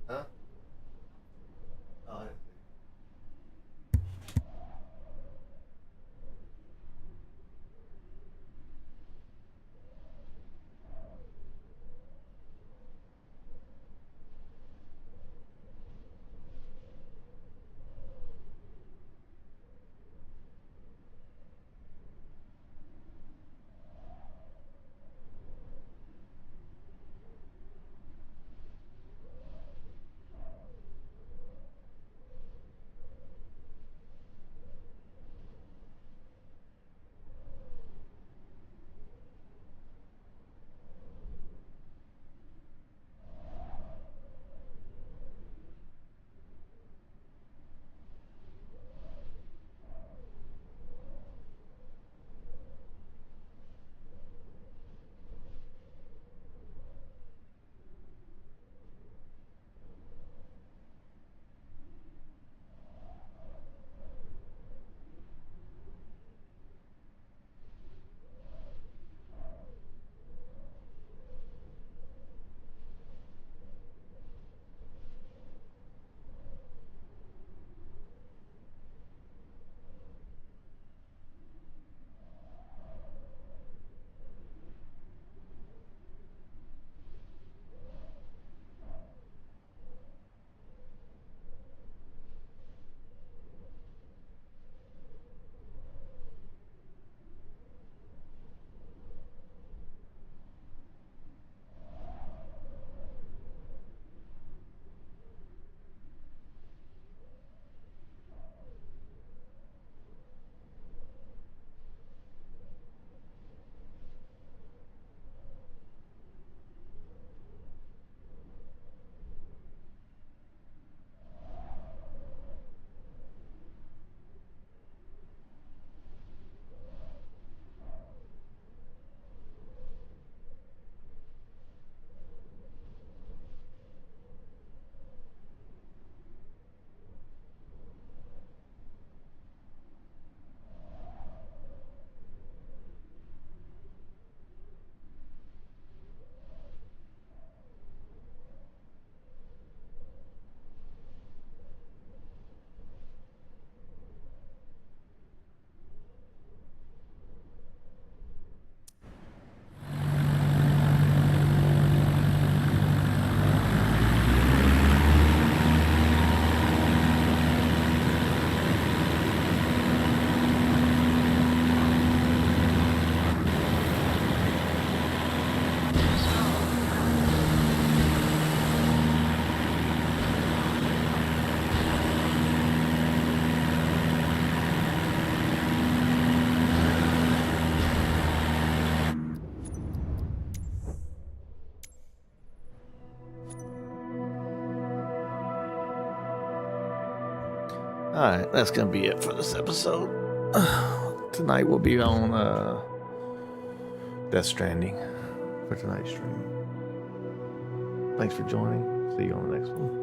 Huh? Oh, Alright, that's gonna be it for this episode. Tonight we'll be on Death Stranding for tonight's stream. Thanks for joining. See you on the next one.